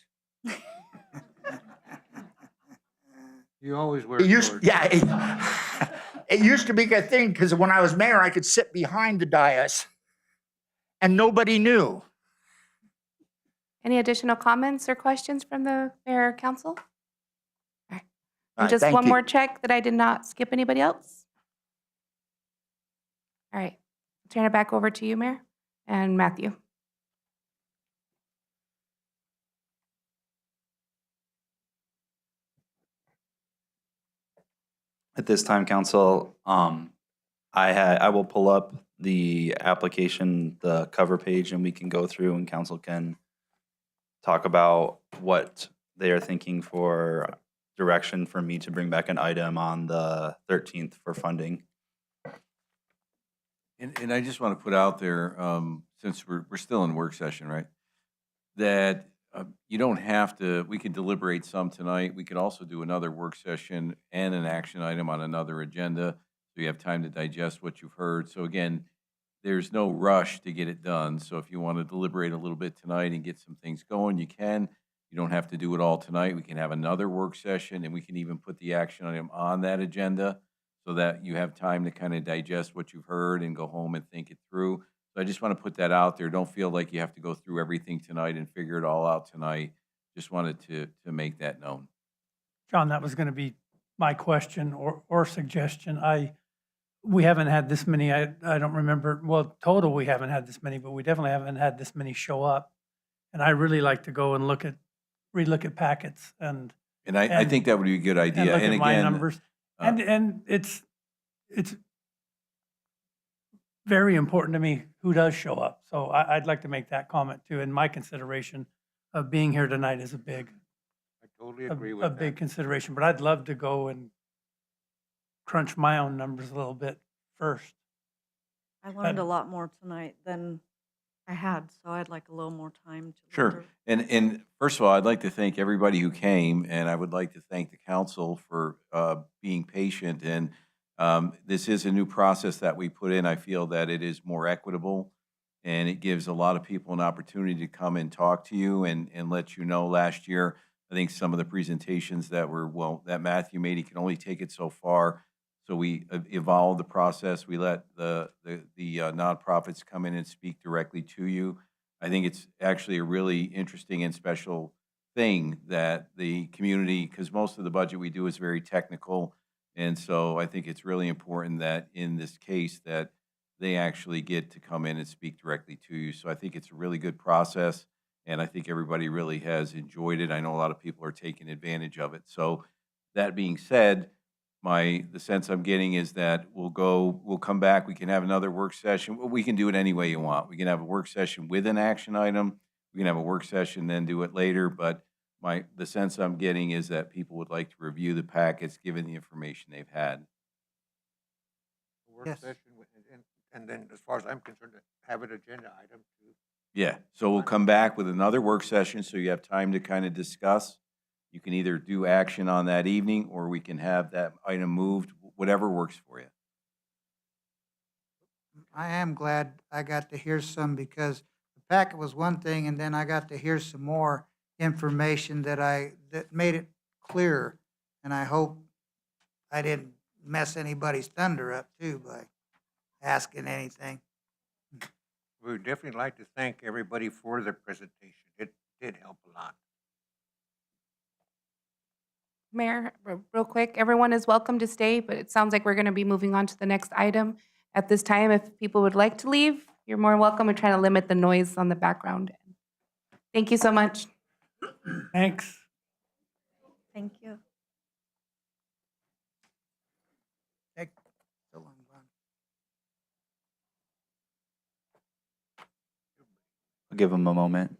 You always wear It used, shorts. yeah, it used to be a thing because when I was mayor, I could sit behind the dais and nobody knew. Any additional comments or questions from the mayor or council? All right. All right, Just thank one you. more check that I did not skip anybody else. All right. Turn it back over to you, Mayor, and Matthew. At this time, council, I will pull up the application, the cover page, and we can go through and council can talk about what they are thinking for direction for me to bring back an item on the 13th for funding. And I just want to put out there, since we're still in work session, right? That you don't have to, we could deliberate some tonight. We could also do another work session and an action item on another agenda. So you have time to digest what you've heard. So again, there's no rush to get it done. So if you want to deliberate a little bit tonight and get some things going, you can. You don't have to do it all tonight. We can have another work session, and we can even put the action item on that agenda so that you have time to kind of digest what you've heard and go home and think it through. So I just want to put that out there. Don't feel like you have to go through everything tonight and figure it all out tonight. Just wanted to make that known. John, that was going to be my question or suggestion. We haven't had this many, I don't remember, well, total we haven't had this many, but we definitely haven't had this many show up. And I really like to go and relook at packets and I think that would be a good idea. look And at my again, numbers. And it's very important to me who does show up. So I'd like to make that comment too. And my consideration of being here tonight is a Totally agree with a that. big consideration. But I'd love to go and crunch my own numbers a little bit first. I learned a lot more tonight than I had, so I'd like a little more time to. sure. And first of all, I'd like to thank everybody who came, and I would like to thank the council for being patient. And this is a new process that we put in. I feel that it is more equitable, and it gives a lot of people an opportunity to come and talk to you and let you know. Last year, I think some of the presentations that Matthew made, he can only take it so far. So we evolved the process. We let the nonprofits come in and speak directly to you. I think it's actually a really interesting and special thing that the community, because most of the budget we do is very technical, and so I think it's really important that in this case that they actually get to come in and speak directly to you. So I think it's a really good process, and I think everybody really has enjoyed it. I know a lot of people are taking advantage of it. So that being said, the sense I'm getting is that we'll come back, we can have another work session. We can do it any way you want. We can have a work session with an action item. We can have a work session, then do it later. But the sense I'm getting is that people would like to review the packets, given the information they've had. Work Yes. session, and then as far as I'm concerned, have an agenda item to. Yeah, so we'll come back with another work session, so you have time to kind of discuss. You can either do action on that evening, or we can have that item moved, whatever works for you. I am glad I got to hear some because the packet was one thing and then I got to hear some more information that made it clearer. And I hope I didn't mess anybody's thunder up too by asking anything. We would definitely like to thank everybody for their presentation. It did help a lot. Mayor, real quick, everyone is welcome to stay, but it sounds like we're going to be moving on to the next item. At this time, if people would like to leave, you're more welcome. We're trying to limit the noise on the background. Thank you so much. Thanks. Thank you. I'll give them a moment.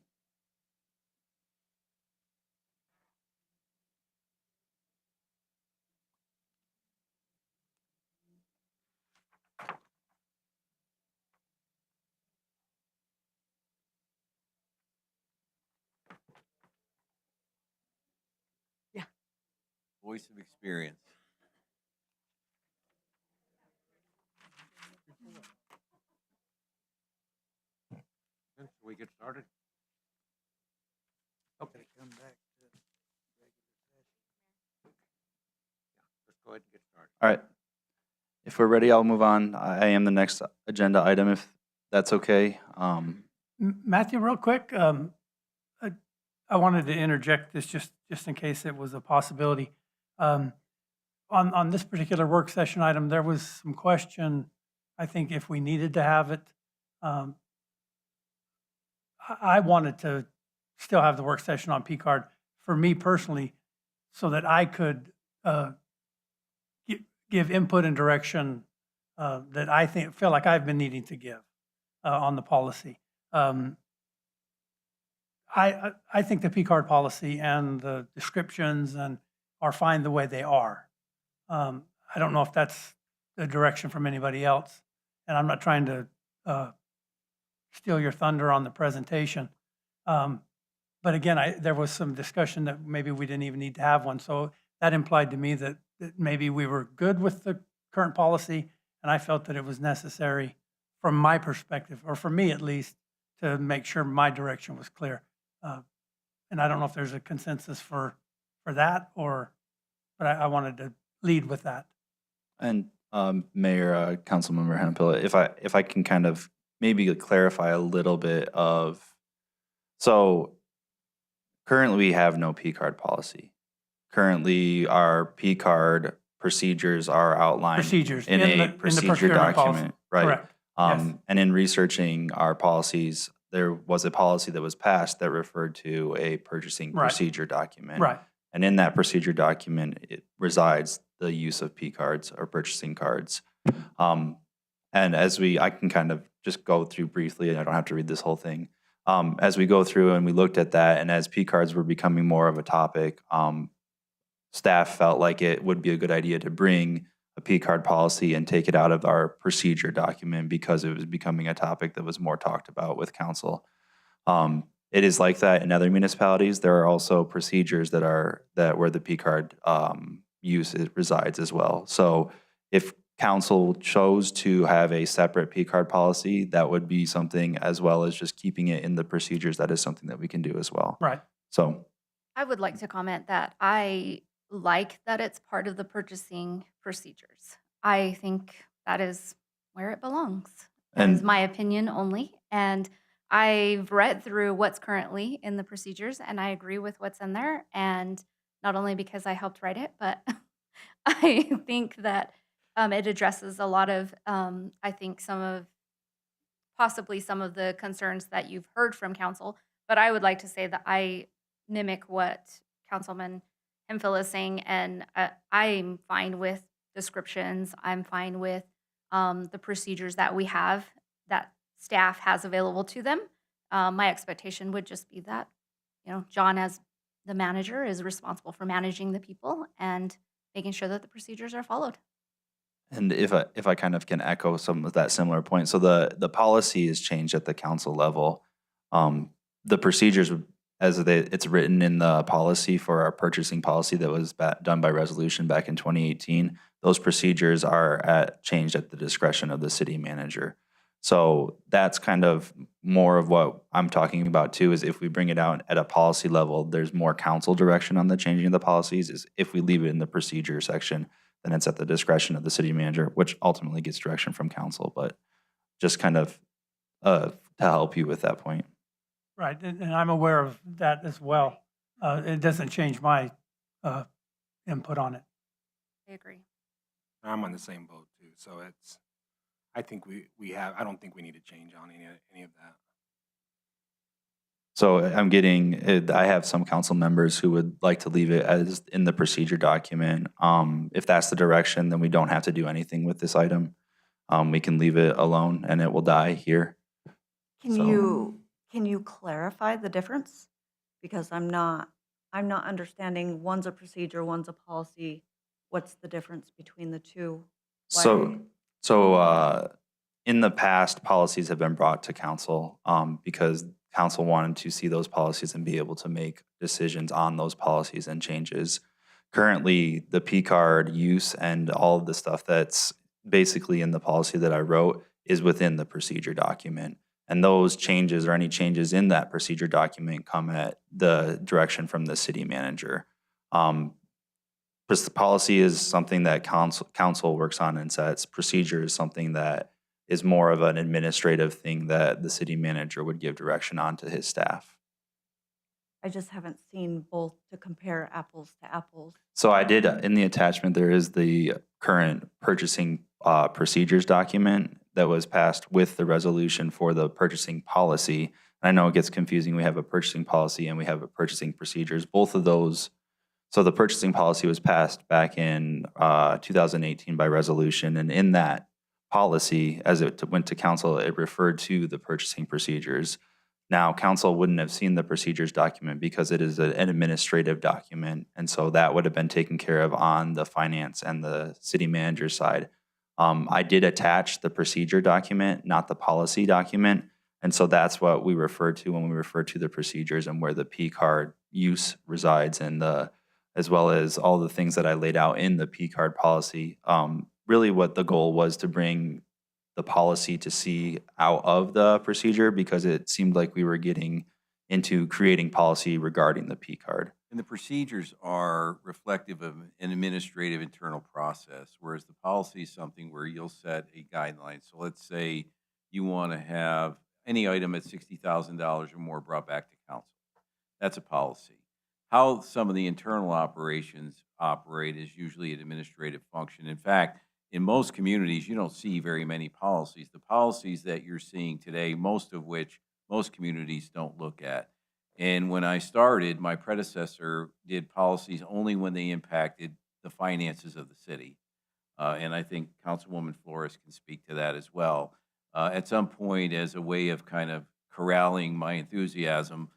Voice of experience. Should we get started? Okay. Come back to Let's go ahead and get started. All right. If we're ready, I'll move on. I am the next agenda item, if that's okay. Matthew, real quick, I wanted to interject this just in case it was a possibility. On this particular work session item, there was some question, I think, if we needed to have it. I wanted to still have the work session on P-card for me personally, so that I could give input and direction that I feel like I've been needing to give on the policy. I think the P-card policy and the descriptions are fine the way they are. I don't know if that's the direction from anybody else, and I'm not trying to steal your thunder on the presentation. But again, there was some discussion that maybe we didn't even need to have one. So that implied to me that maybe we were good with the current policy, and I felt that it was necessary from my perspective, or for me at least, to make sure my direction was clear. And I don't know if there's a consensus for that, but I wanted to lead with that. And Mayor, Councilmember Hemphill, if I can kind of maybe clarify a little bit of, so currently we have no P card policy. Currently, our P card procedures are outlined Procedures in in a the procedure procurement policy. document, right? Correct. Yes. And in researching our policies, there was a policy that was passed that referred to a purchasing Right. procedure document. Right. And in that procedure document, it resides the use of P cards or purchasing cards. And I can kind of just go through briefly, and I don't have to read this whole thing. As we go through and we looked at that, and as P cards were becoming more of a topic, staff felt like it would be a good idea to bring a P card policy and take it out of our procedure document because it was becoming a topic that was more talked about with council. It is like that in other municipalities. There are also procedures that where the P card use resides as well. So if council chose to have a separate P card policy, that would be something, as well as just keeping it in the procedures, that is something that we can do as well. Right. So I would like to comment that I like that it's part of the purchasing procedures. I think that is where it belongs. That is And- my opinion only. And I've read through what's currently in the procedures, and I agree with what's in there. And not only because I helped write it, but I think that it addresses a lot of, I think, possibly some of the concerns that you've heard from council. But I would like to say that I mimic what Councilman Hemphill is saying, and I'm fine with descriptions. I'm fine with the procedures that we have, that staff has available to them. My expectation would just be that, John, as the manager, is responsible for managing the people and making sure that the procedures are followed. And if I kind of can echo some of that similar point, so the policy is changed at the council level. The procedures, it's written in the policy for our purchasing policy that was done by resolution back in 2018. Those procedures are changed at the discretion of the city manager. So that's kind of more of what I'm talking about too, is if we bring it out at a policy level, there's more council direction on the changing of the policies. Is if we leave it in the procedure section, then it's at the discretion of the city manager, which ultimately gets direction from council, but just kind of to help you with that point. Right, and I'm aware of that as well. It doesn't change my input on it. I agree. I'm on the same boat too. So I think I don't think we need to change on any of that. So I have some council members who would like to leave it as in the procedure document. If that's the direction, then we don't have to do anything with this item. We can leave it alone and it will die here. Can you clarify the difference? Because I'm not understanding, one's a procedure, one's a policy. What's the difference between the two? So in the past, policies have been brought to council because council wanted to see those policies and be able to make decisions on those policies and changes. Currently, the P card use and all of the stuff that's basically in the policy that I wrote is within the procedure document. And those changes or any changes in that procedure document come at the direction from the city manager. The policy is something that council works on and sets. Procedure is something that is more of an administrative thing that the city manager would give direction on to his staff. I just haven't seen both to compare apples to apples. So I did, in the attachment, there is the current purchasing procedures document that was passed with the resolution for the purchasing policy. And I know it gets confusing. We have a purchasing policy and we have a purchasing procedures. Both of those, so the purchasing policy was passed back in 2018 by resolution. And in that policy, as it went to council, it referred to the purchasing procedures. Now, council wouldn't have seen the procedures document because it is an administrative document. And so that would have been taken care of on the finance and the city manager's side. I did attach the procedure document, not the policy document. And so that's what we refer to when we refer to the procedures and where the P card use resides, and as well as all the things that I laid out in the P card policy. Really what the goal was to bring the policy to see out of the procedure because it seemed like we were getting into creating policy regarding the P card. And the procedures are reflective of an administrative internal process, whereas the policy is something where you'll set a guideline. So let's say you want to have any item at $60,000 or more brought back to council. That's a policy. How some of the internal operations operate is usually an administrative function. In fact, in most communities, you don't see very many policies. The policies that you're seeing today, most of which most communities don't look at. And when I started, my predecessor did policies only when they impacted the finances of the city. And I think Councilwoman Flores can speak to that as well. At some point, as a way of kind of corralling my enthusiasm,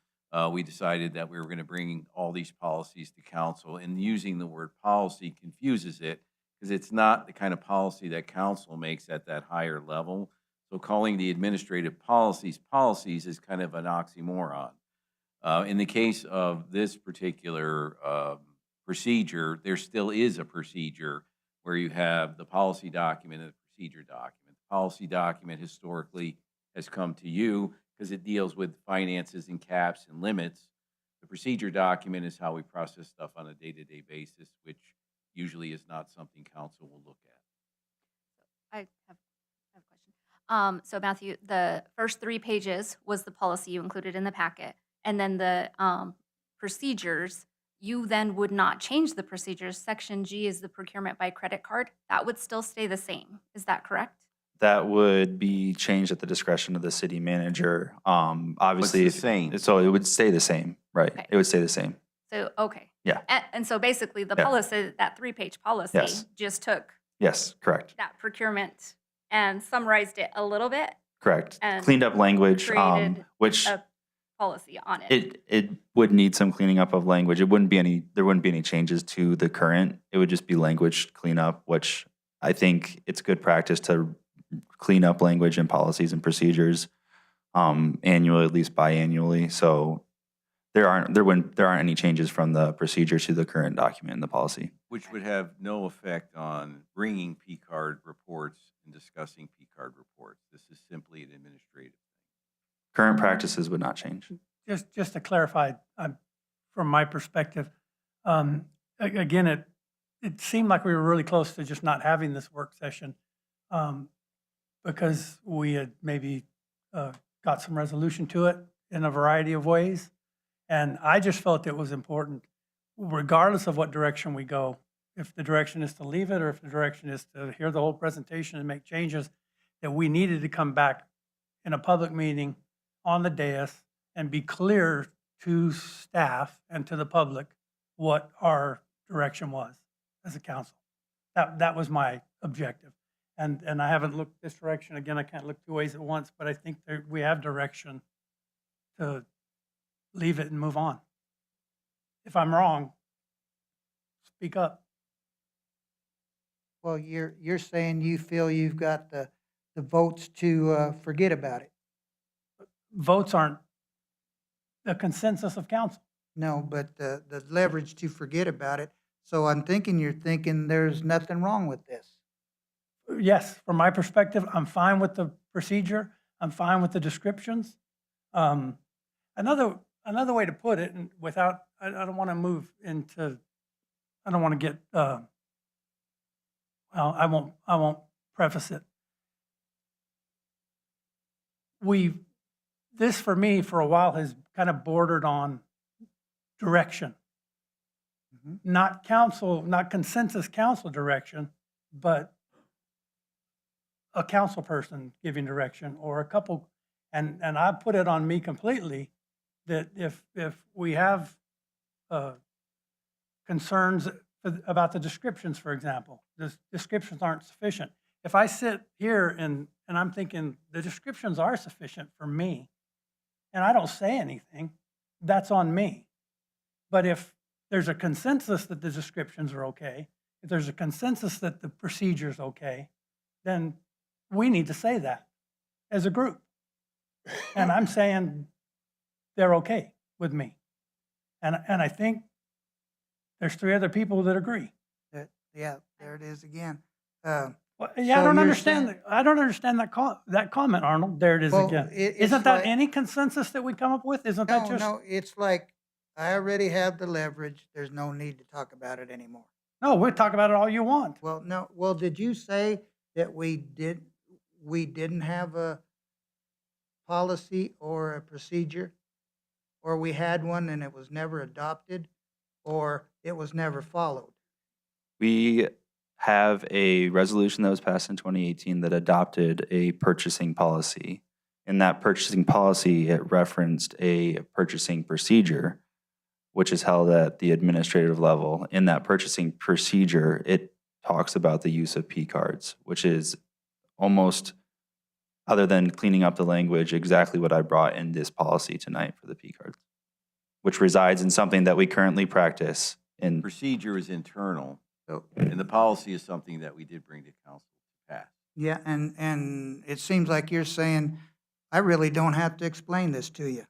we decided that we were going to bring all these policies to council. And using the word policy confuses it because it's not the kind of policy that council makes at that higher level. So calling the administrative policies policies is kind of an oxymoron. In the case of this particular procedure, there still is a procedure where you have the policy document and the procedure document. The policy document historically has come to you because it deals with finances and caps and limits. The procedure document is how we process stuff on a day-to-day basis, which usually is not something council will look at. I have a question. So Matthew, the first 3 pages was the policy you included in the packet. And then the procedures, you then would not change the procedures. Section G is the procurement by credit card. That would still stay the same. Is that correct? That would be changed at the discretion of the city manager. Obviously, What's the same? So it would stay the same, right? Okay. It would stay the same. So, okay. Yeah. And so basically the Yeah. policy, that 3-page policy Yes. just took Yes, correct, that procurement and summarized it a little bit, correct. And Cleaned up language, created which a policy on it. it would need some cleaning up of language. There wouldn't be any changes to the current. It would just be language cleanup, which I think it's good practice to clean up language and policies and procedures annually, at least biannually. So there aren't any changes from the procedure to the current document in the policy. Which would have no effect on bringing P-card reports and discussing P-card reports. This is simply an administrative. Current practices would not change. Just to clarify, from my perspective, again, it seemed like we were really close to just not having this work session because we had maybe got some resolution to it in a variety of ways. And I just felt it was important, regardless of what direction we go, if the direction is to leave it or if the direction is to hear the whole presentation and make changes, that we needed to come back in a public meeting on the dais and be clear to staff and to the public what our direction was as a council. That was my objective. And I haven't looked this direction. Again, I can't look 2 ways at once, but I think that we have direction to leave it and move on. If I'm wrong, speak up. Well, you're saying you feel you've got the votes to forget about it. Votes aren't the consensus of council. No, but the leverage to forget about it. So I'm thinking you're thinking there's nothing wrong with this. Yes, from my perspective, I'm fine with the procedure. I'm fine with the descriptions. Another way to put it, and without, I don't want to move into, I don't want to get, well, I won't preface it. This for me for a while has kind of bordered on direction. Not council, not consensus council direction, but a council person giving direction or a couple, and I put it on me completely that if we have concerns about the descriptions, for example, the descriptions aren't sufficient. If I sit here and I'm thinking the descriptions are sufficient for me, and I don't say anything, that's on me. But if there's a consensus that the descriptions are okay, if there's a consensus that the procedure is okay, then we need to say that as a group. And I'm saying they're okay with me. And I think there's 3 other people that agree. Yeah, there it is again. Well, yeah, I So don't you're understand, saying- I don't understand that comment, Arnold. There it is Well, again. it's Isn't that like- any consensus that we come up with? Isn't that No, just? no, it's like, I already have the leverage. There's no need to talk about it anymore. No, we'll talk about it all you want. Well, no, well, did you say that we didn't have a policy or a procedure? Or we had one and it was never adopted, or it was never followed? We have a resolution that was passed in 2018 that adopted a purchasing policy. In that purchasing policy, it referenced a purchasing procedure, which is held at the administrative level. In that purchasing procedure, it talks about the use of P cards, which is almost, other than cleaning up the language, exactly what I brought in this policy tonight for the P cards, which resides in something that we currently practice in. Procedure is internal, So, and the policy is something that we did bring to council to pass. yeah, and it seems like you're saying, I really don't have to explain this to you.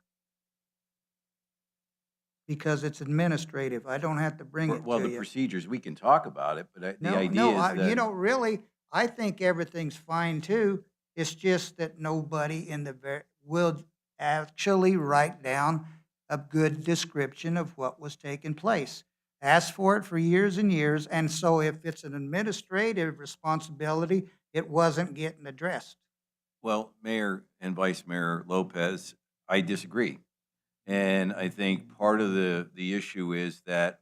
Because it's administrative. I don't have to bring it Well, to the you. procedures, we can talk about it, but the No, idea no, is that. you know, really, I think everything's fine too. It's just that nobody in the will actually write down a good description of what was taking place. Asked for it for years and years, and so if it's an administrative responsibility, it wasn't getting addressed. Well, Mayor and Vice Mayor Lopez, I disagree. And I think part of the issue is that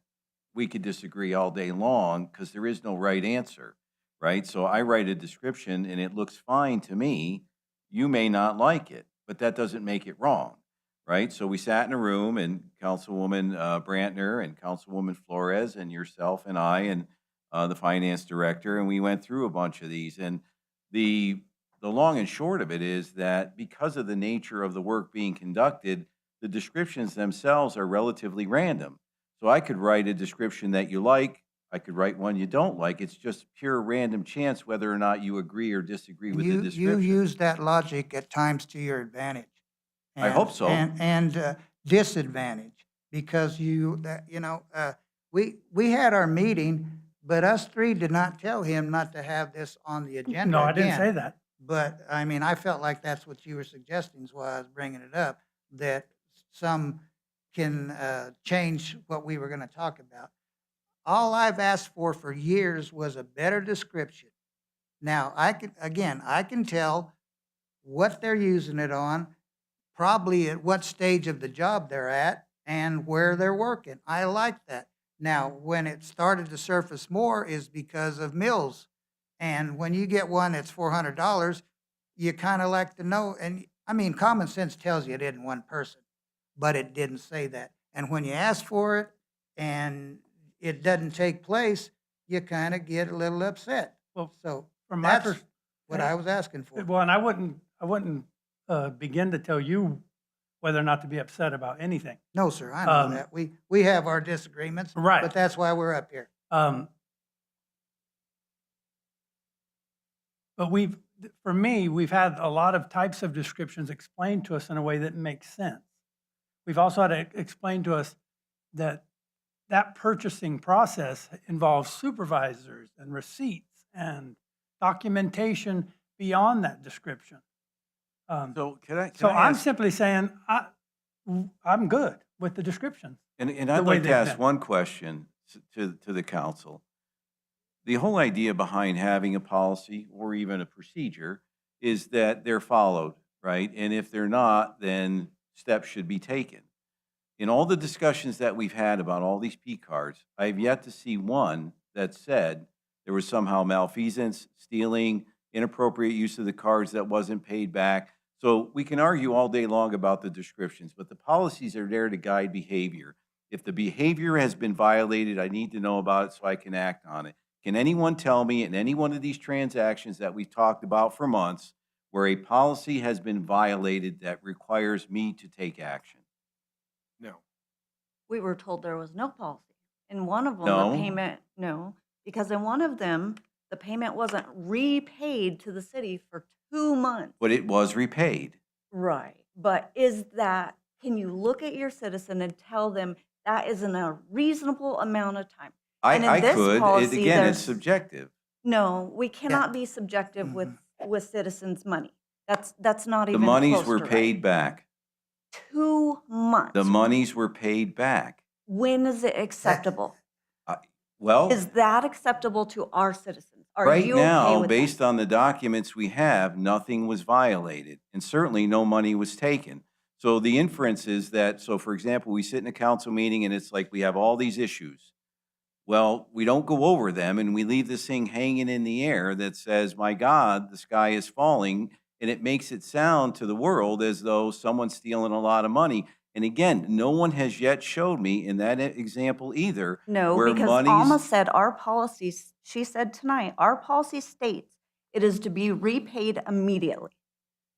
we could disagree all day long because there is no right answer, right? So I write a description and it looks fine to me. You may not like it, but that doesn't make it wrong, right? So we sat in a room and Councilwoman Brantner and Councilwoman Flores and yourself and I and the finance director, and we went through a bunch of these. And the long and short of it is that because of the nature of the work being conducted, the descriptions themselves are relatively random. So I could write a description that you like, I could write one you don't like. It's just pure random chance whether or not you agree or disagree with the You description. use that logic at times to your advantage. I hope so. And disadvantage, because we had our meeting, but us three did not tell him not to have this on the agenda No, I didn't again. say that. But, I mean, I felt like that's what you were suggesting, is why I was bringing it up, that some can change what we were going to talk about. All I've asked for years was a better description. Now, I can tell what they're using it on, probably at what stage of the job they're at, and where they're working. I like that. Now, when it started to surface more is because of mills. And when you get one that's $400, you kind of like to know, and I mean, common sense tells you it isn't one person, but it didn't say that. And when you ask for it and it doesn't take place, you kind of get a little upset. Well, So from my that's what I was asking for. Well, and I wouldn't begin to tell you whether or not to be upset about anything. No, sir, I know that. We have our disagreements. Right. But that's why we're up here. But for me, we've had a lot of types of descriptions explained to us in a way that makes sense. We've also had to explain to us that purchasing process involves supervisors and receipts and documentation beyond that description. So can I I'm ask- simply saying I'm good with the descriptions. And the I'd way like to they've ask been. one question to the council. The whole idea behind having a policy or even a procedure is that they're followed, right? And if they're not, then steps should be taken. In all the discussions that we've had about all these P cards, I've yet to see one that said there was somehow malfeasance, stealing, inappropriate use of the cards that wasn't paid back. So we can argue all day long about the descriptions, but the policies are there to guide behavior. If the behavior has been violated, I need to know about it so I can act on it. Can anyone tell me in any one of these transactions that we've talked about for months where a policy has been violated that requires me to take action? No. We were told there was no policy. In one of them, No. the payment, no, because in one of them, the payment wasn't repaid to the city for 2 months. But it was repaid. Right. But can you look at your citizen and tell them that isn't a reasonable amount of time? And in I this could. policy, Again, it's there's- subjective. No, we cannot be subjective with citizens' money. That's not The even monies close were to right. paid back. 2 months. The monies were paid back. When is it acceptable? Well, Is that acceptable to our citizens? Are right you okay now, with that? based on the documents we have, nothing was violated, and certainly no money was taken. So the inference is that, so for example, we sit in a council meeting and it's like we have all these issues. Well, we don't go over them and we leave this thing hanging in the air that says, my God, the sky is falling. And it makes it sound to the world as though someone's stealing a lot of money. And again, no one has yet showed me in that example either. No, where because monies- Alma said our policies, she said tonight, our policy states it is to be repaid immediately.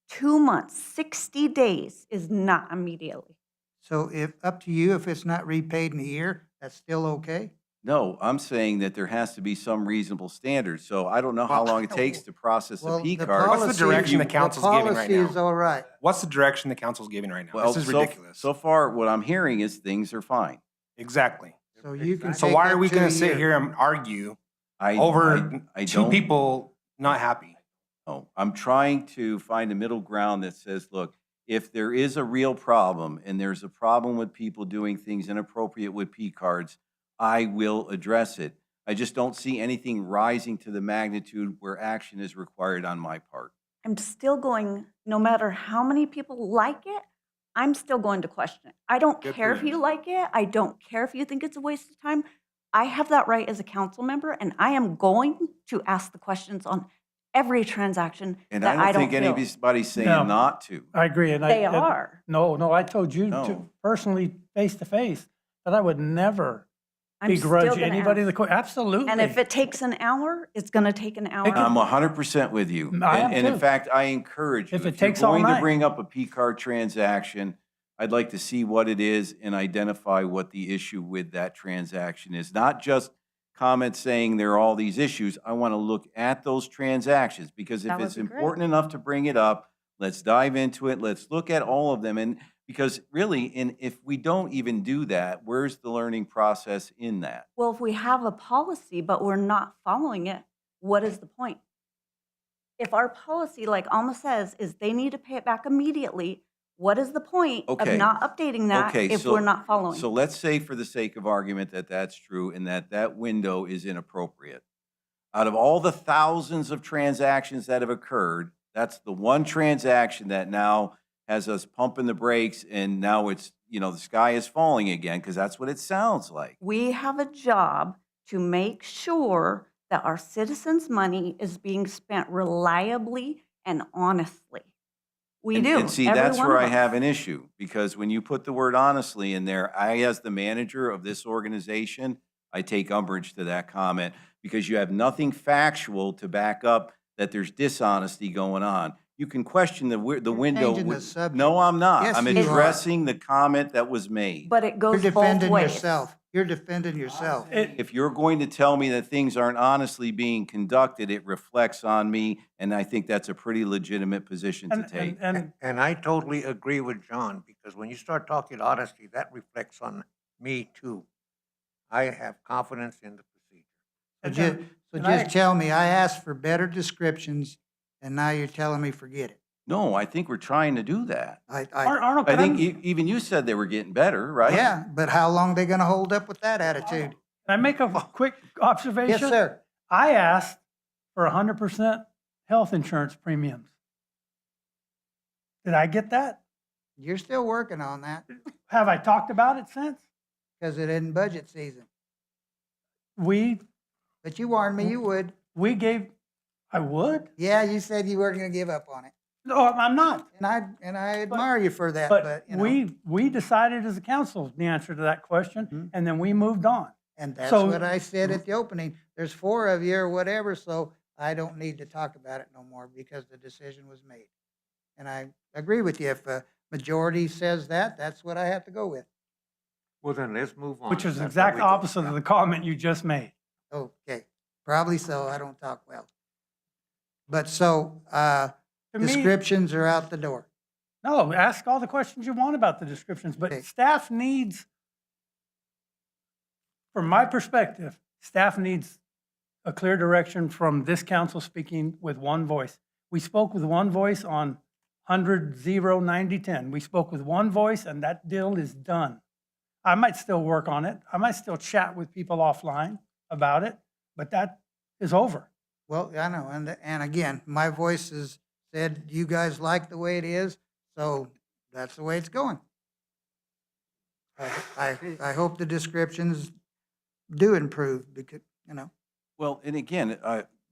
2 months, 60 days is not immediately. So if, up to you, if it's not repaid in a year, that's still okay? No, I'm saying that there has to be some reasonable standards. So I don't know how long it takes to process a P card. What's the direction the council's giving right now? policy is all right. What's the direction the council's giving right now? Well, This is so- ridiculous. So far, what I'm hearing is things are fine. Exactly. So you can So take why up are we to going a to sit year. here and argue I over I two don't- people not happy? No, I'm trying to find a middle ground that says, look, if there is a real problem and there's a problem with people doing things inappropriate with P cards, I will address it. I just don't see anything rising to the magnitude where action is required on my part. I'm still going, no matter how many people like it, I'm still going to question it. I don't Good care for if you. you like it. I don't care if you think it's a waste of time. I have that right as a council member, and I am going to ask the questions on every transaction And that I I don't don't think feel. anybody's saying No. not to. I agree. And They I, are. No, I told you to No. personally, face to face, that I would never I'm still begrudge gonna anybody ask. the, absolutely. And if it takes an hour, it's going to take an hour. I'm 100% with you. I am And in too. fact, I encourage you, If it if you're takes all going to night. bring up a P card transaction, I'd like to see what it is and identify what the issue with that transaction is. Not just comments saying there are all these issues. I want to look at those transactions because if That would it's be great. important enough to bring it up, let's dive into it. Let's look at all of them. And because really, and if we don't even do that, where's the learning process in that? Well, if we have a policy, but we're not following it, what is the point? If our policy, like Alma says, is they need to pay it back immediately, what is the point Okay. of not updating that Okay, if so- we're not following? So let's say for the sake of argument that that's true and that that window is inappropriate. Out of all the thousands of transactions that have occurred, that's the one transaction that now has us pumping the brakes and now it's, the sky is falling again because that's what it sounds like. We have a job to make sure that our citizens' money is being spent reliably and honestly. We And- do. And see, every that's one where of I us. have an issue, because when you put the word honestly in there, I, as the manager of this organization, I take umbrage to that comment, because you have nothing factual to back up that there's dishonesty going on. You can question the window. changing the subject. No, I'm not. Yes, I'm you are. addressing the comment that was made. But it You're goes both defending ways. yourself. You're defending yourself. If you're going to tell me that things aren't honestly being conducted, it reflects on me, and I think that's a pretty legitimate position to take. And I totally agree with John, because when you start talking honesty, that reflects on me too. I have confidence in the procedure. So just tell me, I asked for better descriptions, and now you're telling me forget it. No, I think we're trying to do that. Arnold, I can think even you said they were getting better, right? Yeah, but how long they gonna hold up with that attitude? Can I make a quick observation? Yes, sir. I asked for 100% health insurance premiums. Did I get that? You're still working on that Have I talked about it since? because it isn't budget season. But you warned me you would. I would? Yeah, you said you weren't gonna give up on it. No, I'm not. And I admire you for that, but you know. we decided as a council the answer to that question, and then we moved on. And that's So- what I said at the opening. There's 4 of you or whatever, so I don't need to talk about it no more because the decision was made. And I agree with you. If a majority says that, that's what I have to go with. Well, then let's move on. Which is That's exact what we do. opposite of the comment you just made. Okay, probably so. I don't talk well. But so, To me- descriptions are out the door. No, ask all the questions you want about the descriptions, but staff needs, from my perspective, staff needs a clear direction from this council speaking with one voice. We spoke with one voice on 100, 0, 90, 10. We spoke with one voice, and that deal is done. I might still work on it. I might still chat with people offline about it, but that is over. Well, I know, and again, my voice has said, you guys like the way it is, so that's the way it's going. I hope the descriptions do improve, because, you know. Well, and again,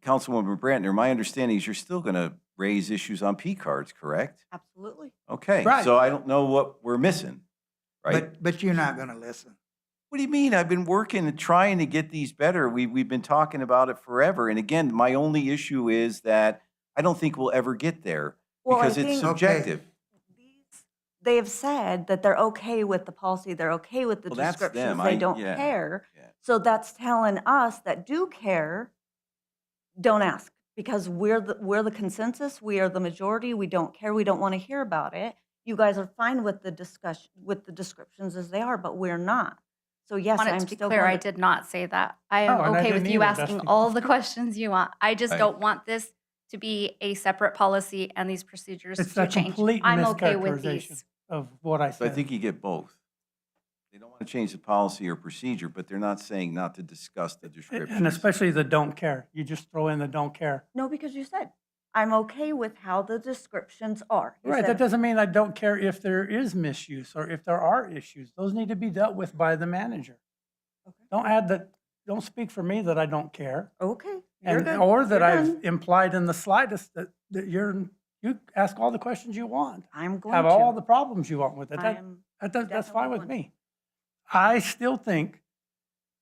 Councilwoman Brantner, my understanding is you're still going to raise issues on P cards, correct? Absolutely. Okay, Right. so I don't know what we're missing, right? But you're not gonna listen. What do you mean? I've been working and trying to get these better. We've been talking about it forever. And again, my only issue is that I don't think we'll ever get there Well, I because it's think- subjective. They have said that they're okay with the policy, they're okay with the Well, that's descriptions, them. they don't Yeah. care. So that's telling us that do care, don't ask, because we're the consensus, we are the majority, we don't care, we don't want to hear about it. You guys are fine with the discussion, with the descriptions as they are, but we're not. So yes, I I'm wanted to be still clear, going I to. did not say that. I No, am and I okay with didn't you either. asking That's all the questions you want. I just Right. don't want this to be a separate policy and these procedures It's to a change. complete I'm okay with mischaracterization these. of what I So I said. think you get both. They don't want to change the policy or procedure, but they're not saying not to discuss the description. And especially the don't care. You just throw in the don't care. No, because you said, I'm okay with how the descriptions are. You Right, said- that doesn't mean I don't care if there is misuse or if there are issues. Those need to be dealt with by the manager. Don't speak for me that I don't care. Okay, you're And, good. or that You're I've done. implied in the slightest that you ask all the questions you want. I'm going Have to. all the problems you want with it. I am That's fine with definitely me. I still think,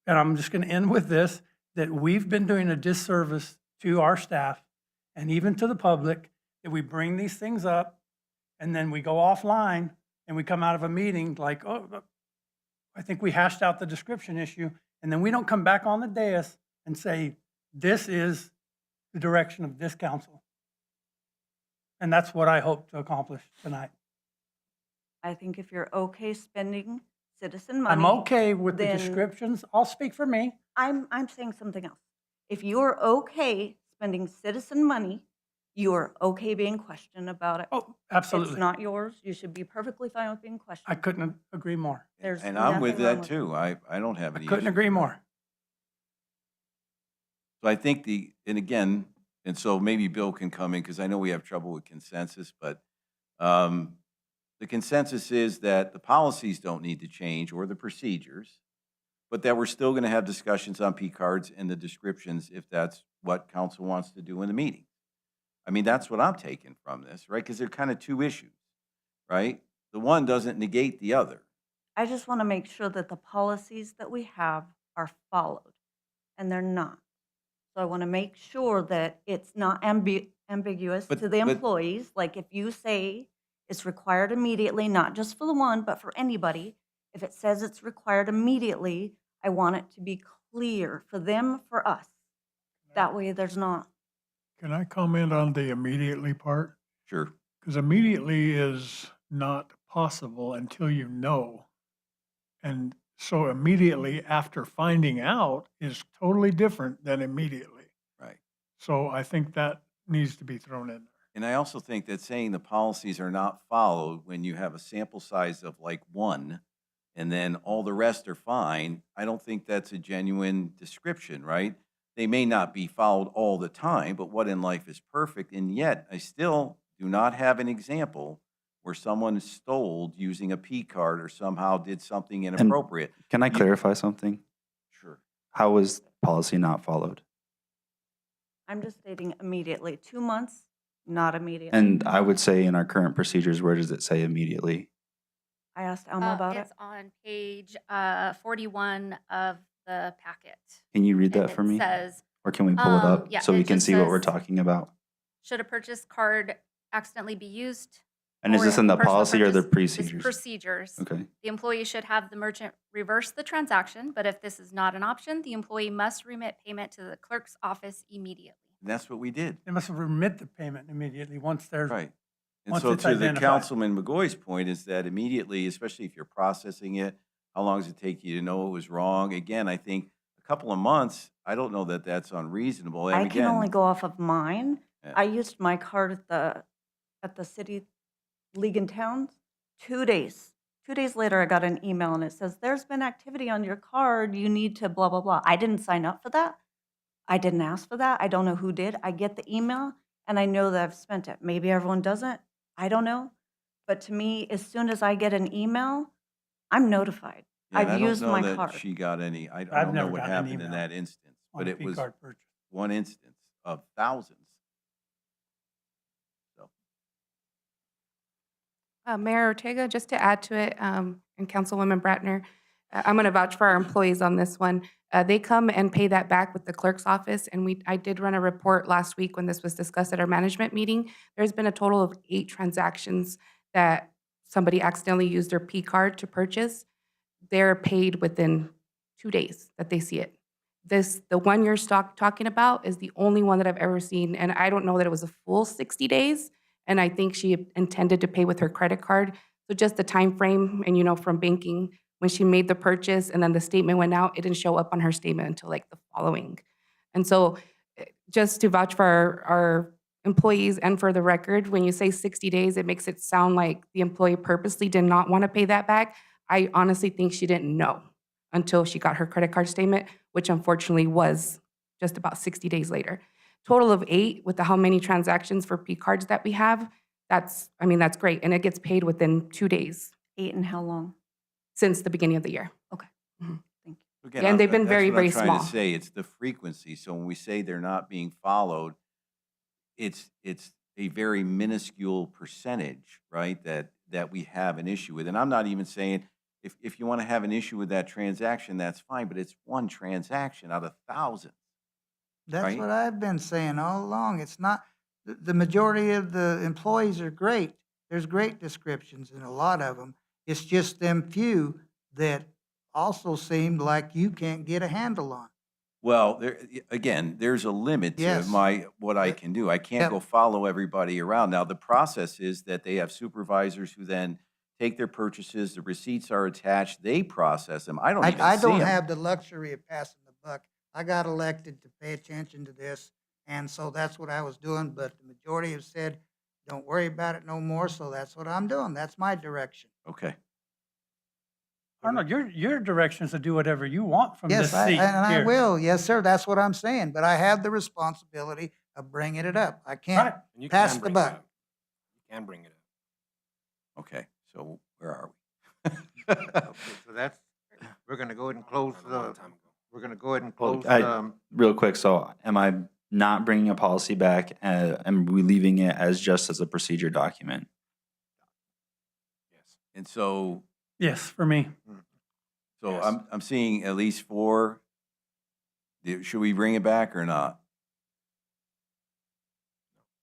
and I'm just going to end with this, that we've been doing a disservice to our staff and even to the public, that we bring these things up and then we go offline and we come out of a meeting like, oh, I think we hashed out the description issue, and then we don't come back on the dais and say, this is the direction of this council. And that's what I hope to accomplish tonight. I think if you're okay spending citizen money. I'm okay with the then- descriptions. I'll speak for me. I'm saying something else. If you're okay spending citizen money, you're okay being questioned about it. Oh, absolutely. It's not yours. You should be perfectly fine with being I questioned. couldn't agree more. There's And I'm with nothing wrong that too. I don't have any Couldn't issue. agree more. So I think and again, and so maybe Bill can come in because I know we have trouble with consensus, but the consensus is that the policies don't need to change or the procedures, but that we're still going to have discussions on P cards and the descriptions if that's what council wants to do in the meeting. I mean, that's what I'm taking from this, right? Because they're kind of two issues, right? The one doesn't negate the other. I just want to make sure that the policies that we have are followed, and they're not. So I want to make sure that it's not ambiguous But- to the but- employees. Like if you say it's required immediately, not just for the one, but for anybody, if it says it's required immediately, I want it to be clear for them, for us. That way there's not. Can I comment on the immediately part? Sure. Because immediately is not possible until you know. And so immediately after finding out is totally different than immediately. Right. So I think that needs to be thrown in there. And I also think that saying the policies are not followed when you have a sample size of like one and then all the rest are fine, I don't think that's a genuine description, right? They may not be followed all the time, but what in life is perfect? And yet I still do not have an example where someone stole using a P card or somehow did something inappropriate. Can I You- clarify something? Sure. How is policy not followed? I'm just stating immediately. 2 months, not immediately. And I would say in our current procedures, where does it say immediately? I asked Alma about it. It's on page 41 of the packet. Can you read And that for it me? says, Or can we pull it up yeah, so we it can just see what we're says- talking about? should a purchase card accidentally be used? And is or this in the personal policy or the purchase? It's procedures? procedures. Okay. The employee should have the merchant reverse the transaction, but if this is not an option, the employee must remit payment to the clerk's office immediately. And that's what we did. They must remit the payment immediately once there's. Right. And Once so it's to the identified. Councilman McGoy's point is that immediately, especially if you're processing it, how long does it take you to know it was wrong? Again, I think a couple of months, I don't know that that's unreasonable. And I can only again, go off of mine. Yeah. I used my card at the city league in towns. 2 days. 2 days later, I got an email and it says, there's been activity on your card. You need to blah, blah, blah. I didn't sign up for that. I didn't ask for that. I don't know who did. I get the email and I know that I've spent it. Maybe everyone doesn't. I don't know. But to me, as soon as I get an email, I'm notified. yeah, and I've I don't used know my that card. she got any, I I've don't know never what gotten an happened in email that instance, on but a it P was card purchase. one instance of thousands. So, Mayor Ortega, just to add to it, and Councilwoman Bratner, I'm going to vouch for our employees on this one. They come and pay that back with the clerk's office, and I did run a report last week when this was discussed at our management meeting. There's been a total of 8 transactions that somebody accidentally used their P card to purchase. They're paid within 2 days that they see it. The one you're talking about is the only one that I've ever seen, and I don't know that it was a full 60 days, and I think she intended to pay with her credit card. So just the time frame, and from banking, when she made the purchase and then the statement went out, it didn't show up on her statement until like the following. And so just to vouch for our employees and for the record, when you say 60 days, it makes it sound like the employee purposely did not want to pay that back. I honestly think she didn't know until she got her credit card statement, which unfortunately was just about 60 days later. Total of 8 with how many transactions for P cards that we have, that's great. And it gets paid within 2 days 8 and how long? since the beginning of the year. Okay. Mhm. Thank you. again, Yeah, and they've been that's very, what I'm very trying small. to say, it's the frequency. So when we say they're not being followed, it's a very minuscule percentage, right, that we have an issue with. And I'm not even saying, if you want to have an issue with that transaction, that's fine, but it's one transaction out of thousands. That's Right. what I've been saying all along. It's not, the majority of the employees are great. There's great descriptions in a lot of them. It's just them few that also seemed like you can't get a handle on. Well, again, there's a limit to Yes. what I can do. I can't Yep. go follow everybody around. Now, the process is that they have supervisors who then take their purchases, the receipts are attached, they process them. I don't even I see don't them. have the luxury of passing the buck. I got elected to pay attention to this, and so that's what I was doing, but the majority have said, don't worry about it no more, so that's what I'm doing. That's my direction. Okay. Arnold, your direction is to do whatever you want from Yes, this seat and I here. will. Yes, sir. That's what I'm saying, but I have the responsibility of bringing it up. I can't And you pass can the bring it buck. up. You can bring it up. Okay, so where are we? Okay, so that's, we're gonna go ahead and close the, we're gonna go ahead and Well, close, real quick, so am I not bringing a policy back? Am we leaving it as just as a procedure document? Yes. And so, Yes, for me. so Yes. I'm seeing at least 4. Should we bring it back or not?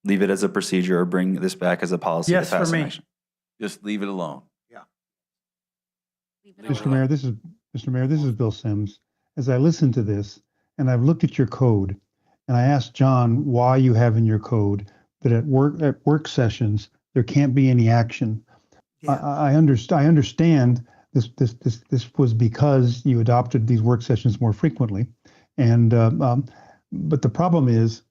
Leave it as a procedure or bring this back as a policy to Yes, for pass an me. action? Just leave it alone. Leave it Leave it Mr. alone. Mayor, this is Bill Sims. As I listen to this, and I've looked at your code, and I asked John why you have in your code that at work sessions there can't be any action. I understand this was because you adopted these work sessions more frequently, and but the problem is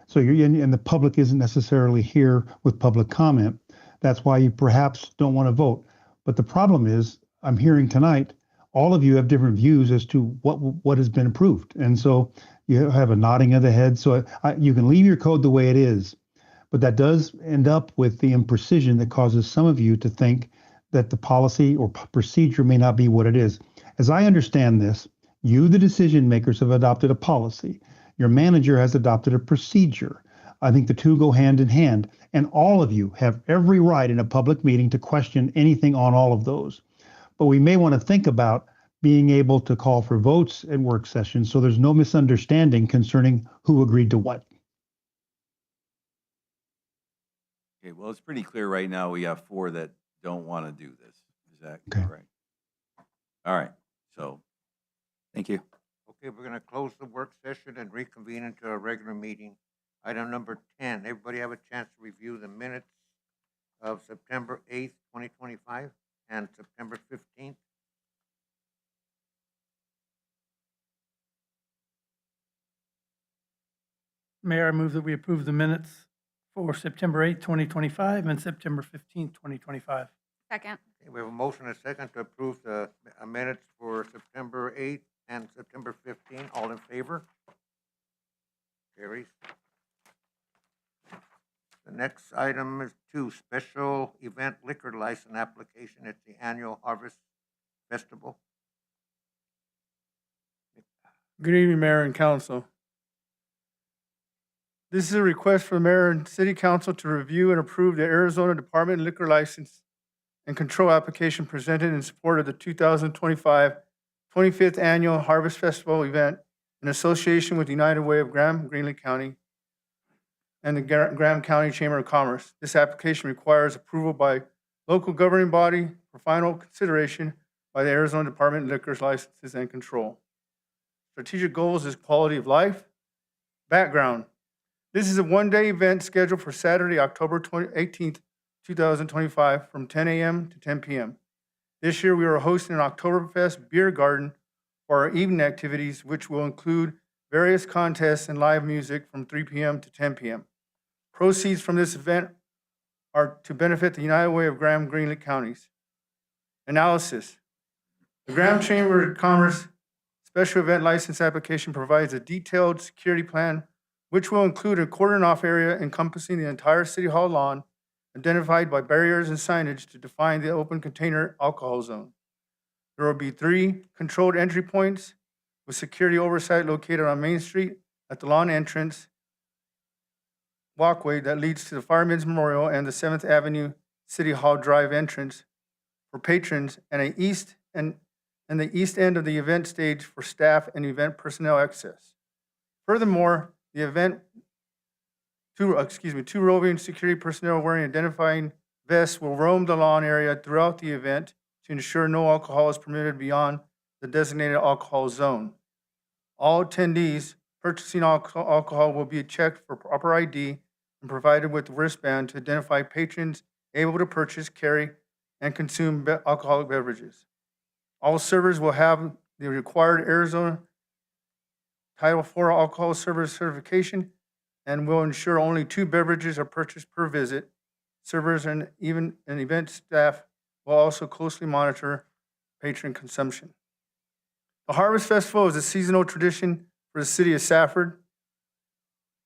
so and the public isn't necessarily here with public comment. That's why you perhaps don't want to vote. But the problem is, I'm hearing tonight, all of you have different views as to what has been approved, and so you have a nodding of the head. So you can leave your code the way it is, but that does end up with the imprecision that causes some of you to think that the policy or procedure may not be what it is. As I understand this, you, the decision makers, have adopted a policy. Your manager has adopted a procedure. I think the two go hand in hand, and all of you have every right in a public meeting to question anything on all of those. But we may want to think about being able to call for votes at work sessions so there's no misunderstanding concerning who agreed to what. Okay, well, it's pretty clear right now we have 4 that don't want to do this. Is that Okay. correct? All right, so Thank you. okay, we're gonna close the work session and reconvene into a regular meeting. Item number 10, everybody have a chance to review the minutes of September 8th, 2025 and September 15th. Mayor, I move that we approve the minutes for September 8th, 2025 and September 15th, 2025. Second. Okay, we have a motion and a second to approve the minutes for September 8th and September 15th. All in favor? Carries. The next item is 2, special event liquor license application at the annual Harvest Festival. Good evening, Mayor and Council. This is a request for the Mayor and City Council to review and approve the Arizona Department of Liquor License and Control application presented in support of the 2025 25th Annual Harvest Festival event in association with United Way of Graham-Greenlee County and the Graham County Chamber of Commerce. This application requires approval by local governing body for final consideration by the Arizona Department of Liquor Licenses and Control. Strategic goals is quality of life. Background. This is a one-day event scheduled for Saturday, October 18th, 2025 from 10 a.m. to 10 p.m. This year we are hosting an Oktoberfest beer garden for our evening activities, which will include various contests and live music from 3 p.m. to 10 p.m. Proceeds from this event are to benefit the United Way of Graham-Greenlee counties. Analysis. The Graham Chamber of Commerce Special Event License application provides a detailed security plan, which will include a cordon-off area encompassing the entire City Hall lawn, identified by barriers and signage to define the open container alcohol zone. There will be 3 controlled entry points with security oversight located on Main Street at the lawn entrance walkway that leads to the Firemen's Memorial and the 7th Avenue City Hall Drive entrance for patrons, and the east end of the event stage for staff and event personnel access. Furthermore, the event, 2 roving security personnel wearing identifying vests will roam the lawn area throughout the event to ensure no alcohol is permitted beyond the designated alcohol zone. All attendees purchasing alcohol will be checked for proper ID and provided with a wristband to identify patrons able to purchase, carry, and consume alcoholic beverages. All servers will have the required Arizona Title IV alcohol service certification and will ensure only 2 beverages are purchased per visit. Servers and event staff will also closely monitor patron consumption. The Harvest Festival is a seasonal tradition for the city of Safford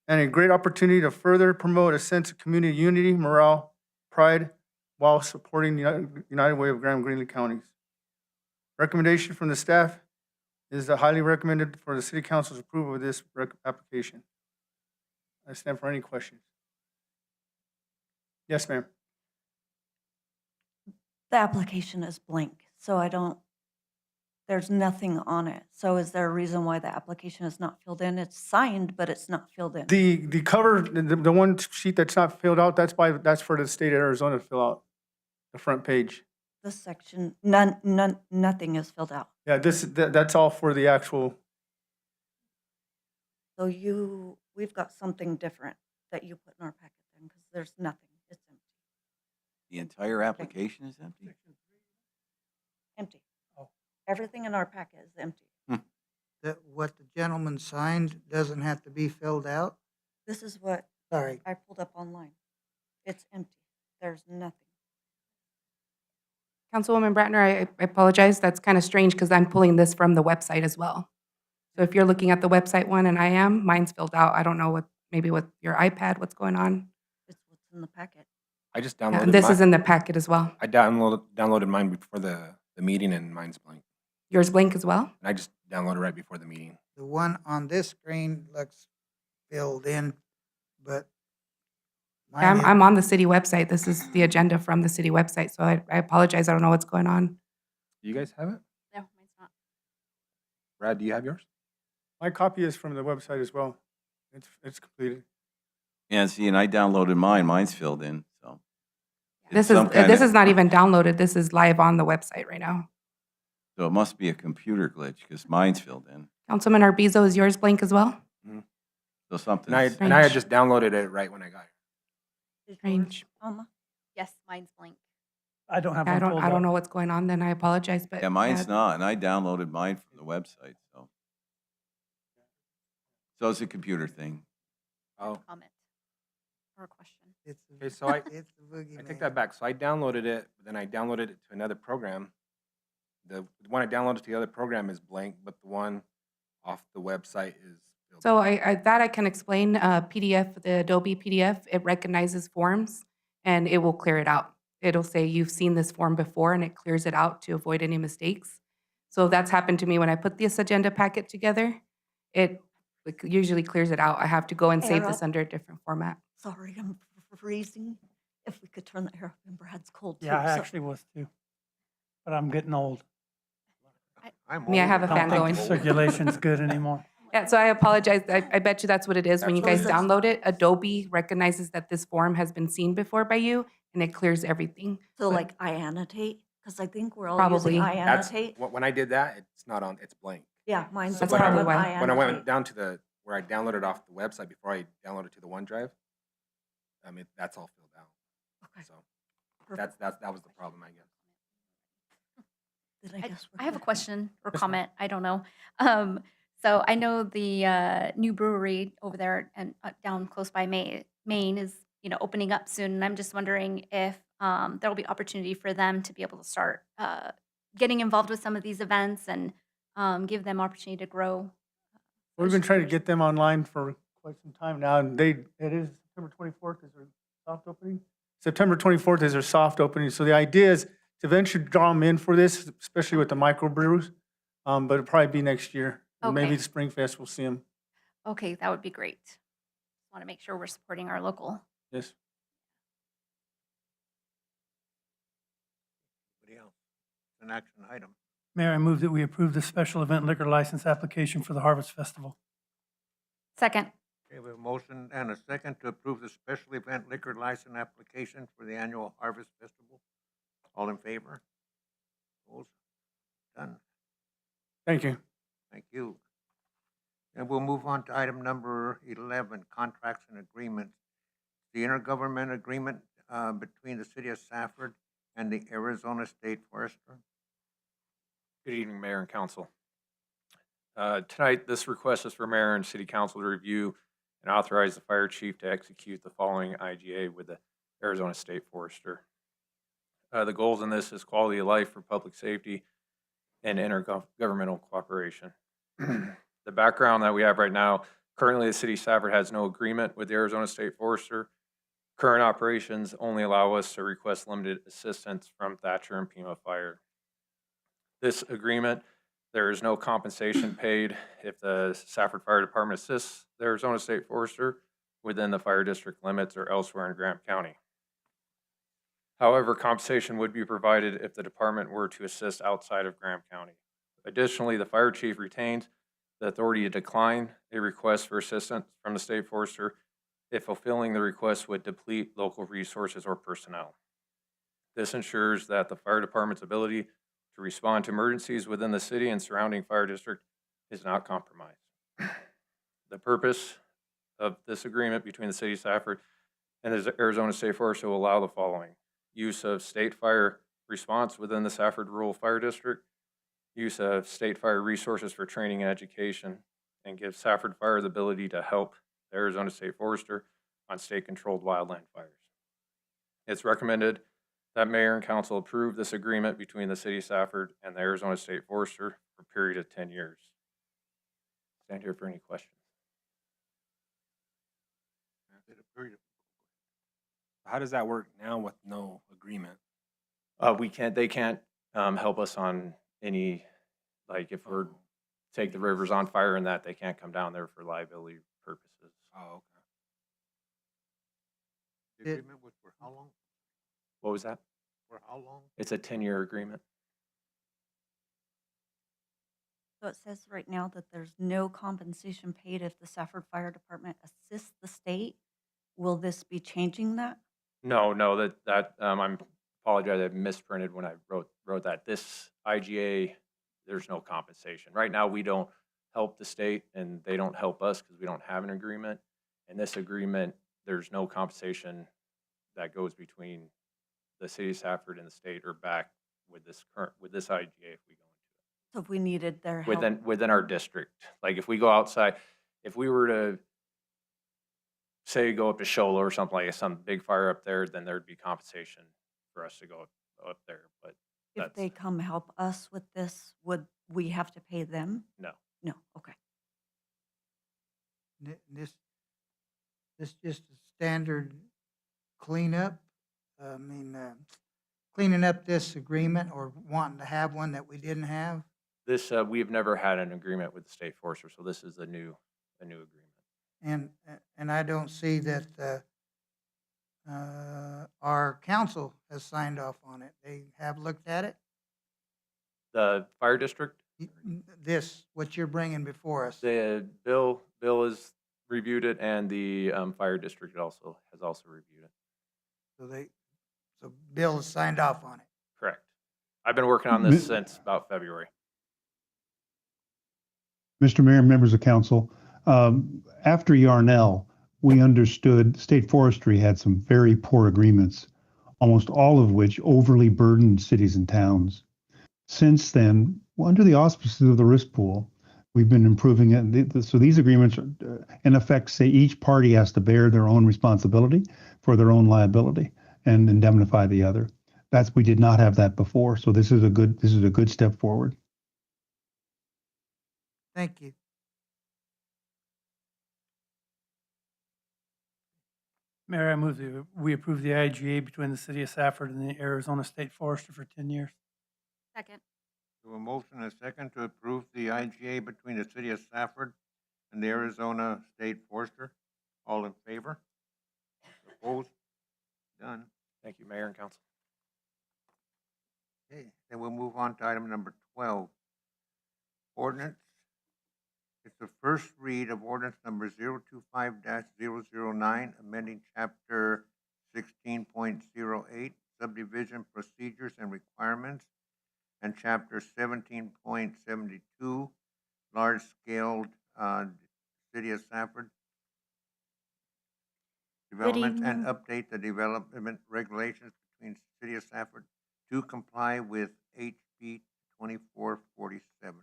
and a great opportunity to further promote a sense of community unity, morale, pride, while supporting the United Way of Graham-Greenlee counties. Recommendation from the staff is highly recommended for the City Council's approval of this application. I stand for any questions. Yes, ma'am. The application is blank, so there's nothing on it. So is there a reason why the application is not filled in? It's signed, but it's not filled in. The cover, the one sheet that's not filled out, that's for the state of Arizona to fill out, the front page. This section, nothing is filled out. Yeah, that's all for the actual, So we've got something different that you put in our packet then, because there's nothing. It's empty. The entire application is empty? Empty. Everything in our packet is empty. That what the gentleman signed doesn't have to be filled out? This is what Sorry. I pulled up online. It's empty. There's nothing. Councilwoman Bratner, I apologize. That's kind of strange because I'm pulling this from the website as well. So if you're looking at the website one and I am, mine's filled out. I don't know maybe with your iPad, what's going on. It's what's in the packet. I just Yeah, downloaded this is in the packet as well. I downloaded mine before the meeting, and mine's blank. Yours blank as well? And I just downloaded right before the meeting. The one on this screen looks filled in, but Yeah, mine I'm on the city website. This is the agenda from the city website, so I apologize. I don't know what's going on. Do you guys have it? No, mine's not. Brad, do you have yours? my copy is from the website as well. It's completed. Yeah, see, and I downloaded mine. Mine's filled in, so. This is not even downloaded. This is live on the website right now. So it must be a computer glitch because mine's filled in. Councilman Arbizo, is yours blank as well? So something. And I had just downloaded it right when I got here. Strange. Yes, mine's blank. I don't have I one don't pulled I don't up. know what's going on then. I apologize, but Yeah, mine's not, and I downloaded mine from the website, so. So it's a computer thing. Oh. comment or a question. Okay, so I take that back. So I downloaded it, but then I downloaded it to another program. The one I downloaded to the other program is blank, but the one off the website is filled. So I can explain, PDF, the Adobe PDF, it recognizes forms and it will clear it out. It'll say you've seen this form before and it clears it out to avoid any mistakes. So that's happened to me when I put this agenda packet together. It usually clears it out. I have to go and save this Era. under a different format. Sorry, I'm freezing. If we could turn the air up, and Brad's cold too. Yeah, I so- actually was too. But I'm getting old. I'm Me, I old have a and I fan don't going. think the circulation's good anymore. Yeah, so I apologize. I bet you that's what it is. When you That's guys what it is. download it, Adobe recognizes that this form has been seen before by you and it clears everything. So But- like I annotate, because I think we're all Probably. using I That's, annotate. when I did that, it's not on, it's blank. Yeah, mine's That's blank probably with why. I When I went annotate. down to where I downloaded off the website before I downloaded to the OneDrive, I mean, that's all filled out. Okay. So Perfect. that was the problem, I guess. Then I guess we're I have a good. question or Yes, ma'am. comment. I don't know. So I know the new brewery over there and down close by Maine is opening up soon, and I'm just wondering if there will be opportunity for them to be able to start getting involved with some of these events and give them opportunity to grow. We've been trying to get them online for quite some time now, and it is September 24th is their soft opening. September 24th is their soft opening, so the idea is to eventually draw them in for this, especially with the microbrews, but it'll probably be next year. And Maybe Okay. the Spring Fest, we'll see them. Okay, that would be great. Want to make sure we're supporting our local. Yes. Anybody else? It's an action item. Mayor, I move that we approve the special event liquor license application for the Harvest Festival. Second. Okay, we have a motion and a second to approve the special event liquor license application for the annual Harvest Festival. All in favor? Opposed? Done. Thank you. Thank you. And we'll move on to item number 11, contracts and agreements. The intergovernmental agreement between the city of Safford and the Arizona State Forester. Good evening, Mayor and Council. Tonight, this request is for Mayor and City Council to review and authorize the Fire Chief to execute the following IGA with the Arizona State Forester. The goals in this is quality of life for public safety and intergovernmental cooperation. The background that we have right now, currently the City of Safford has no agreement with the Arizona State Forester. Current operations only allow us to request limited assistance from Thatcher and Pima Fire. This agreement, there is no compensation paid if the Safford Fire Department assists the Arizona State Forester within the fire district limits or elsewhere in Graham County. However, compensation would be provided if the department were to assist outside of Graham County. Additionally, the fire chief retains the authority to decline a request for assistance from the state forester if fulfilling the request would deplete local resources or personnel. This ensures that the fire department's ability to respond to emergencies within the city and surrounding fire district is not compromised. The purpose of this agreement between the city of Safford and the Arizona State Forester will allow the following: use of state fire response within the Safford Rural Fire District, use of state fire resources for training and education, and give Safford Fire the ability to help the Arizona State Forester on state-controlled wildland fires. It's recommended that Mayor and Council approve this agreement between the City of Safford and the Arizona State Forester for a period of 10 years. Stand here for any questions. How does that work now with no agreement? They can't help us on any, like if we're, take the rivers on fire and that, they can't come down there for liability purposes. Oh, okay. The agreement was for how long? What was that? For how long? It's a 10-year agreement. So it says right now that there's no compensation paid if the Safford Fire Department assists the state. Will this be changing that? No, I apologize, I misprinted when I wrote that. This IGA, there's no compensation. Right now, we don't help the state and they don't help us because we don't have an agreement. In this agreement, there's no compensation that goes between the city of Safford and the state or back with this IGA if we go So if we needed their help. within our district. Like if we go outside, if we were to say go up to Shola or something like some big fire up there, then there'd be compensation for us to go up there. But If that's, they come help us with this, would we have to pay them? no. No, okay. This just a standard cleanup? I mean, cleaning up this agreement or wanting to have one that we didn't have? This, we've never had an agreement with the state forester, so this is a new agreement. And I don't see that our council has signed off on it. They have looked at it? The fire district, This, what you're bringing before us? the Bill has reviewed it, and the fire district has also reviewed it. So Bill has signed off on it. Correct. I've been working on this since about February. Mr. Mayor, members of council, after Yarnell, we understood state forestry had some very poor agreements, almost all of which overly burdened cities and towns. Since then, under the auspices of the risk pool, we've been improving it. So these agreements, in effect, say each party has to bear their own responsibility for their own liability and indemnify the other. We did not have that before, so this is a good step forward. Thank you. Mayor, I move that we approve the IGA between the city of Safford and the Arizona State Forester for 10 years. Second. So a motion and a second to approve the IGA between the city of Safford and the Arizona State Forester. All in favor? Opposed? Done. Thank you, Mayor and Council. Okay, then we'll move on to item number 12. Ordinance. It's the first read of ordinance number 025-009, amending chapter 16.08, subdivision procedures and requirements, and chapter 17.72, large-scale city of Safford development, and update the development regulations between city of Safford to comply with HB 2447.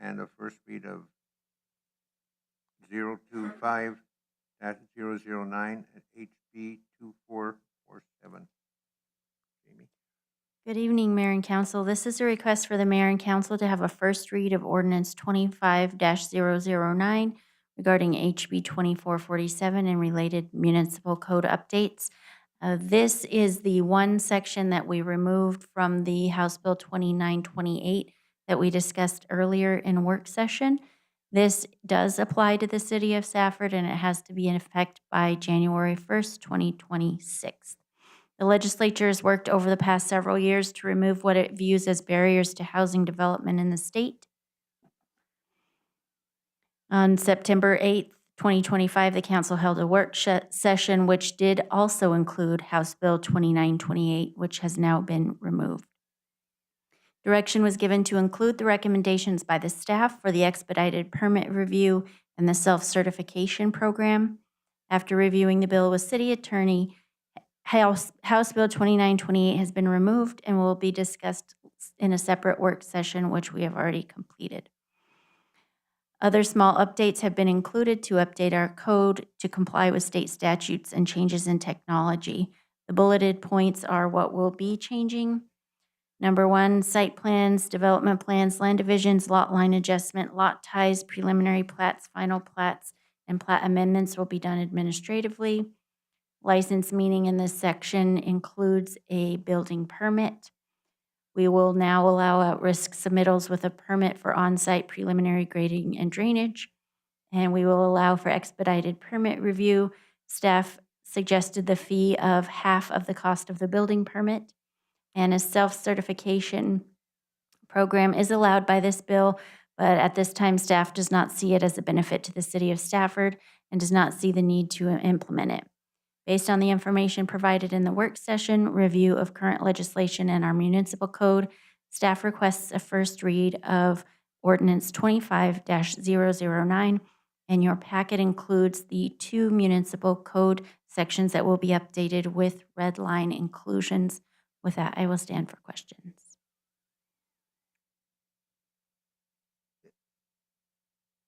And the first read of 025-009 and HB 2447. Jamie? Good evening, Mayor and Council. This is a request for the Mayor and Council to have a first read of Ordinance 25-009 regarding HB 2447 and related municipal code updates. This is the one section that we removed from the House Bill 2928 that we discussed earlier in work session. This does apply to the city of Safford, and it has to be in effect by January 1st, 2026. The legislature has worked over the past several years to remove what it views as barriers to housing development in the state. On September 8th, 2025, the council held a work session which did also include House Bill 2928, which has now been removed. Direction was given to include the recommendations by the staff for the expedited permit review and the self-certification program. After reviewing the bill with city attorney, House Bill 2928 has been removed and will be discussed in a separate work session, which we have already completed. Other small updates have been included to update our code to comply with state statutes and changes in technology. The bulleted points are what will be changing. Number 1, site plans, development plans, land divisions, lot line adjustment, lot ties, preliminary plats, final plats, and plat amendments will be done administratively. License meaning in this section includes a building permit. We will now allow at-risk submittals with a permit for on-site preliminary grading and drainage, and we will allow for expedited permit review. Staff suggested the fee of half of the cost of the building permit, and a self-certification program is allowed by this bill, but at this time, staff does not see it as a benefit to the city of Stafford and does not see the need to implement it. Based on the information provided in the work session, review of current legislation and our municipal code, staff requests a first read of Ordinance 25-009, and your packet includes the 2 municipal code sections that will be updated with red line inclusions. With that, I will stand for questions.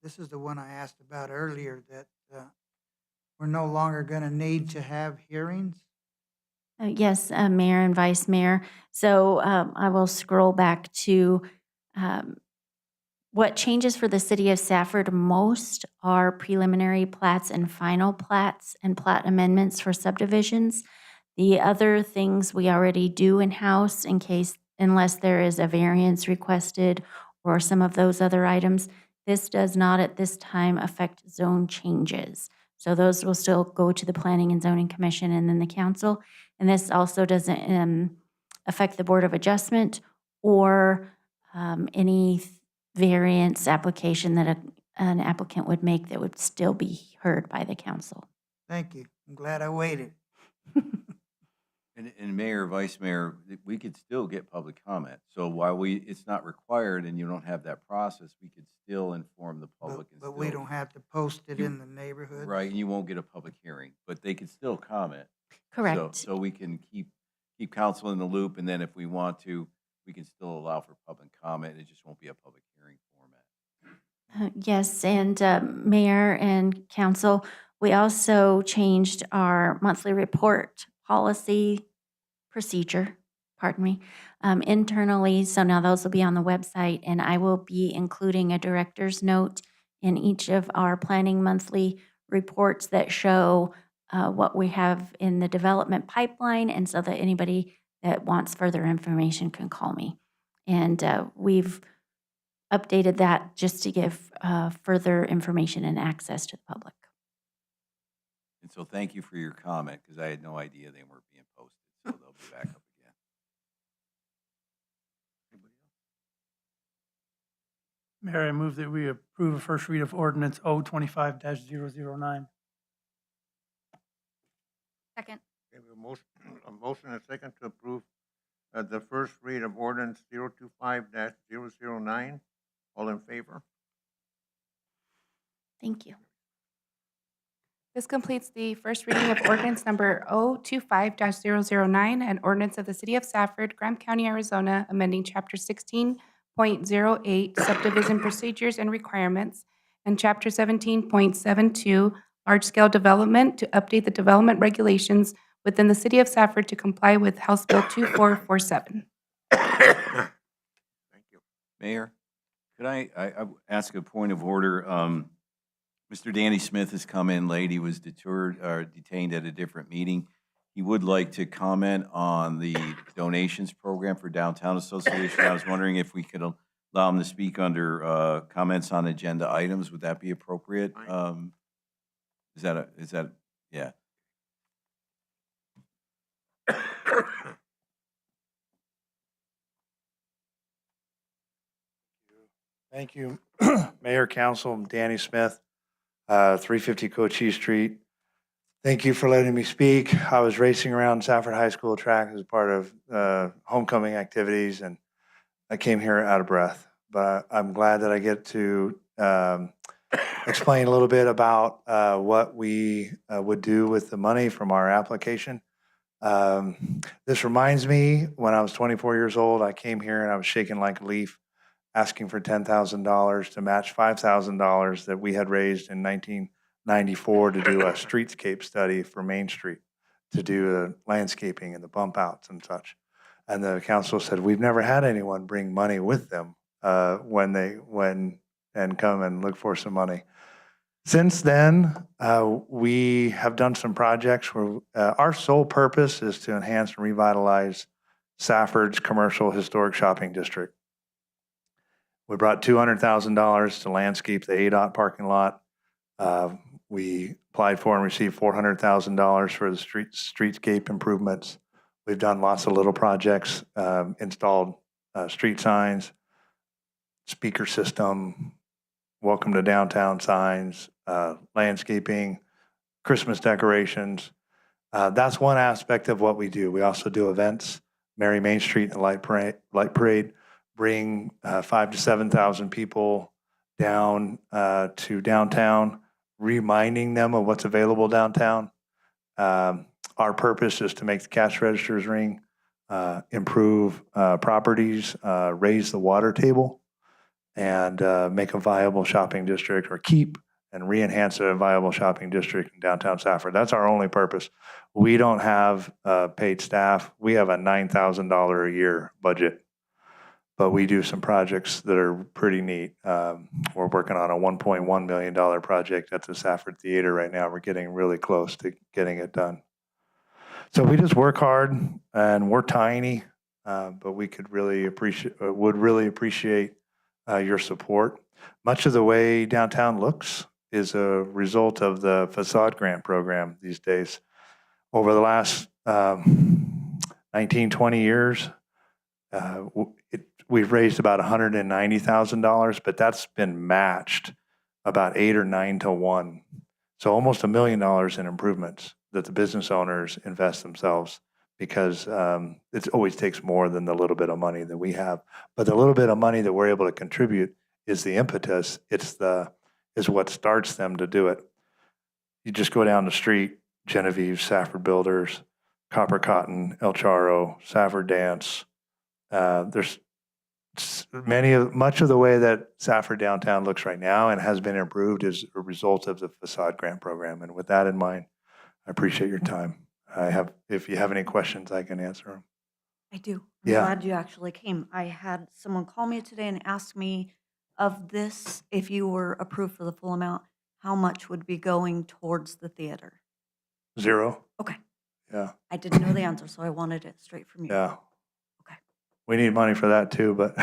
This is the one I asked about earlier that we're no longer going to need to have hearings? Yes, Mayor and Vice Mayor. So I will scroll back to um, what changes for the city of Safford most are preliminary plats and final plats and plat amendments for subdivisions. The other things we already do in-house unless there is a variance requested or some of those other items. This does not at this time affect zone changes. So those will still go to the Planning and Zoning Commission and then the council. And this also doesn't affect the Board of Adjustment or any variance application that an applicant would make that would still be heard by the council. Thank you. I'm glad I waited. And Mayor, Vice Mayor, we could still get public comment. So while it's not required and you don't have that process, we could still inform the public. and But we still- don't have to post it You- in the neighborhood? Right, and you won't get a public hearing, but they could still comment. Correct. So we can keep council in the loop, and then if we want to, we can still allow for public comment. It just won't be a public hearing format. Yes, and Mayor and Council, we also changed our monthly report policy procedure, internally. So now those will be on the website, and I will be including a director's note in each of our planning monthly reports that show what we have in the development pipeline, and so that anybody that wants further information can call me. And we've updated that just to give further information and access to the public. And so thank you for your comment, because I had no idea they weren't being posted, so they'll be back up again. Mayor, I move that we approve a first read of ordinance O25-009. Second. Okay, we have a motion and a second to approve the first read of ordinance 025-009. All in favor? Thank you. This completes the first reading of ordinance number 025-009, an ordinance of the City of Safford, Graham County, Arizona, amending Chapter 16.08 subdivision procedures and requirements and Chapter 17.72 large-scale development to update the development regulations within the City of Safford to comply with House Bill 2447. Thank you. Mayor, could I ask a point of order? Mr. Danny Smith has come in late. He was detained at a different meeting. He would like to comment on the donations program for Downtown Association. I was wondering if we could allow him to speak under comments on agenda items. Would that be appropriate? Yeah. Thank you, Mayor, Council. I'm Danny Smith, 350 Cochise Street. Thank you for letting me speak. I was racing around Safford High School track as part of homecoming activities, and I came here out of breath. But I'm glad that I get to explain a little bit about what we would do with the money from our application. This reminds me when I was 24 years old, I came here and I was shaking like a leaf, asking for $10,000 to match $5,000 that we had raised in 1994 to do a streetscape study for Main Street, to do the landscaping and the bump outs and such. And the council said, we've never had anyone bring money with them when come and look for some money. Since then, we have done some projects where our sole purpose is to enhance and revitalize Safford's commercial historic shopping district. We brought $200,000 to landscape the ADOT parking lot. We applied for and received $400,000 for the streetscape improvements. We've done lots of little projects, installed street signs, speaker system, welcome to downtown signs, landscaping, Christmas decorations. That's one aspect of what we do. We also do events, Merry Main Street and Light Parade, bring 5,000 to 7,000 people down to downtown, reminding them of what's available downtown. Our purpose is to make the cash registers ring, improve properties, raise the water table, and make a viable shopping district, or keep and re-enhance a viable shopping district in downtown Safford. That's our only purpose. We don't have paid staff. We have a $9,000 a year budget, but we do some projects that are pretty neat. We're working on a $1.1 million project at the Safford Theater right now. We're getting really close to getting it done. So we just work hard, and we're tiny, but we would really appreciate your support. Much of the way downtown looks is a result of the facade grant program these days. Over the last 19, 20 years, we've raised about $190,000, but that's been matched about 8 or 9 to 1. So almost $1 million in improvements that the business owners invest themselves, because it always takes more than the little bit of money that we have. But the little bit of money that we're able to contribute is the impetus. Is what starts them to do it. You just go down the street, Genevieve, Safford Builders, Copper Cotton, El Charro, Safford Dance. There's much of the way that Safford downtown looks right now and has been improved is a result of the facade grant program. And with that in mind, I appreciate your time. If you have any questions, I can answer them. I do. I'm Yeah. glad you actually came. I had someone call me today and ask me, of this, if you were approved for the full amount, how much would be going towards the theater? 0. Okay. Yeah. I didn't know the answer, so I wanted it straight from you. Yeah. Okay. We need money for that too, but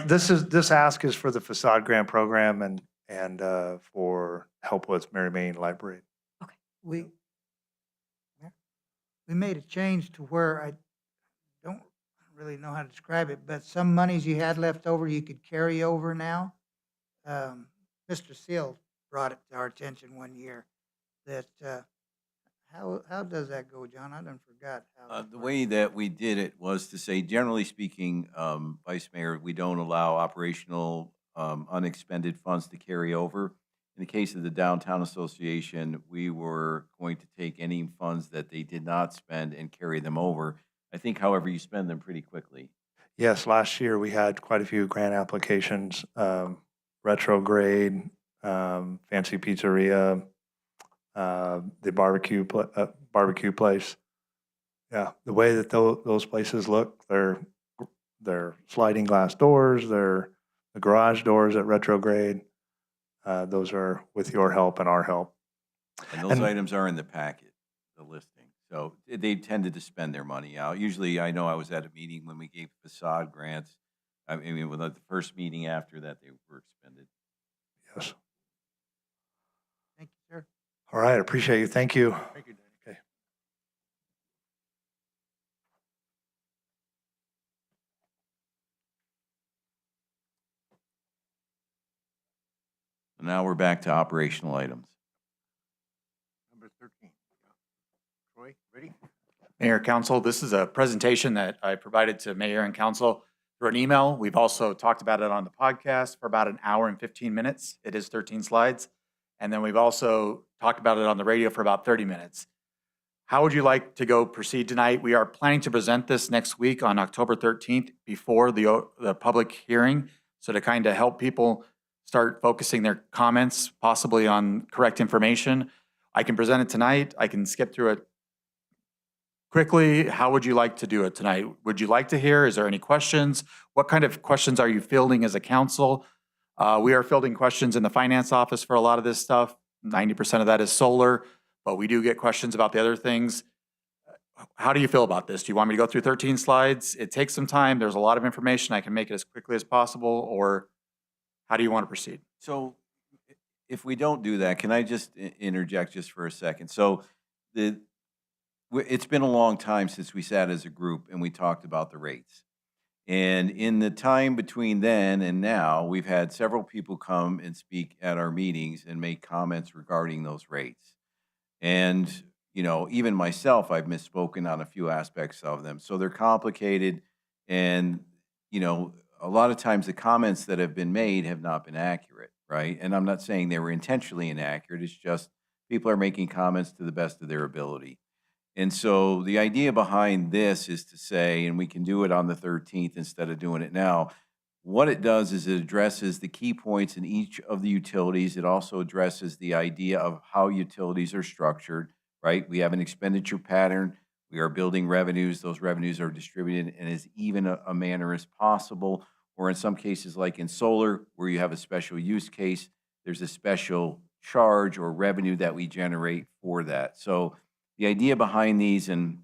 this ask is for the facade grant program and for help with Mary Main Library. We made a change to where I don't really know how to describe it, but some monies you had left over, you could carry over now. Mr. Seal brought it to our attention one year that, how does that go, John? I done forgot. The way that we did it was to say, generally speaking, Vice Mayor, we don't allow operational unexpended funds to carry over. In the case of the Downtown Association, we were going to take any funds that they did not spend and carry them over. I think, however, you spend them pretty quickly. Yes, last year we had quite a few grant applications, Retrograde, Fancy Pizzeria, the barbecue place. Yeah, the way that those places look, they're sliding glass doors, they're the garage doors at Retrograde. Those are with your help and our help. And those items are in the packet, the listing. So they tended to spend their money out. Usually, I know I was at a meeting when we gave facade grants. I mean, with the first meeting after that, they were expended. Yes. Thank you, sir. All right, appreciate you. Thank you. Thank you, Danny. Okay. So now we're back to operational items. Number 13. Troy, ready? Mayor, Council, this is a presentation that I provided to Mayor and Council through an email. We've also talked about it on the podcast for about an hour and 15 minutes. It is 13 slides. And then we've also talked about it on the radio for about 30 minutes. How would you like to proceed tonight? We are planning to present this next week on October 13th before the public hearing. So to kind of help people start focusing their comments possibly on correct information. I can present it tonight. I can skip through it quickly. How would you like to do it tonight? Would you like to hear? Is there any questions? What kind of questions are you fielding as a council? We are fielding questions in the finance office for a lot of this stuff. 90% of that is solar, but we do get questions about the other things. How do you feel about this? Do you want me to go through 13 slides? It takes some time. There's a lot of information. I can make it as quickly as possible, or how do you want to proceed? So if we don't do that, can I just interject just for a second? So it's been a long time since we sat as a group and we talked about the rates. And in the time between then and now, we've had several people come and speak at our meetings and make comments regarding those rates. And, you know, even myself, I've misspoken on a few aspects of them. So they're complicated. And, you know, a lot of times the comments that have been made have not been accurate, right? And I'm not saying they were intentionally inaccurate. It's just people are making comments to the best of their ability. And so the idea behind this is to say, and we can do it on the 13th instead of doing it now, What it does is it addresses the key points in each of the utilities. It also addresses the idea of how utilities are structured, right? We have an expenditure pattern. We are building revenues. Those revenues are distributed in as even a manner as possible. Or in some cases, like in solar, where you have a special use case, there's a special charge or revenue that we generate for that. So the idea behind these, and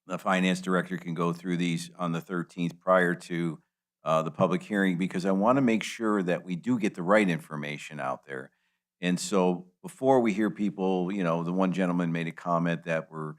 the finance director can go through these on the 13th prior to the public hearing, because I want to make sure that we do get the right information out there. And so before we hear people, you know, the one gentleman made a comment that we're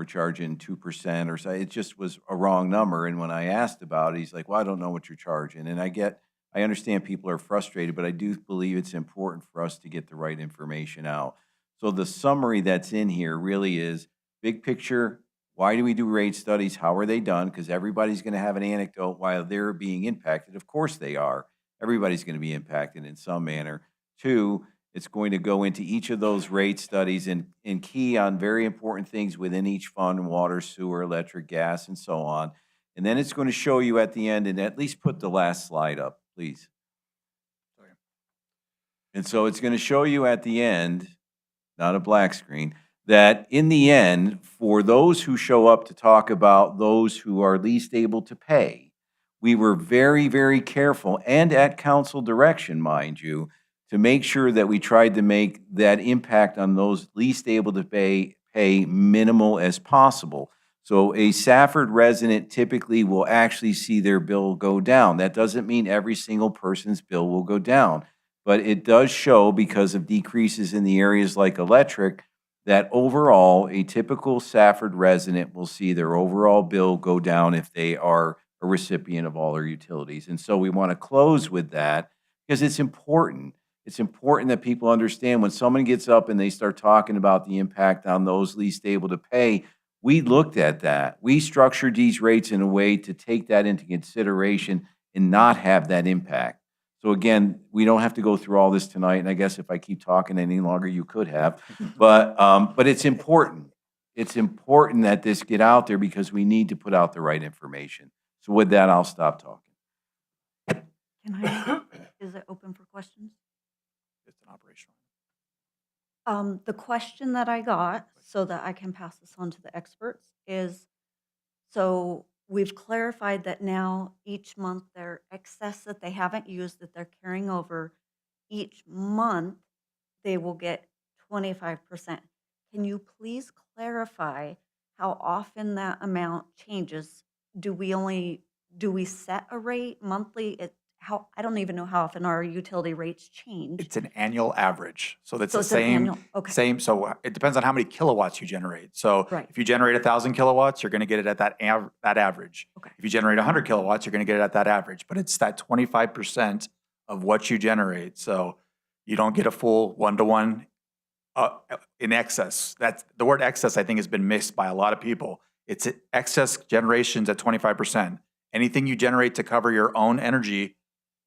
charging 2% or so. It just was a wrong number. And when I asked about it, he's like, well, I don't know what you're charging. And I understand people are frustrated, but I do believe it's important for us to get the right information out. So the summary that's in here really is big picture. Why do we do rate studies? How are they done? Because everybody's going to have an anecdote while they're being impacted. Of course they are. Everybody's going to be impacted in some manner. Two, it's going to go into each of those rate studies and key on very important things within each fund: water, sewer, electric, gas, and so on. And then it's going to show you at the end, and at least put the last slide up, please. And so it's going to show you at the end, not a black screen, that in the end, for those who show up to talk about those who are least able to pay, we were very, very careful, and at council direction, mind you, to make sure that we tried to make that impact on those least able to pay minimal as possible. So a Safford resident typically will actually see their bill go down. That doesn't mean every single person's bill will go down, but it does show, because of decreases in the areas like electric, that overall a typical Safford resident will see their overall bill go down if they are a recipient of all their utilities. And so we want to close with that because it's important. It's important that people understand when someone gets up and they start talking about the impact on those least able to pay. We looked at that. We structured these rates in a way to take that into consideration and not have that impact. So again, we don't have to go through all this tonight, and I guess if I keep talking any longer, you could have. But it's important. It's important that this get out there because we need to put out the right information. So with that, I'll stop talking. Is it open for questions? It's an operational. The question that I got, so that I can pass this on to the experts, is, so we've clarified that now each month their excess that they haven't used, that they're carrying over, each month they will get 25%. Can you please clarify how often that amount changes? Do we set a rate monthly? I don't even know how often our utility rates change. It's an annual average. So that's So the it's an same, annual- okay. so it depends on how many kilowatts you generate. So Right. if you generate 1,000 kilowatts, you're going to get it at that average. Okay. If you generate 100 kilowatts, you're going to get it at that average. But it's that 25% of what you generate. So you don't get a full one-to-one in excess. That's the word excess, I think, has been missed by a lot of people. It's excess generations at 25%. Anything you generate to cover your own energy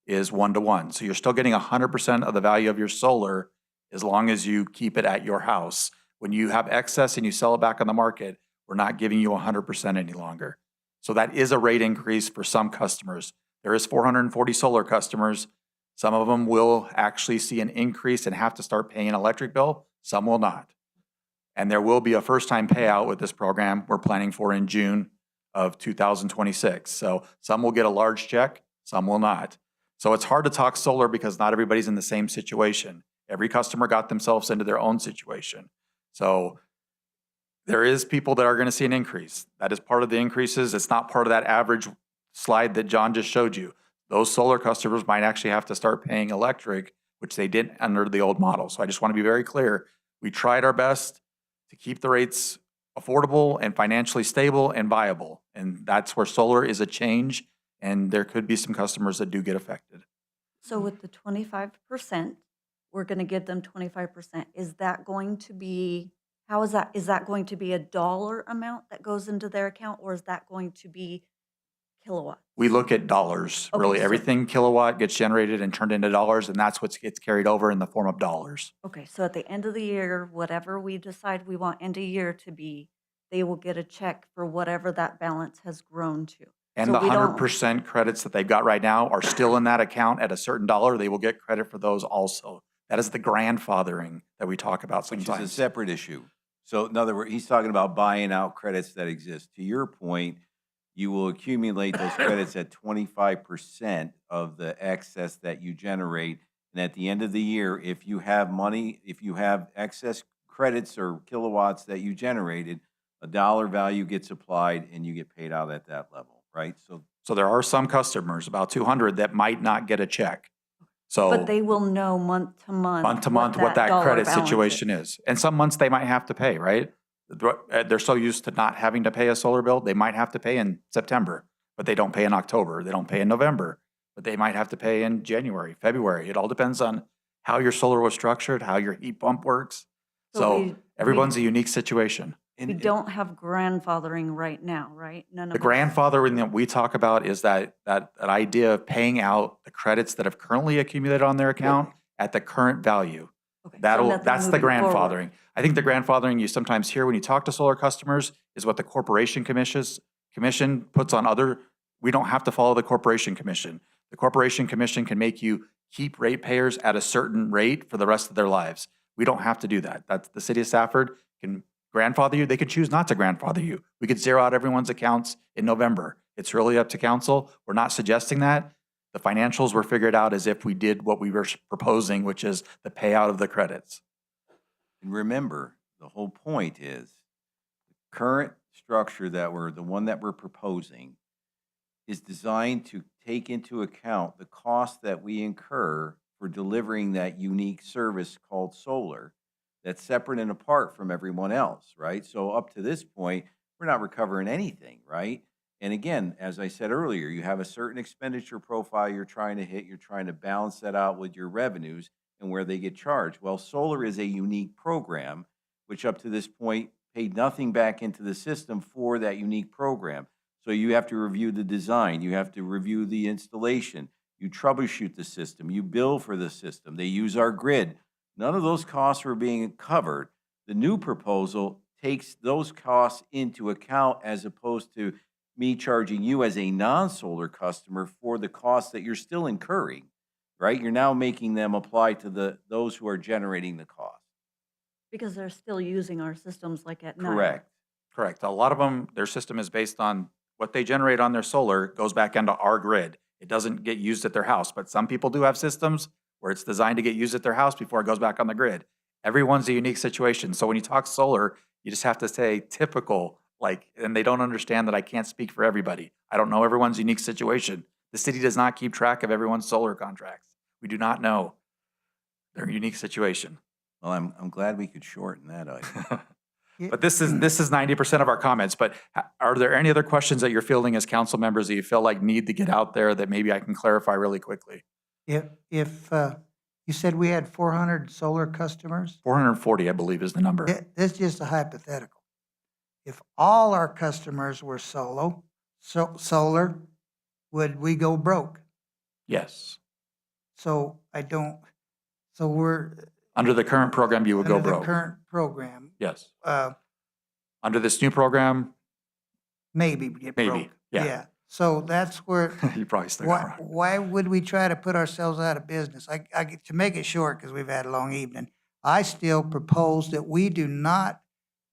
is one-to-one. So you're still getting 100% of the value of your solar as long as you keep it at your house. When you have excess and you sell it back on the market, we're not giving you 100% any longer. So that is a rate increase for some customers. There is 440 solar customers. Some of them will actually see an increase and have to start paying an electric bill. Some will not. And there will be a first-time payout with this program we're planning for in June of 2026. So some will get a large check, some will not. So it's hard to talk solar because not everybody's in the same situation. Every customer got themselves into their own situation. So there is people that are going to see an increase. That is part of the increases. It's not part of that average slide that John just showed you. Those solar customers might actually have to start paying electric, which they didn't under the old model. So I just want to be very clear. We tried our best to keep the rates affordable and financially stable and viable. And that's where solar is a change. And there could be some customers that do get affected. So with the 25%, we're going to give them 25%. Is that going to be, how is that? Is that going to be a dollar amount that goes into their account, or is that going to be kilowatts? We look at dollars. Okay, Really, so- everything kilowatt gets generated and turned into dollars, and that's what gets carried over in the form of dollars. Okay, so at the end of the year, whatever we decide we want end of year to be, they will get a check for whatever that balance has grown to. And So the we don't- 100% credits that they've got right now are still in that account at a certain dollar. They will get credit for those also. That is the grandfathering that we talk about Which is a sometimes. separate issue. So in other words, he's talking about buying out credits that exist. To your point, you will accumulate those credits at 25% of the excess that you generate. And at the end of the year, if you have money, if you have excess credits or kilowatts that you generated, a dollar value gets applied and you get paid out at that level, right? So there are some customers, about 200, that might not get a check. So But they will know month to month. what that dollar credit balance situation is. And some months they might have to pay, right? They're so used to not having to pay a solar bill, they might have to pay in September, but they don't pay in October, they don't pay in November, but they might have to pay in January, February. It all depends on how your solar was structured, how your heat pump works. So So everyone's a unique situation. We don't have grandfathering right now, right? None of The us- grandfathering that we talk about is that idea of paying out the credits that have currently accumulated on their account at the current value. nothing That's the moving forward. grandfathering. I think the grandfathering you sometimes hear when you talk to solar customers is what the Corporation Commission puts on other, we don't have to follow the Corporation Commission. The Corporation Commission can make you keep ratepayers at a certain rate for the rest of their lives. We don't have to do that. That's the city of Safford can grandfather you. They could choose not to grandfather you. We could zero out everyone's accounts in November. It's really up to council. We're not suggesting that. The financials were figured out as if we did what we were proposing, which is the payout of the credits. And remember, the whole point is the current structure the one that we're proposing is designed to take into account the cost that we incur for delivering that unique service called solar that's separate and apart from everyone else, right? So up to this point, we're not recovering anything, right? And again, as I said earlier, you have a certain expenditure profile you're trying to hit, you're trying to balance that out with your revenues and where they get charged. Well, solar is a unique program, which up to this point paid nothing back into the system for that unique program. So you have to review the design, you have to review the installation, you troubleshoot the system, you bill for the system, they use our grid. None of those costs were being covered. The new proposal takes those costs into account as opposed to me charging you as a non-solar customer for the costs that you're still incurring, right? You're now making them apply to those who are generating the cost. Because they're still using our systems like at night. Correct. Correct. A lot of them, their system is based on what they generate on their solar goes back into our grid. It doesn't get used at their house, but some people do have systems where it's designed to get used at their house before it goes back on the grid. Everyone's a unique situation. So when you talk solar, you just have to say typical, and they don't understand that I can't speak for everybody. I don't know everyone's unique situation. The city does not keep track of everyone's solar contracts. We do not know their unique situation. Well, I'm glad we could shorten that item. But this is 90% of our comments, but are there any other questions that you're fielding as council members that you feel like need to get out there that maybe I can clarify really quickly? If you said we had 400 solar customers, 440, I believe, is the number. this is just a hypothetical. If all our customers were solar, would we go broke? Yes. So we're. Under the current program, you would go Under the broke. current program, Yes. Under this new program, maybe we get broke. maybe, yeah. So that's where, You probably still got it right. why would we try to put ourselves out of business? To make it short, because we've had a long evening, I still propose that we do not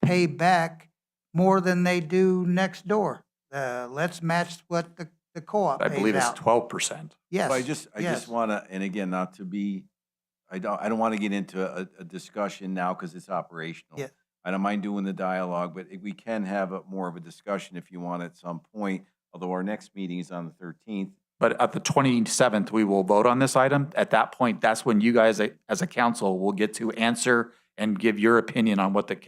pay back more than they do next door. Let's match what the co-op I pays believe it's out. 12%. Yes. Well, I just yes. want to, and again, not to be, I don't want to get into a discussion now because it's operational. Yeah. I don't mind doing the dialogue, but we can have more of a discussion if you want at some point, although our next meeting is on the 13th. But at the 27th, we will vote on this item. At that point, that's when you guys, as a council, will get to answer and give your opinion on what the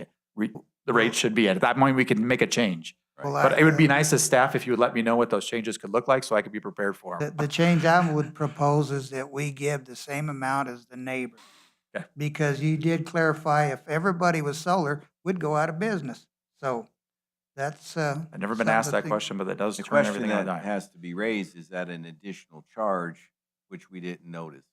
rate should be. At that point, we can make a change. Well, But it would be nice as staff if you would let me know what those changes could look like so I could be prepared for them. The change I would propose is that we give the same amount as the neighbor. Okay. Because you did clarify if everybody was solar, we'd go out of business. So that's. I've never been asked that question, but that does The turn question everything on a that dime. has to be raised, is that an additional charge, which we didn't notice?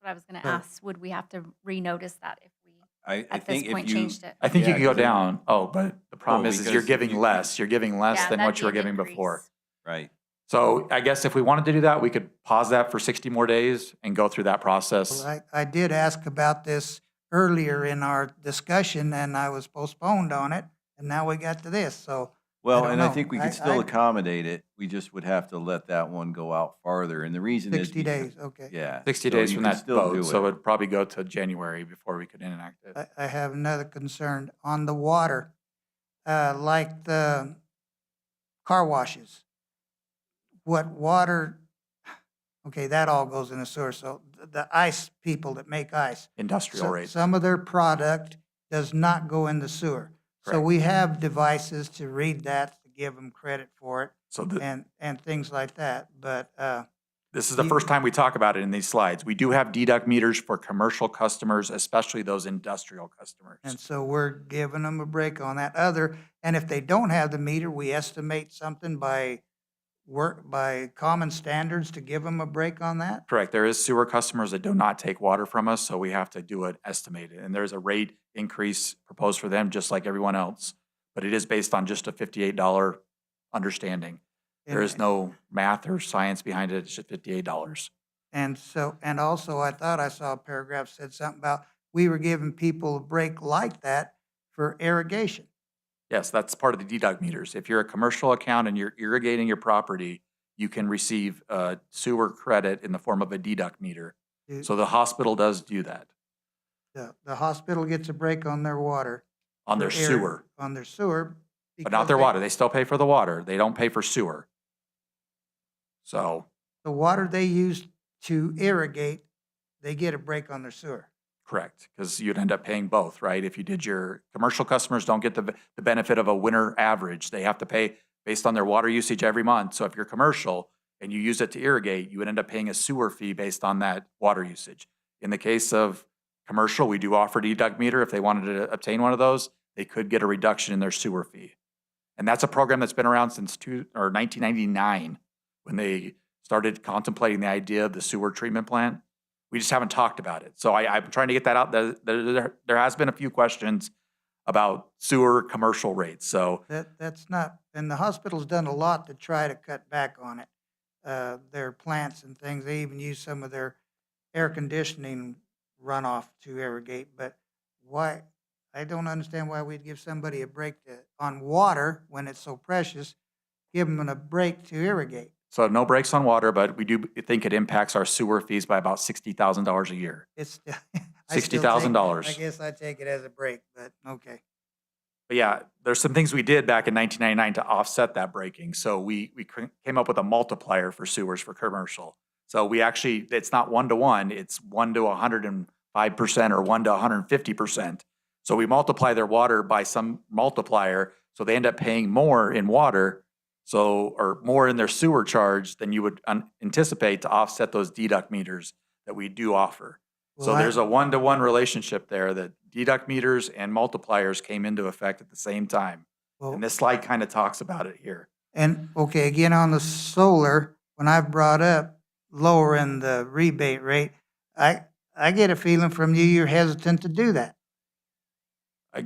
What I was going to So- ask, would we have to renotice that if we? I at this think if point you. changed it. I think you Yeah, could go 'cause it- down. Oh, but the problem Oh, is you're because giving you- less. You're giving less Yeah, than that'd what be you were an giving increase. before. Right. So I guess if we wanted to do that, we could pause that for 60 more days and go through that process. Well, I did ask about this earlier in our discussion, and I was postponed on it, and now we got to this, so. Well, don't and I know. think we could still accommodate it. We just would have to let that one go out farther. And the reason is. 60 because- days, okay. Yeah. 60 so days you from can that still do vote, so it. it'd probably go to January before we could enact it. I have another concern on the water, like the car washes. What water, okay, that all goes in the sewer, so the ice people that make ice. Industrial So- rates. Some of their product does not go in the sewer. So Correct. we have devices to read that, to give them credit for it, So the, and things like that, but, this is the you- first time we talk about it in these slides. We do have deduct meters for commercial customers, especially those industrial customers. and so we're giving them a break on that other, and if they don't have the meter, we estimate something by common standards to give them a break on that? Correct. There is sewer customers that do not take water from us, so we have to do it estimated. And there's a rate increase proposed for them, just like everyone else. But it is based on just a $58 understanding. There is no math or science behind it. It's just $58. And so, and also, I thought I saw a paragraph said something about, we were giving people a break like that for irrigation. Yes, that's part of the deduct meters. If you're a commercial account and you're irrigating your property, you can receive a sewer credit in the form of a deduct meter. The- So the hospital does do that The hospital gets a break on their water. on their for irri- sewer, On their sewer. but not because their water. They still pay for the water. They don't pay for sewer. So, The water they use to irrigate, they get a break on their sewer. correct, because you'd end up paying both, right? If you did your, commercial customers don't get the benefit of a winter average. They have to pay based on their water usage every month. So if you're commercial and you use it to irrigate, you would end up paying a sewer fee based on that water usage. In the case of commercial, we do offer deduct meter. If they wanted to obtain one of those, they could get a reduction in their sewer fee. And that's a program that's been around since 1999, when they started contemplating the idea of the sewer treatment plant. We just haven't talked about it. So I'm trying to get that out. There has been a few questions about sewer commercial rates. So That's not, and the hospital's done a lot to try to cut back on it. Their plants and things, they even use some of their air conditioning runoff to irrigate, but why, I don't understand why we'd give somebody a break on water when it's so precious, give them a break to irrigate. So no breaks on water, but we do think it impacts our sewer fees by about $60,000 a year. It's, I still take- $60,000. I guess I take it as a break, but okay. But yeah, there's some things we did back in 1999 to offset that breaking. So we came up with a multiplier for sewers for commercial. So we actually, it's not 1-to-1, it's 1 to 105% or 1 to 150%. So we multiply their water by some multiplier, so they end up paying more in water, so, or more in their sewer charge than you would anticipate to offset those deduct meters that we do offer. So Well, there's a 1-to-1 relationship there, that deduct meters and multipliers came into effect at the same time. Well- And this slide kind of talks about it here. And, okay, again, on the solar, when I've brought up lowering the rebate rate, I get a feeling from you, you're hesitant to do that.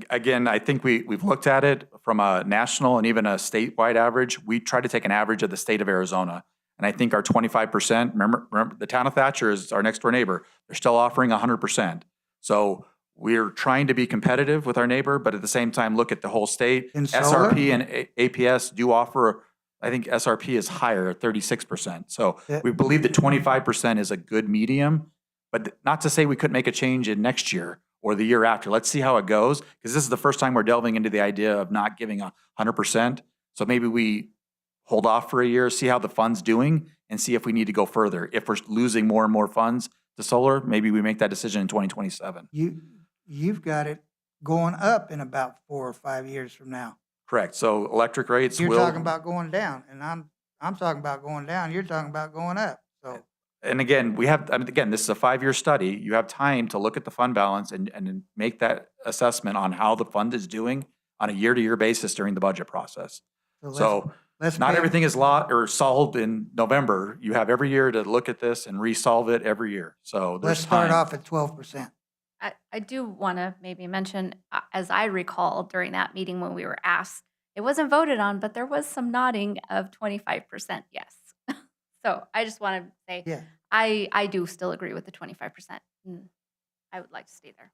Again, I think we've looked at it from a national and even a statewide average. We try to take an average of the state of Arizona. And I think our 25%, remember the town of Thatcher is our next door neighbor. They're still offering 100%. So we're trying to be competitive with our neighbor, but at the same time, look at the whole state. In solar? SRP and APS do offer, I think SRP is higher at 36%. So Yeah. we believe that 25% is a good medium, but not to say we couldn't make a change in next year or the year after. Let's see how it goes, because this is the first time we're delving into the idea of not giving 100%. So maybe we hold off for a year, see how the fund's doing, and see if we need to go further. If we're losing more and more funds to solar, maybe we make that decision in 2027. You've got it going up in about 4 or 5 years from now. Correct. So electric rates You're will. talking about going down, and I'm talking about going down, you're talking about going up, so. And again, again, this is a 5-year study. You have time to look at the fund balance and make that assessment on how the fund is doing on a year-to-year basis during the budget process. So let's not pay- everything is solved in November. You have every year to look at this and resolve it every year. So Let's there's start time. off at 12%. I do want to maybe mention, as I recall during that meeting when we were asked, it wasn't voted on, but there was some nodding of 25% yes. So I just want to say, Yeah. I do still agree with the 25%. Mm, I would like to stay there.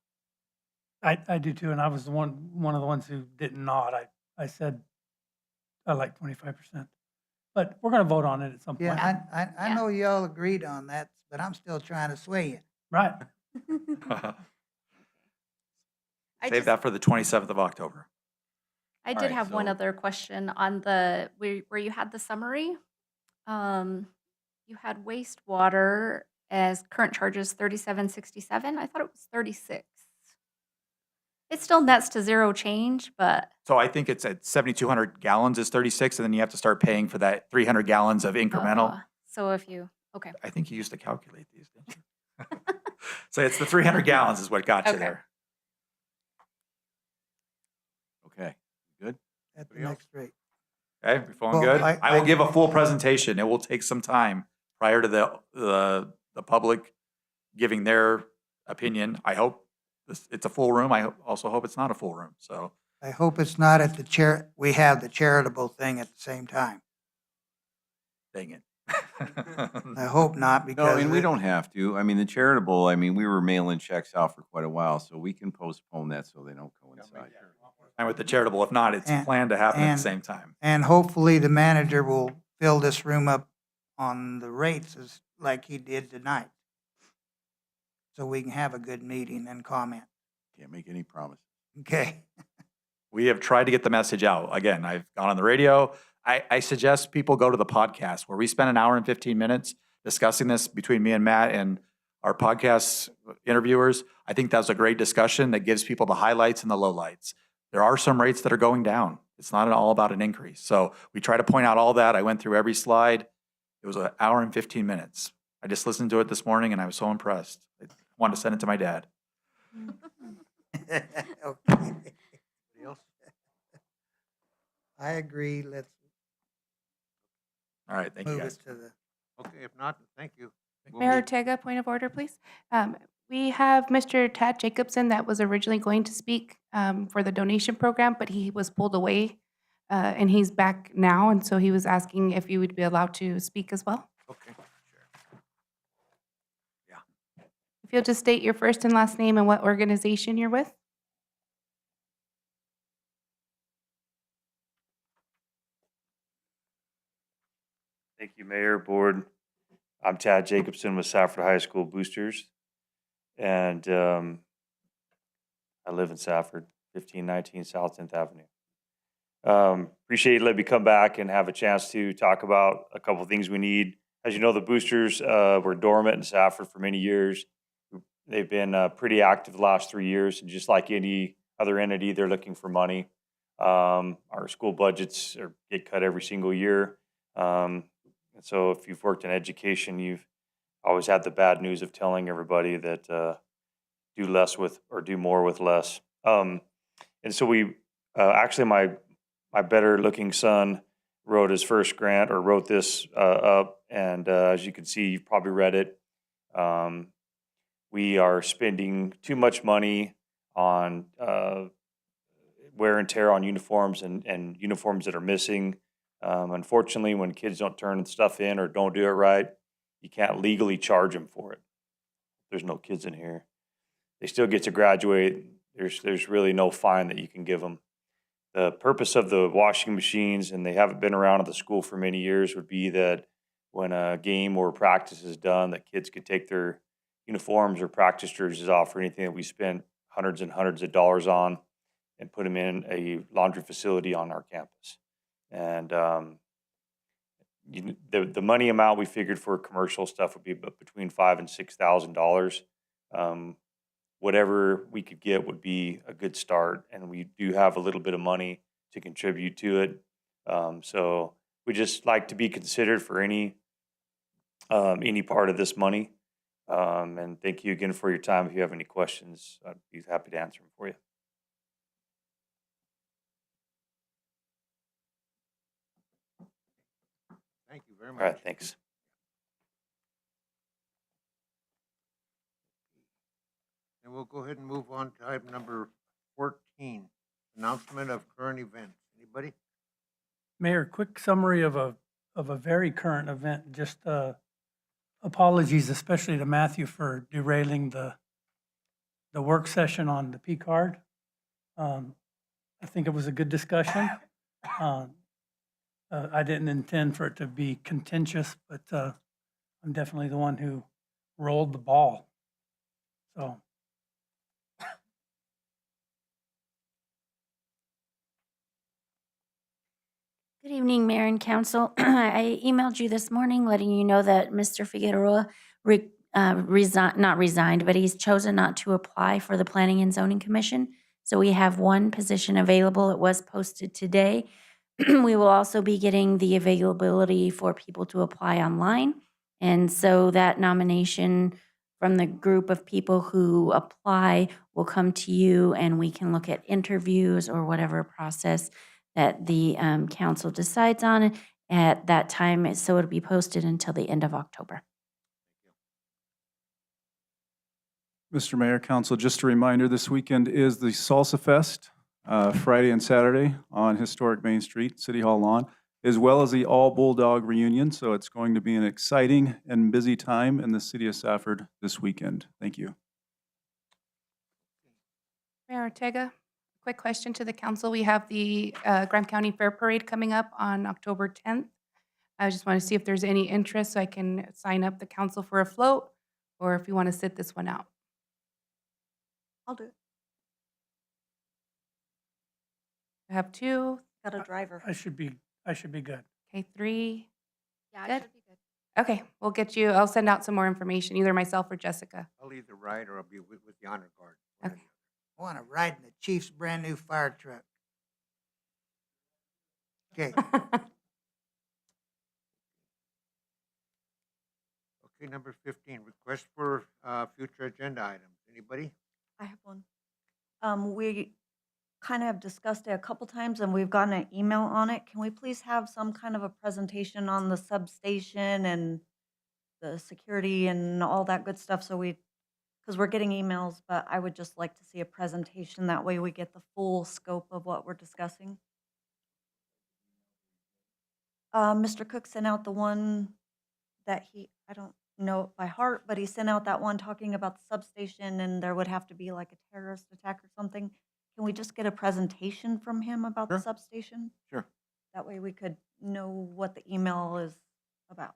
I do too, and I was one of the ones who didn't nod. I said I like 25%, but we're going to vote on it at some point. Yeah, I Yeah. know y'all agreed on that, but I'm still trying to sway you. Right. I Save just, that for the 27th of October. I All did right, have one so- other question on where you had the summary. You had wastewater as current charges 3767. I thought it was 36. It still nets to zero change, but So I think it's at 7,200 gallons is 36, and then you have to start paying for that 300 gallons of incremental. so if you, okay. I think you used to calculate these, didn't you? So it's the 300 gallons is what got you Okay. there. Okay, good? At the next rate. Okay, we feeling Well, good? I- I will give a full presentation. It will take some time prior to the public giving their opinion. I hope it's a full room. I also hope it's not a full room. So I hope it's not at we have the charitable thing at the same time. dang it. I hope not No, because. and we don't have to. I mean, the charitable, I mean, we were mailing checks out for quite a while, so we can postpone that so they don't coincide. And with the charitable, if not, it's And- planned to happen at the and- same time. And hopefully the manager will fill this room up on the rates as like he did tonight. So we can have a good meeting and comment. Can't make any promises. Okay. We have tried to get the message out. Again, I've gone on the radio. I suggest people go to the podcast where we spend an hour and 15 minutes discussing this between me and Matt and our podcast interviewers. I think that's a great discussion that gives people the highlights and the lowlights. There are some rates that are going down. It's not all about an increase. So we try to point out all that. I went through every slide. It was an hour and 15 minutes. I just listened to it this morning and I was so impressed. I wanted to send it to my dad. Okay. I agree. Let's All right, thank you move guys. it to the. Okay, if not, thank you. We'll Mayor move- Ortega, point of order, please. We have Mr. Tad Jacobson that was originally going to speak for the donation program, but he was pulled away, and he's back now, and so he was asking if you would be allowed to speak as well. Okay. If you'll just state your first and last name and what organization you're with. Thank you, Mayor, Board. I'm Tad Jacobson with Safford High School Boosters. And I live in Safford, 1519 South 10th Avenue. Appreciate you letting me come back and have a chance to talk about a couple of things we need. As you know, the boosters were dormant in Safford for many years. They've been pretty active the last 3 years, and just like any other entity, they're looking for money. Our school budgets get cut every single year. And so if you've worked in education, you've always had the bad news of telling everybody that do less with or do more with less. And so we actually, my better looking son wrote his first grant or wrote this up. And as you can see, you've probably read it. We are spending too much money on wear and tear on uniforms and uniforms that are missing. Unfortunately, when kids don't turn stuff in or don't do it right, you can't legally charge them for it. There's no kids in here. They still get to graduate. There's really no fine that you can give them. The purpose of the washing machines, and they haven't been around at the school for many years, would be that when a game or practice is done, that kids could take their uniforms or practice jerseys off or anything that we spent hundreds and hundreds of dollars on and put them in a laundry facility on our campus. And the money amount we figured for commercial stuff would be between $5,000 and $6,000. Whatever we could get would be a good start, and we do have a little bit of money to contribute to it. So we just like to be considered for any part of this money. And thank you again for your time. If you have any questions, I'd be happy to answer them for you. Thank you very All much. right, thanks. And we'll go ahead and move on to item number 14, announcement of current events. Anybody? Mayor, quick summary of a very current event. Just apologies, especially to Matthew for derailing the work session on the P card. I think it was a good discussion. I didn't intend for it to be contentious, but I'm definitely the one who rolled the ball. So. Good evening, Mayor and Council. I emailed you this morning letting you know that Mr. Figueroa not resigned, but he's chosen not to apply for the Planning and Zoning Commission. So we have one position available. It was posted today. We will also be getting the availability for people to apply online. And so that nomination from the group of people who apply will come to you, and we can look at interviews or whatever process that the council decides on at that time. So it'll be posted until the end of October. Mr. Mayor, Council, just a reminder, this weekend is the Salsa Fest, Friday and Saturday on historic Main Street, City Hall lawn, as well as the All Bulldog reunion. So it's going to be an exciting and busy time in the city of Safford this weekend. Thank you. Mayor Ortega, quick question to the council. We have the Graham County Fair Parade coming up on October 10th. I just want to see if there's any interest so I can sign up the council for a float, or if you want to sit this one out. I'll do it. I have 2. Got a driver. I should be good. Okay, 3. Yeah, I Good. should be good. Okay, we'll get you, I'll send out some more information, either myself or Jessica. I'll either ride or I'll be with the honor guard. Okay. I want to ride in the chief's brand-new fire truck. Okay. Okay, number 15, request for future agenda items. Anybody? I have one. We kind of have discussed it a couple times and we've gotten an email on it. Can we please have some kind of a presentation on the substation and the security and all that good stuff? So because we're getting emails, but I would just like to see a presentation. That way we get the full scope of what we're discussing. Mr. Cook sent out the one that I don't know it by heart, but he sent out that one talking about the substation and there would have to be like a terrorist attack or something. Can we just get a presentation from him about the substation? Sure. That way we could know what the email is about.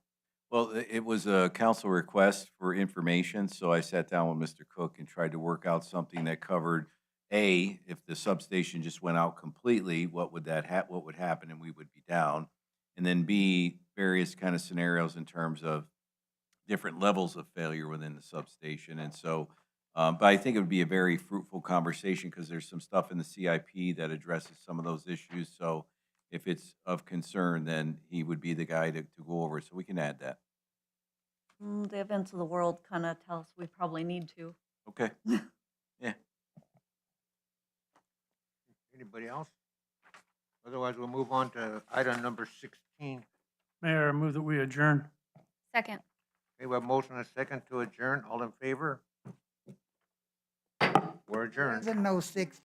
Well, it was a council request for information, so I sat down with Mr. Cook and tried to work out something that covered, A, if the substation just went out completely, what would happen, and we would be down. And then B, various kind of scenarios in terms of different levels of failure within the substation. And so, but I think it would be a very fruitful conversation because there's some stuff in the CIP that addresses some of those issues. So if it's of concern, then he would be the guy to go over it. So we can add that. The events of the world kind of tell us we probably need to. Okay. Yeah. Anybody else? Otherwise, we'll move on to item number 16. Mayor, I move that we adjourn. Second. Okay, we have a motion and a second to adjourn. All in favor? We're adjourned. Doesn't know 6